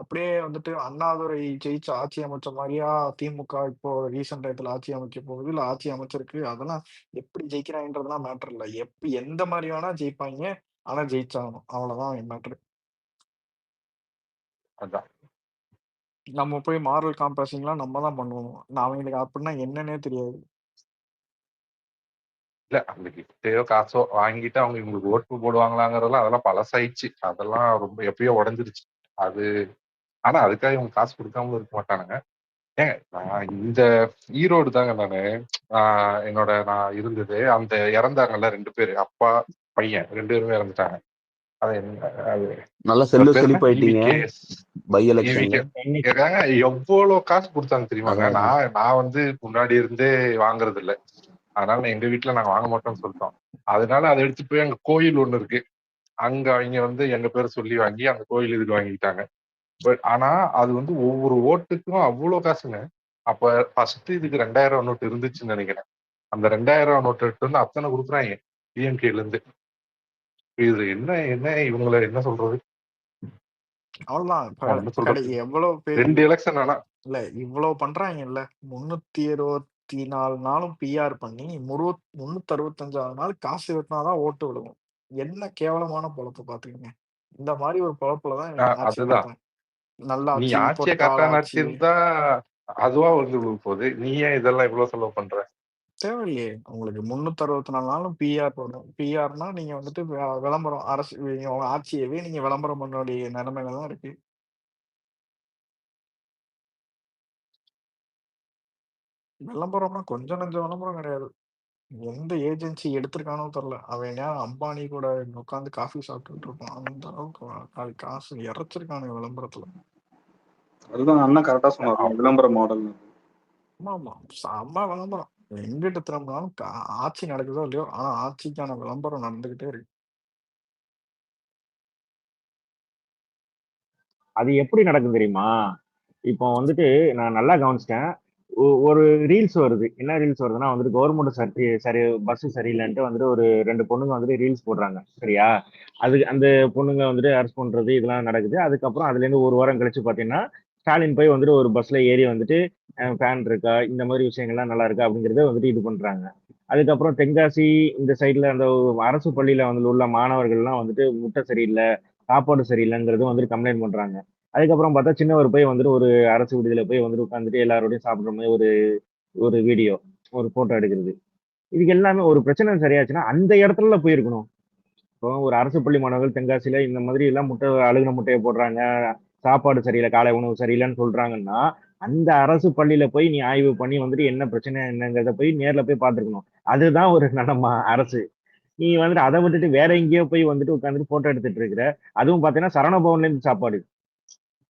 அப்படியே வந்துட்டு அண்ணாதுரை ஜெயிச்சு ஆட்சி அமைச்ச மாதிரியா திமுக இப்போ ரீசெண்ட் டயத்துல ஆட்சி அமைக்க போகுது, இல்ல ஆட்சி அமைச்சிருக்கு. அதெல்லாம் எப்படி ஜெயிக்கிறாங்கன்றதெல்லாம் மேட்டர் இல்ல. எந்த மாதிரி வேணா ஜெயிப்பாங்க, ஆனா ஜெயிச்சாகணும். அவ்வளவுதான் மேட்டர். அதான் நம்ம போய் மாரல் காம்பேசிங்லாம் நம்ம தான் பண்ணுவோம். அவங்களுக்கு அப்படின்னா என்னன்னே தெரியாது. இல்ல அந்த கிஃப்டையோ காசோ வாங்கிட்டு அவங்க இவங்களுக்கு ஓட்டு போடுவாங்களாங்கிறதெல்லாம் அதெல்லாம் பழசாயிடுச்சு. அதெல்லாம் ரொம்ப எப்பயோ உடஞ்சிருச்சு அது. ஆனா அதுக்காக இவங்க காசு கொடுக்காம இருக்க மாட்டானுங்க. ஏங்க நான் இந்த ஈரோடு தாங்க நான் இருந்தது. அந்த இறந்தாங்கல்ல 2 பேரு, அப்பா பையன் 2 பேருமே இறந்துட்டாங்க. அது எவ்வளவு காசு கொடுத்தாங்க தெரியுமாங்க? நான் வந்து முன்னாடி இருந்தே வாங்குறது இல்லை. அதனால எங்க வீட்டுல நாங்க வாங்க மாட்டோம்னு சொல்லிட்டோம். அதனால அதை எடுத்துட்டு போய் அங்க கோயில் ஒண்ணு இருக்கு, அங்க அவங்க வந்து எங்க பேரை சொல்லி வாங்கி அந்த கோயில் இதுக்கு வாங்கிட்டாங்க. ஆனா அது வந்து ஒவ்வொரு ஓட்டுக்கும் அவ்வளவு காசுங்க. அப்ப ஃபர்ஸ்ட் இதுக்கு 2000 நோட்டு இருந்துச்சுன்னு நினைக்கிறேன். அந்த 2000 நோட்டு எடுத்து வந்து அத்தனை கொடுக்குறாங்க டிஎம்கேல இருந்து. இது என்ன இவங்களை என்ன சொல்றது? அவ்வளவுதான். இப்ப ஒண்ணும் சொல்றதுக்கு எவ்வளவு பேர் 2 எலெக்ஷன் ஆனா இல்ல இவ்வளவு பண்றாங்கல்ல 324 நாளும் பிஆர் பண்ணி 365 நாள் காசு வெட்டினாதான் ஓட்டு விழுகும். என்ன கேவலமான பொழப்பு பாத்துக்கங்க. இந்த மாதிரி ஒரு பொழப்புலதான் இவங்க ஆட்சி அதுதான். நடத்துறாங்க. நல்ல நீ ஆட்சி, ஆட்சியை பொற்கால கரெக்டா ஆட்சி நடத்தியிருந்தா அதுவா வந்து விழுக போகுது. நீ ஏன் இதெல்லாம் இவ்வளவு செலவு பண்ற? தேவையில்லையே. உங்களுக்கு 364 நாளும் பிஆர் போடணும். பிஆர்னா நீங்க வந்துட்டு விளம்பரம் அரசு உங்க ஆட்சியவே நீங்க விளம்பரம் பண்ண வேண்டிய நிலைமையில தான் இருக்கு. விளம்பரம்னா கொஞ்சம் நஞ்சம் விளம்பரம் கிடையாது. எந்த ஏஜென்சி எடுத்திருக்கானோ தெரியல. அவன் ஏன் அம்பானி கூட உட்காந்து காஃபி சாப்பிட்டுட்டு இருப்பான். அந்த அளவுக்கு காசு இறைச்சிருக்கானு விளம்பரத்துல. அதுதான் அண்ணன் கரெக்டா சொன்னார், விளம்பர மாடல். ஆமா செம்ம விளம்பரம். எங்கிட்ட திரும்பினாலும் ஆட்சி நடக்குதோ இல்லையோ, ஆனா ஆட்சிக்கான விளம்பரம் நடந்துகிட்டே இருக்கு. அது எப்படி நடக்கும் தெரியுமா? இப்போ வந்துட்டு நான் நல்லா கவனிச்சிட்டேன். ஒரு ரீல்ஸ் வருது. என்ன ரீல்ஸ் வருதுன்னா வந்துட்டு கவர்மெண்ட் சரி பஸ் சரியில்லைன்ட்டு வந்துட்டு ஒரு 2 பொண்ணுங்க வந்துட்டு ரீல்ஸ் போடுறாங்க. சரியா? அது அந்த பொண்ணுங்க வந்துட்டு அரெஸ்ட் பண்றது இதெல்லாம் நடக்குது. அதுக்கப்புறம் அதுல இருந்து ஒரு வாரம் கழிச்சு பாத்தீங்கன்னா ஸ்டாலின் போய் வந்துட்டு ஒரு பஸ்ல ஏறி வந்துட்டு ஃபேன் இருக்கா, இந்த மாதிரி விஷயங்கள்லாம் நல்லா இருக்கா அப்படிங்கறத வந்துட்டு இது பண்றாங்க. அதுக்கப்புறம் தென்காசி இந்த சைட்ல அந்த அரசு பள்ளியில வந்து உள்ள மாணவர்கள்லாம் வந்துட்டு முட்டை சரியில்லை, சாப்பாடு சரியில்லைங்கிறது வந்துட்டு கம்ப்ளைண்ட் பண்றாங்க. அதுக்கப்புறம் பார்த்தா சின்னவர் போய் வந்துட்டு ஒரு அரசு விடுதியில போய் வந்துட்டு உட்காந்துட்டு எல்லாரோடையும் சாப்பிடுற மாதிரி ஒரு ஒரு வீடியோ, ஒரு போட்டோ எடுக்கிறது. இதுக்கு எல்லாமே ஒரு பிரச்சனை சரியாச்சுன்னா அந்த இடத்துல போயிருக்கணும். இப்போ ஒரு அரசு பள்ளி மாணவர்கள் தென்காசியில இந்த மாதிரி எல்லாம் முட்டை அழுகின முட்டையை போடுறாங்க, சாப்பாடு சரியில்லை, காலை உணவு சரியில்லைன்னு சொல்றாங்கன்னா அந்த அரசு பள்ளியில போய் நீ ஆய்வு பண்ணி வந்துட்டு என்ன பிரச்சனை என்னங்கிறத போய் நேர்ல போய் பார்த்துருக்கணும். அதுதான் ஒரு நம்ம அரசு. நீ வந்துட்டு அதை விட்டுட்டு வேற எங்கேயோ போய் வந்துட்டு உட்காந்துட்டு போட்டோ எடுத்துட்டு இருக்கிற. அதுவும் பாத்தீங்கன்னா சரவணபவன்ல இருந்து சாப்பாடு,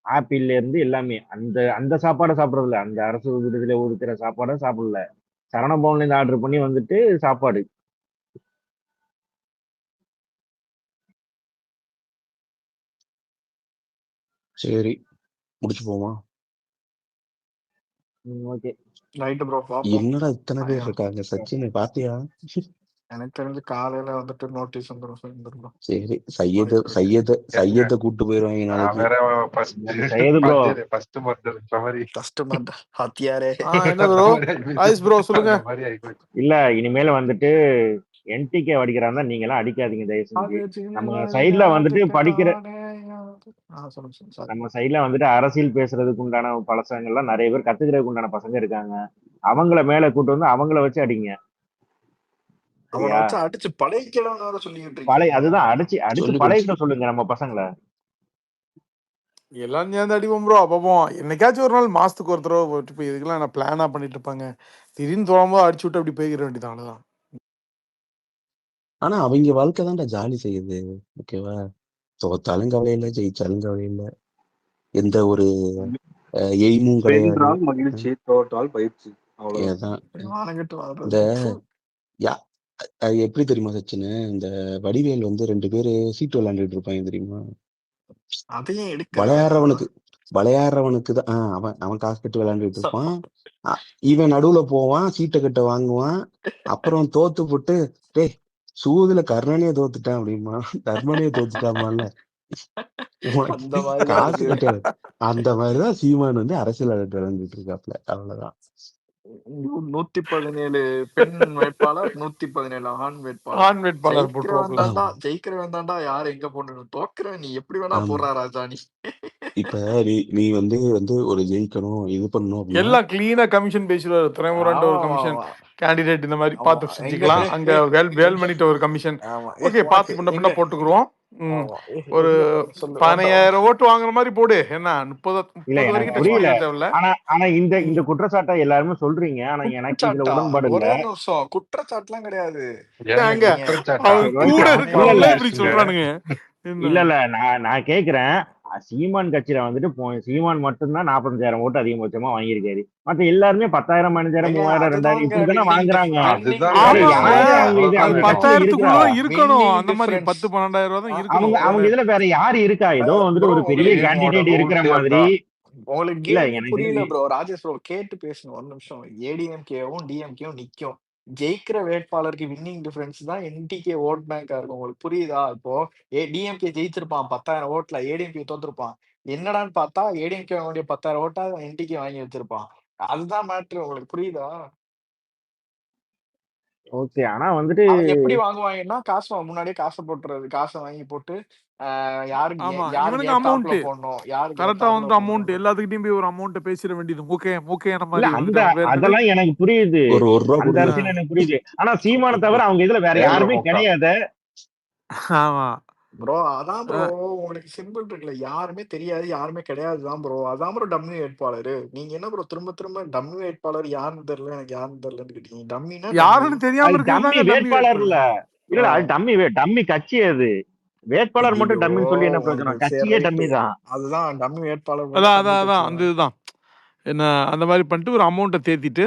ஆப்பிள்ல இருந்து எல்லாமே அந்த அந்த சாப்பாடை சாப்பிடறதில்ல, அந்த அரசு விடுதியில ஒதுக்கிற சாப்பாடை சாப்பிடல, சரவணபவன்ல இருந்து ஆர்டர் பண்ணி வந்துட்டு சாப்பாடு. சரி, முடிச்சு போமா? ஓகே ரைட் ப்ரோ, பாப்போம். என்னடா இத்தனை பேர் இருக்காங்க? சச்சின் பாத்தியா? எனக்கு தெரிஞ்சு காலையில வந்துட்டு நோட்டீஸ் வந்துடும். சரி, சையத கூட்டு போயிருவாங்க நாளைக்கு. சையது ப்ரோ ஃபர்ஸ்ட் மர்டர் ஹத்தியாரே. என்ன ப்ரோ ஆயுஷ் ப்ரோ சொல்லுங்க. இல்ல இனிமேல வந்துட்டு என்டிகே அடிக்கிறாங்க, நீங்க எல்லாம் அடிக்காதீங்க தயவு செஞ்சு. நம்ம சைட்ல வந்துட்டு படிக்கிற நம்ம சைட்ல வந்துட்டு அரசியல் பேசுறதுக்கு உண்டான பசங்கள்லாம் நிறைய பேர் கத்துக்கிறதுக்கு உண்டான பசங்க இருக்காங்க. அவங்கள மேல கூட்டு வந்து அவங்கள வச்சு அடிங்க. அவனை வச்சு அடிச்சு பழைக்கணும்னு சொல்லிட்டு பழைய அதுதான் அடிச்சு பழையிட்ட சொல்லுங்க நம்ம பசங்களை. எல்லாம் சேர்ந்து அடிப்போம் ப்ரோ. அப்பப்போம் என்னைக்காச்சும் ஒரு நாள் மாசத்துக்கு ஒரு தடவை போட்டு போய் இதுக்கெல்லாம் நான் பிளானா பண்ணிட்டு இருப்பாங்க. திடீர்னு தோணும்போது அடிச்சு விட்டு அப்படி போய்க்கிற வேண்டியதான். அவ்வளவுதான். ஆனா அவங்க வாழ்க்கை தான்டா ஜாலி செய்யுது. ஓகேவா? தோத்தாலும் கவலை இல்லை, ஜெயிச்சாலும் கவலை இல்லை, எந்த ஒரு எய்மும் கிடையாது. மகிழ்ச்சி, தோற்றால் பயிற்சி, அவ்வளவுதான். இந்த எப்படி தெரியுமா சச்சின், இந்த வடிவேல் வந்து 2 பேரு சீட்டு விளையாண்டுட்டு இருப்பாங்க தெரியுமா? விளையாடுறவனுக்கு தான் அவன் காசு கட்டு விளையாண்டுட்டு இருப்பான். இவன் நடுவுல போவான், சீட்டை கட்ட வாங்குவான். அப்புறம் தோத்து போட்டு டேய் சூதுல கர்ணனே தோத்துட்டான் அப்படிமா. தர்மனே தோத்துட்டாமால, காசு கட்ட. அந்த மாதிரிதான் சீமான் வந்து அரசியல் விளையாண்டுட்டு இருக்காப்ல. அவ்வளவுதான். 117 பெண் வேட்பாளர், 117 ஆண் வேட்பாளர். ஜெயிக்கிறவன் தாண்டா யாரு எங்க போடணும், தோக்குறவன் நீ எப்படி வேணா போடுறா ராஜா. நீ இப்ப நீ வந்து ஒரு ஜெயிக்கணும், இது பண்ணணும், எல்லாம் கிளீனா கமிஷன் பேசுவாரு. துறைமுருகன் ஒரு கமிஷன் கேண்டிடேட் இந்த மாதிரி பார்த்து செஞ்சுக்கலாம். அங்க வேல்மணிட்ட ஒரு கமிஷன். ஓகே, பார்த்து பண்ண போட்டுக்குருவோம். ஒரு 15,000 ஓட்டு வாங்குற மாதிரி போடு. என்ன 30 வரைக்கும் புரியல. ஆனா இந்த குற்றச்சாட்டை எல்லாருமே சொல்றீங்க. ஆனா எனக்கு இதுல உடன்பாடு இல்ல. குற்றச்சாட்டுலாம் கிடையாது. இல்ல நான் கேக்குறேன், சீமான் கட்சியில வந்துட்டு சீமான் மட்டும்தான் 45,000 ஓட்டு அதிகபட்சமா வாங்கியிருக்காரு. மத்த எல்லாருமே 10,000, 15,000, 3,000, 2,000 இப்படிதானே வாங்குறாங்க. அவங்க இதுல வேற யாரு இருக்கா? ஏதோ வந்துட்டு ஒரு பெரிய கேண்டிடேட் இருக்கிற மாதிரி. உங்களுக்கு புரியல ப்ரோ. ராஜேஷ் ப்ரோ கேட்டு பேசணும் ஒரு நிமிஷம். ஏடிஎம்கேவும் டிஎம்கேவும் நிக்கும். ஜெயிக்கிற வேட்பாளருக்கு வின்னிங் டிஃபரன்ஸ் தான் என்டிகே ஓட் பேங்கா இருக்கும். உங்களுக்கு புரியுதா? இப்போ டிஎம்கே ஜெயிச்சிருப்பான் 10,000 ஓட்டுல, ஏடிஎம்கே தோத்துருப்பான். என்னடான்னு பார்த்தா ஏடிஎம்கே 10,000 ஓட்டா என்டிகே வாங்கி வச்சிருப்பான். அதுதான் மேட்ரு. உங்களுக்கு புரியுதா? ஓகே. ஆனா வந்துட்டு அவன் எப்படி வாங்குவாங்கன்னா, முன்னாடியே காசை போட்டுறது. காசை வாங்கி போட்டு யாருக்கு ஆமா யாருக்கு இவனுக்கு அமௌண்ட் அமௌண்ட் போடணும், யாருக்கு கரெக்டா ஏத்தாப்புல வந்துட்டு அமௌண்ட் போடணும். எல்லாத்துக்கிட்டையும் போய் ஒரு அமௌண்ட் பேசிட வேண்டியது. முக்கையான இல்ல மாதிரி அந்த வந்துட்டு அவன் பேர் என்னது? அதெல்லாம் எனக்கு புரியுது. ஒரு ரூபா அந்த கொடுங்க. அரசியல் எனக்கு புரியுது. ஆனா சீமானை தவிர அவங்க இதுல வேற ஏழு யாருமே முக்கா கிடையாது. ஆமா ப்ரோ அதான் ப்ரோ உங்களுக்கு சிம்பிள் இருக்குல்ல, யாருமே தெரியாது, யாருமே கிடையாது தான் ப்ரோ. அதான் ப்ரோ டம்மி வேட்பாளர். நீங்க என்ன ப்ரோ திரும்ப திரும்ப டம்மி வேட்பாளர் யாருன்னு தெரியல, எனக்கு யாருன்னு தெரியலன்னு கேட்டீங்க. டம்மினா டம்மி. யாருன்னு தெரியாம அது டம்மி இருக்கிறதாங்க டம்மி வேட்பாளர் இல்ல. வேட்பாளர். இல்ல அது டம்மி கட்சி. அது வேட்பாளர் மட்டும் ஐயோ டம்மின்னு சொல்லி என்ன பிரயோஜனம்? உங்களுக்கு சரி கட்சியே ரைட்டு. டம்மி தான். அதுதான் டம்மி வேட்பாளர் அதான் மட்டும் அதான் டம்மி அதான் கட்சி அந்த தான். இதுதான் என்ன அந்த மாதிரி பண்ணிட்டு ஒரு அமௌண்ட்டை தேத்திட்டு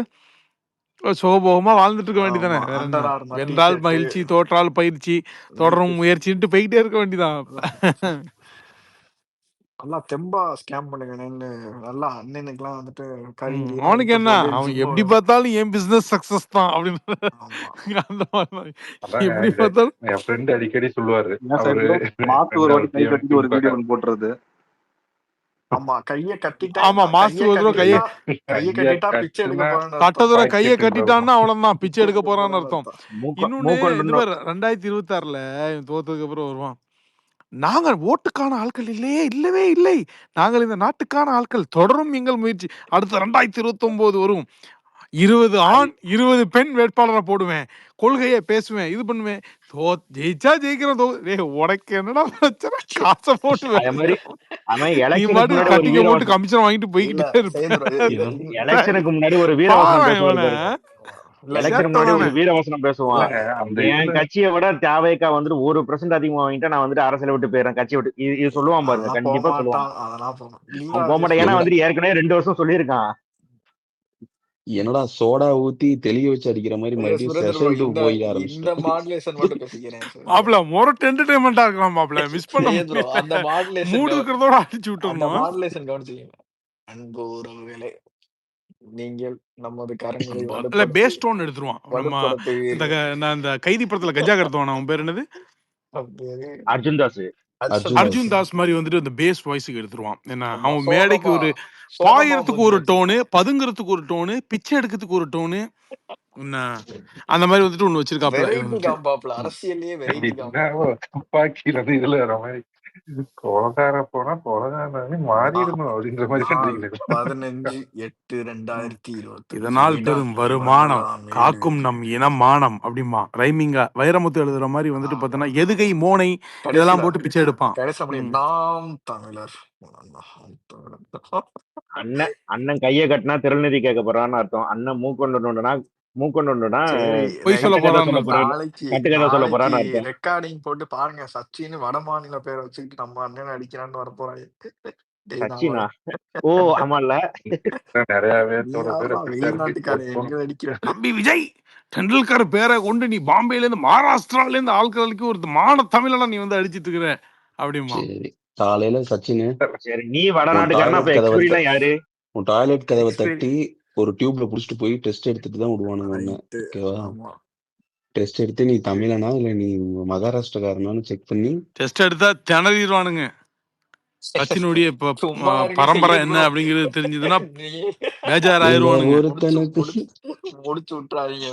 சுகபோகமா வாழ்ந்துட்டு இருக்க வேண்டியதானே. ஆமா, வேற என்ன? அண்டர் ஆர்மர் வென்றால் டிஷர்ட் மகிழ்ச்சி, தோற்றால் பயிற்சி, தொடரும் முயற்சின்ட்டு போயிட்டே இருக்க வேண்டியதான். நல்லா தெம்பா ஸ்கேம் பண்ணுங்கன்னு நல்லா அண்ணனுக்குலாம் வந்துட்டு கறி கிரி அவனுக்கு என்ன, எடுத்து போட்டு அவன் ஜிம் எப்படி பார்த்தாலும் என் பிசினஸ் சக்சஸ் தான் அப்படின்னு ஆமா அந்த மாதிரி அதாங்க எப்படி இது பார்த்தாலும் என் ஃப்ரெண்ட் அடிக்கடி சொல்லுவாரு. என்ன அவரு சைடுல மாசத்துக்கு ஒரு வாட்டி கை ரெண்டாவது கட்டிட்டு ஒரு திமுக வீடியோ ஒன்று போட்டுறது. ஆமா கைய கட்டிட்டா ஆமா மாசத்துக்கு ஒரு தடவை கையை கைய கட்டிட்டா பிச்சை எடுக்க போறேன்னு கட்டதுரை பாக்கெட் கையை என்றால் கட்டிட்டான்னா அவ்வளவுதான், பிச்சை எடுக்க போறான்னு அர்த்தம். இன்னொன்னு மூக்கொண்டு இது மாதிரி 2026ல தோத்ததுக்கு அப்புறம் வருவான். நாங்கள் ஓட்டுக்கான ஆட்கள் இல்லவே இல்லை, நாங்கள் இந்த நாட்டுக்கான ஆட்கள், தொடரும் எங்கள் முயற்சி. அடுத்த 2029 வரும், 20 ஆண் 20 பெண் வேட்பாளரை போடுவேன், கொள்கையை பேசுவேன், இது பண்ணுவேன், ஜெயிச்சா ஜெயிக்கிறோம். உனக்கு என்னடா பிரச்சனை? காசை போட்டு அதே மாதிரி நீ பாட்டுக்கு கட்டிங்க போட்டு கமிஷன் வாங்கிட்டு போய்கிட்டே இருப்பேன். எலெக்ஷனுக்கு முன்னாடி ஒரு வீரவசனம் பேசுவாரு. எலெக்ஷனுக்கு முன்னாடி ஒரு சேட்டதானே. வீரவசனம் பேசுவான். அந்த என் இதுல கட்சியை விட தேவைக்கா வந்துட்டு 1% அதிகமா வாங்கிட்டா நான் வந்துட்டு அரசியலை விட்டு போயிடுறேன், கட்சியை விட்டு. இது சொல்லுவான் பாருங்க, அதெல்லாம் கண்டிப்பா போக சொல்லுவான். மாட்டான், அதெல்லாம் போக அவன் போக மாட்டான். ஏன்னா வந்துட்டு ஏற்கனவே 2 வருஷம் சொல்லியிருக்கான். என்னடா சோடா ஊத்தி தெளிய வச்சு அடிக்கிற மாதிரி மறுபடியும் செஷன் 2 போய் இந்த ஆரம்பிச்சிட்டேன். மாடுலேஷன் மட்டும் பேசிக்கிறேன் மாப்பிள மொரட்டு என்டர்டைன்மெண்டா இருக்கலாம் மாப்பிள, மிஸ் பண்ண ப்ரோ. அந்த மாடுலேஷன் மூடு இருக்கிறதோட அடிச்சு அந்த விட்டுறணும். மாடுலேஷன் கவனிச்சீங்க. அன்பு உறவுகளே, நீங்கள் நமது கரங்களை இல்ல பேஸ் டோன் எடுத்துருவான். நம்ம இந்த நான் இந்த கைதி படத்துல கஜா கடத்துவான், அவன் பேர் என்னது, அர்ஜுன் தாஸ். அர்ஜுன் தாஸ் மாதிரி வந்துட்டு அந்த பேஸ் வாய்ஸுக்கு எடுத்துருவான். என்ன அவன் மேடைக்கு ஒரு பாயறதுக்கு ஒரு டோனு, பதுங்குறதுக்கு ஒரு டோனு, பிச்சை எடுக்கிறதுக்கு ஒரு டோனு, என்ன அந்த மாதிரி வந்துட்டு ஒண்ணு வச்சிருக்காப்ல. அரசியலே துப்பாக்கியில இருந்து இதுல வர மாதிரி கொலகார போனா கொலகாரனே மாறிடணும் அப்படின்ற மாதிரி பண்றீங்களே. 15/8/2020 இதனால் பெரும் வருமானம் காக்கும் நம் இனமானம் அப்படிமா ரைமிங்கா வைரமுத்து எழுதுற மாதிரி வந்துட்டு பார்த்தோன்னா எதுகை மோனை இதெல்லாம் போட்டு பிச்சை எடுப்பான். நாம் தமிழர். அண்ணன் கையை கட்டினா திருநெறி கேட்க போறான்னு அர்த்தம். அண்ணன் மூக்கொண்டுனா பொய் சொல்ல போறான்னு கட்டுக்கதை சொல்ல போறான்னு அர்த்தம். ரெக்கார்டிங் போட்டு பாருங்க, சச்சின் வட மாநில பேரை வச்சுக்கிட்டு நம்ம அண்ணன் அடிக்கிறான்னு வர போறாங்க. சச்சினா? ஓ ஆமால, நிறைய தம்பி விஜய் டெண்டுல்கர் பேரை கொண்டு நீ பாம்பேல இருந்து மகாராஷ்டிரால இருந்து ஆட்களுக்கு ஒரு மான தமிழனா நீ வந்து அடிச்சிட்டு இருக்கிற அப்படிமா. காலையில சச்சின் சரி நீ வடநாட்டுக்காரனா, அப்ப எக்ஸ்பீரியன்ஸ் யாரு? உன் டாய்லெட் கதவை தட்டி ஒரு டியூப்ல புடிச்சிட்டு போய் டெஸ்ட் எடுத்துட்டு தான் விடுவானுங்க ஒண்ணு. ஓகேவா? டெஸ்ட் எடுத்து நீ தமிழனா இல்ல நீ மகாராஷ்டிரக்காரனான்னு செக் பண்ணி டெஸ்ட் எடுத்தா திணறிடுவானுங்க. சச்சினுடைய பரம்பரை என்ன அப்படிங்கிறது தெரிஞ்சதுன்னா பேஜாராயிருவானுங்க. ஒருத்தனுக்கு முடிச்சு விட்டுறாதீங்க.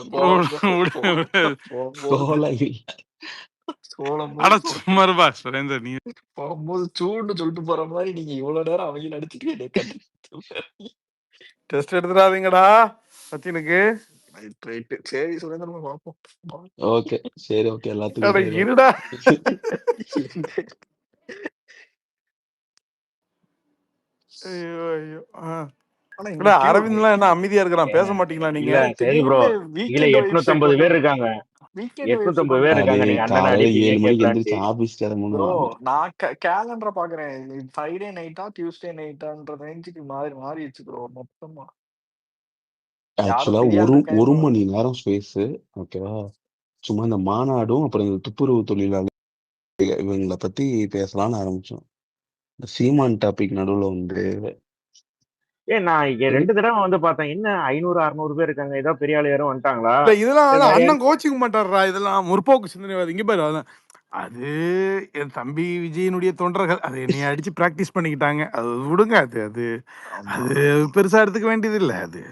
சும்மா இருப்பா சுரேந்தர், நீ போகும்போது சூடு சொல்லிட்டு போற மாதிரி நீங்க இவ்வளவு நேரம் அவங்க நடிச்சுட்டு டெஸ்ட் எடுத்துடாதீங்கடா சச்சினுக்கு. சரி சுரேந்திரன் பார்ப்போம். ஓகே சரி ஓகே எல்லாத்துக்கும் இருடா. அரவிந்த்லாம் என்ன அமைதியா இருக்கிறான், பேச மாட்டீங்களா நீங்க? சரி ப்ரோ, இதுல 850 பேர் இருக்காங்க. 850 பேர் இருக்காங்க. நீங்க அண்ணன் அடிச்சு 7 மணிக்கு எந்திரிச்சு ஆபீஸ் கிளம்பணும். நான் கேலண்டரை பாக்குறேன். ஃப்ரைடே நைட்டா டியூஸ்டே நைட்டான்ற ரேஞ்சுக்கு மாறிடுச்சு ப்ரோ மொத்தமா. ஆக்சுவலா ஒரு மணி நேரம் ஸ்பேஸ். ஓகேவா? சும்மா இந்த மாநாடும் அப்புறம் இந்த துப்புரவு தொழிலாளர் இவங்களை பத்தி பேசலாம்னு ஆரம்பிச்சோம். சீமான் டாபிக் நடுவுல வந்து நான் 2 தடவை வந்து பார்த்தேன். என்ன 500-600 பேர் இருக்காங்க, ஏதோ பெரிய ஆளு யாரும் வந்துட்டாங்களா? இதெல்லாம் அண்ணன் கோச்சிக்க மாட்டாரா? இதெல்லாம் முற்போக்கு சிந்தனைவாதி. இங்க பாரு, அது என் தம்பி விஜயனுடைய தொண்டர்கள் அதை என்னைய அடிச்சு பிராக்டிஸ் பண்ணிக்கிட்டாங்க. அது விடுங்க. அது அது ஆமா அது பெருசா எடுத்துக்க வேண்டியது இல்ல அது.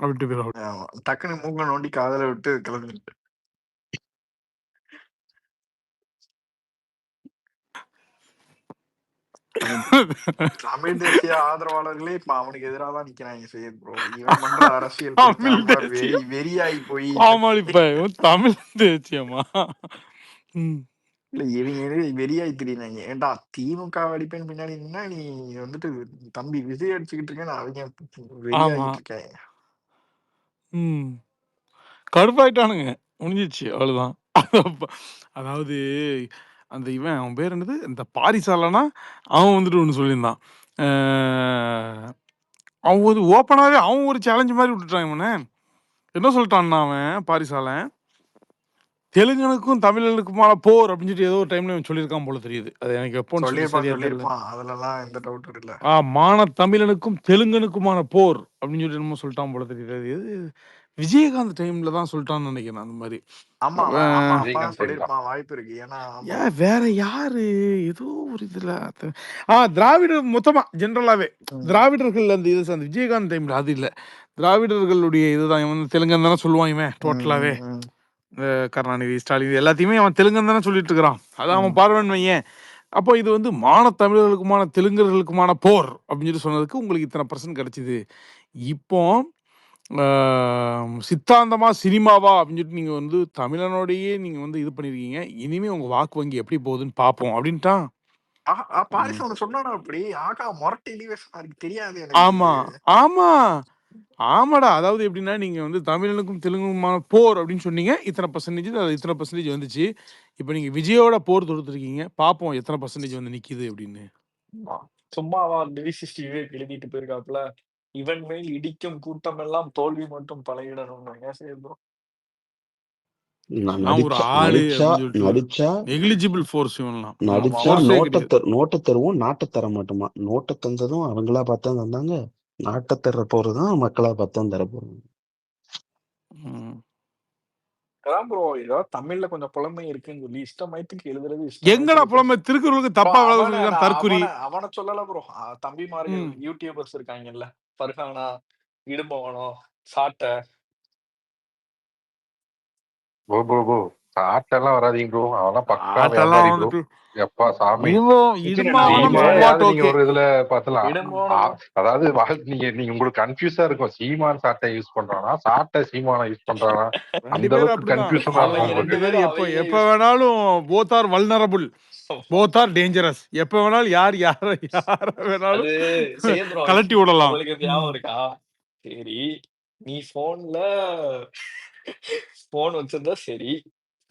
விட்டு போயிடும். ஆமா. டக்குன்னு மூக்க நோண்டி காதல விட்டு கிளம்பிட்டு தமிழ் தேசிய ஆதரவாளர்களே இப்ப அவனுக்கு எதிராக தான் நிக்கிறாங்க சையத் ப்ரோ. இவன் பண்ற அரசியல் தமிழ் பிடிக்காம தேசியம் வெறியாகி போய் ஆமாடி தமிழ் தேசியமா? இல்ல இவங்க வெறியாய் திரியினாங்க. ஏன்டா திமுக அடிப்பேன் பின்னாடி நின்னா நீ வந்துட்டு தம்பி விஜய் அடிச்சுக்கிட்டு இருக்கேன்னு அவங்க வெறியாகிட்டு இருக்காங்க. கடுப்பாயிட்டானுங்க. முடிஞ்சிச்சு அவ்வளவுதான். அதாவது அந்த இவன் அவன் பேர் என்னது, இந்த பாரிசாலனா அவன் வந்துட்டு ஒன்று சொல்லியிருந்தான். அவன் ஒரு ஓப்பனாகவே அவன் ஒரு சேலஞ்சு மாதிரி விட்டுட்டான் இவனை. என்ன சொல்லிட்டான்னா அவன் பாரிசாலன், தெலுங்கனுக்கும் தமிழனுக்குமான போர் அப்படின்னு சொல்லிட்டு ஏதோ ஒரு டைம்ல இவன் சொல்லியிருக்கான் போல தெரியுது. அது எனக்கு எப்போன்னு சொல்லி சரியா தெரியல. சொல்லியிருப்பான், அதுலலாம் எந்த டவுட்டும் இல்ல. மான தமிழனுக்கும் தெலுங்கனுக்குமான போர் அப்படின்னு சொல்லிட்டு என்னமோ சொல்லிட்டான் போல தெரியுது. அது எது விஜயகாந்த் டைம்ல தான் சொல்லிட்டான்னு நினைக்கிறேன் அந்த மாதிரி. ஆமா ஆமா அப்பதான் சொல்லியிருப்பான், வாய்ப்பு இருக்கு. ஏன்னா வேற யாரு ஏதோ ஒரு இதுல திராவிடர் மொத்தமா ஜென்ரலாவே திராவிடர்கள் அந்த இது அந்த விஜயகாந்த் டைம்ல அது இல்ல, திராவிடர்களுடைய இதுதான். இவன் தெலுங்கன் தானே சொல்லுவான் இவன் டோட்டலாவே. இந்த கருணாநிதி ஸ்டாலின் எல்லாத்தையுமே அவன் தெலுங்கன் தானே சொல்லிட்டு இருக்கிறான். அதான் அவன் பார்வன் வையன். அப்போ இது வந்து மான தமிழர்களுக்குமான தெலுங்கர்களுக்குமான போர் அப்படின்னு சொல்லி சொன்னதுக்கு உங்களுக்கு இத்தனை % கிடைச்சிது. இப்போ சித்தாந்தமா சினிமாவா அப்படின்னு சொல்லிட்டு நீங்க வந்து தமிழனோடையே நீங்க வந்து இது பண்ணிருக்கீங்க. இனிமே உங்க வாக்கு வங்கி எப்படி போகுதுன்னு பாப்போம் அப்படின்ட்டான். பாரிஸ் அவனு சொன்னானா அப்படி? ஆகா மொரட்டு எலிவேஷன் தெரியாது. ஆமா ஆமா ஆமாடா. அதாவது எப்படின்னா நீங்க வந்து தமிழனுக்கும் தெலுங்குமான போர் அப்படின்னு சொன்னீங்க, இத்தனை % அது இத்தனை % வந்துச்சு. இப்போ நீங்க விஜயோட போர் தொடுத்துருக்கீங்க, பாப்போம் எத்தனை % வந்து நிக்குது அப்படின்னு. சும்மாவா விவேக் எழுதிட்டு போயிருக்காப்புல, இவன் மேல் இடிக்கும் கூட்டம் எல்லாம் தோல்வி மட்டும் பழகிடணும். சேர்ந்தோம் நோட்டை தருவோம், நாட்டை தர மாட்டோமா. நோட்டை தந்ததும் அவங்களா பார்த்தா தந்தாங்க, நாட்டை தர போறதும் மக்களா பார்த்தா தர போறாங்க. ப்ரோ ஏதோ தமிழ்ல கொஞ்சம் புலமை இருக்குன்னு சொல்லி இஷ்டமயத்துக்கு எழுதுறது. எங்கடா புலமை? திருக்குறளுக்கு தப்பா தற்குறி அவனை சொல்லல ப்ரோ. தம்பிமார்கள் யூடியூபர்ஸ் இருக்காங்கல்ல, ஃபர்ஹானா, இடும்பவனோ, சாட்டை. சாட்டெல்லாம் வராதீங்க ப்ரோ, அவெல்லாம் பக்கா வியாபாரி ப்ரோ. எப்பா சாமி, நீங்க ஒரு இதுல பாத்தலாம். அதாவது நீங்க உங்களுக்கு கன்ஃபியூஸா இருக்கும், சீமான் சாட்டை யூஸ் பண்றானா சாட்டை சீமானா யூஸ் பண்றானா, அந்த அளவுக்கு கன்ஃபியூஷனா இருக்கும். எப்ப வேணாலும் both are vulnerable, both are dangerous. எப்ப வேணாலும் யார வேணாலும் கலட்டி விடலாம். ஞாபகம் இருக்கா? சரி, நீ போன் வச்சிருந்தா சரி,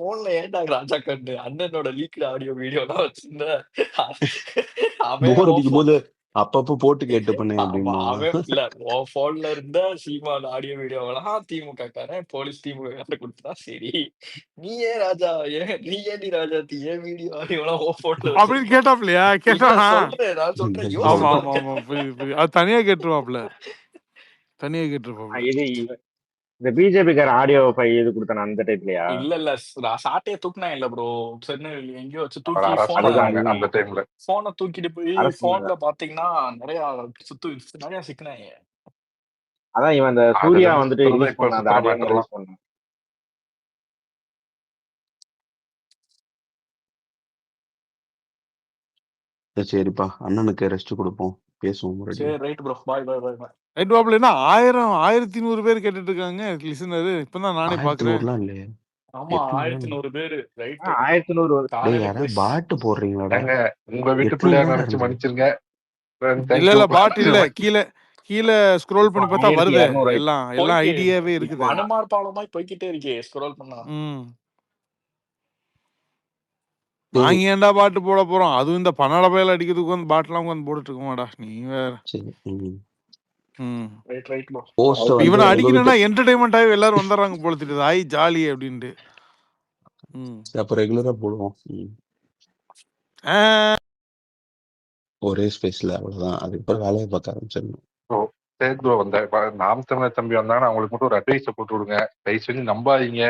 போன்ல ஏன்டா ராஜா கண்டு அண்ணனோட லீக்டு ஆடியோ வீடியோ எல்லாம் வச்சிருந்த? போது அப்பப்போ போட்டு கேட்டு பண்ணேன். இல்ல உன் போன்ல இருந்த சீமான் ஆடியோ வீடியோவெல்லாம் திமுக காரன் போலீஸ் திமுக கொடுத்தா சரி, நீ ஏன் ராஜா நீ ஏன் ராஜா ஏன் வீடியோ ஆடியோ எல்லாம் அப்படின்னு கேட்டாப்லையா? கேட்டா நான் சொல்றேன். ஆமா ஆமா ஆமா புரியுது. அது தனியா கேட்டுருவாப்ல, தனியா கேட்டுருப்பாப்ல. இந்த பிஜேபி கார ஆடியோ இது கொடுத்தான அந்த டைப்லயா? இல்ல சாட்டையை தூக்குனா இல்ல ப்ரோ, சென்னையில் எங்கேயோ வச்சு தூக்கி அந்த டைம்ல போனை தூக்கிட்டு போய் போன்ல பாத்தீங்கன்னா நிறைய சிக்கினாங்க. அதான் இவன் அந்த சூர்யா வந்துட்டு ரிலீஸ் பண்ண அந்த ஆடியோ ரிலீஸ் பண்ணான். சரிப்பா, அண்ணனுக்கு ரெஸ்ட் கொடுப்போம், பேசுவோம். சரி right bro, bye bye bye bye. Right பாப்ல என்ன 1100 பேர் கேட்டுட்டு இருக்காங்க லிசனர். இப்பதான் நானே பாக்குறேன். ஆமா 1100 பேர். ரைட் 1100 பாட்டு போடுறீங்களாடா? உங்க வீட்டு பிள்ளையா நினைச்சு மன்னிச்சிருங்க. இல்ல பாட் இல்ல, கீழ ஸ்க்ரோல் பண்ணி பார்த்தா வருது. எல்லாம் ஐடியாவே இருக்குது. அனுமார் பாலமாய் போய்கிட்டே இருக்கே ஸ்க்ரோல் பண்ணா. நாங்க ஏன்டா பாட்டு போட போறோம்? அதுவும் இந்த பன்னாட பயல அடிக்கிறதுக்கு வந்து பாட்டுலாம் வந்து போட்டுட்டு இருக்கமாடா நீ வேற. இவனை அடிக்கணும்னா என்டர்டைன்மெண்டாவே எல்லாரும் வந்துடுறாங்க போல தெரியுது. ஆய் ஜாலி அப்படின்ட்டு. அப்ப ரெகுலரா போடுவோம் ஒரே ஸ்பேஸ்ல, அவ்வளவுதான். அதுக்கப்புறம் வேலையை பார்க்க ஆரம்பிச்சிடணும். சரி ப்ரோ, நாம் தமிழர் தம்பி வந்தாங்கன்னா அவங்களுக்கு மட்டும் ஒரு அட்வைஸை போட்டு விடுங்க. தயவு செஞ்சு நம்பாதீங்க,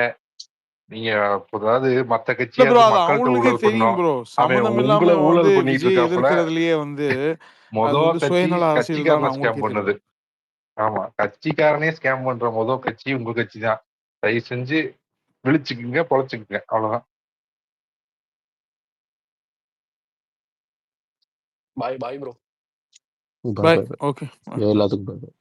நீங்க அதாவது மத்த இல்ல கட்சியா ப்ரோ, இருந்து அது மக்கள்கிட்ட அவங்களுக்கே ஊழல் தெரியும் பண்ணோம். ப்ரோ. அவன் சம்மந்தம் இல்லாம உங்களை வந்து ஊழல் பண்ணிட்டு விஜய் இருக்காப்புல. எதிர்க்கிறதுலயே வந்து அது மொத வந்து கட்சி சுயநல அரசியல் தான் கட்சிக்காரனை ஸ்கேம் அவங்களுக்கே பண்ணுது. தெரியும். ஆமா, கட்சிக்காரனே ஸ்கேம் பண்ற மொத கட்சி உங்க கட்சி தான். தயவு செஞ்சு விழிச்சுக்குங்க, பொழைச்சுக்குங்க, அவ்வளவுதான். Bye bye bro. Bye bye. Bye bye. Okay. எல்லாத்துக்கும் பாய் பாய்.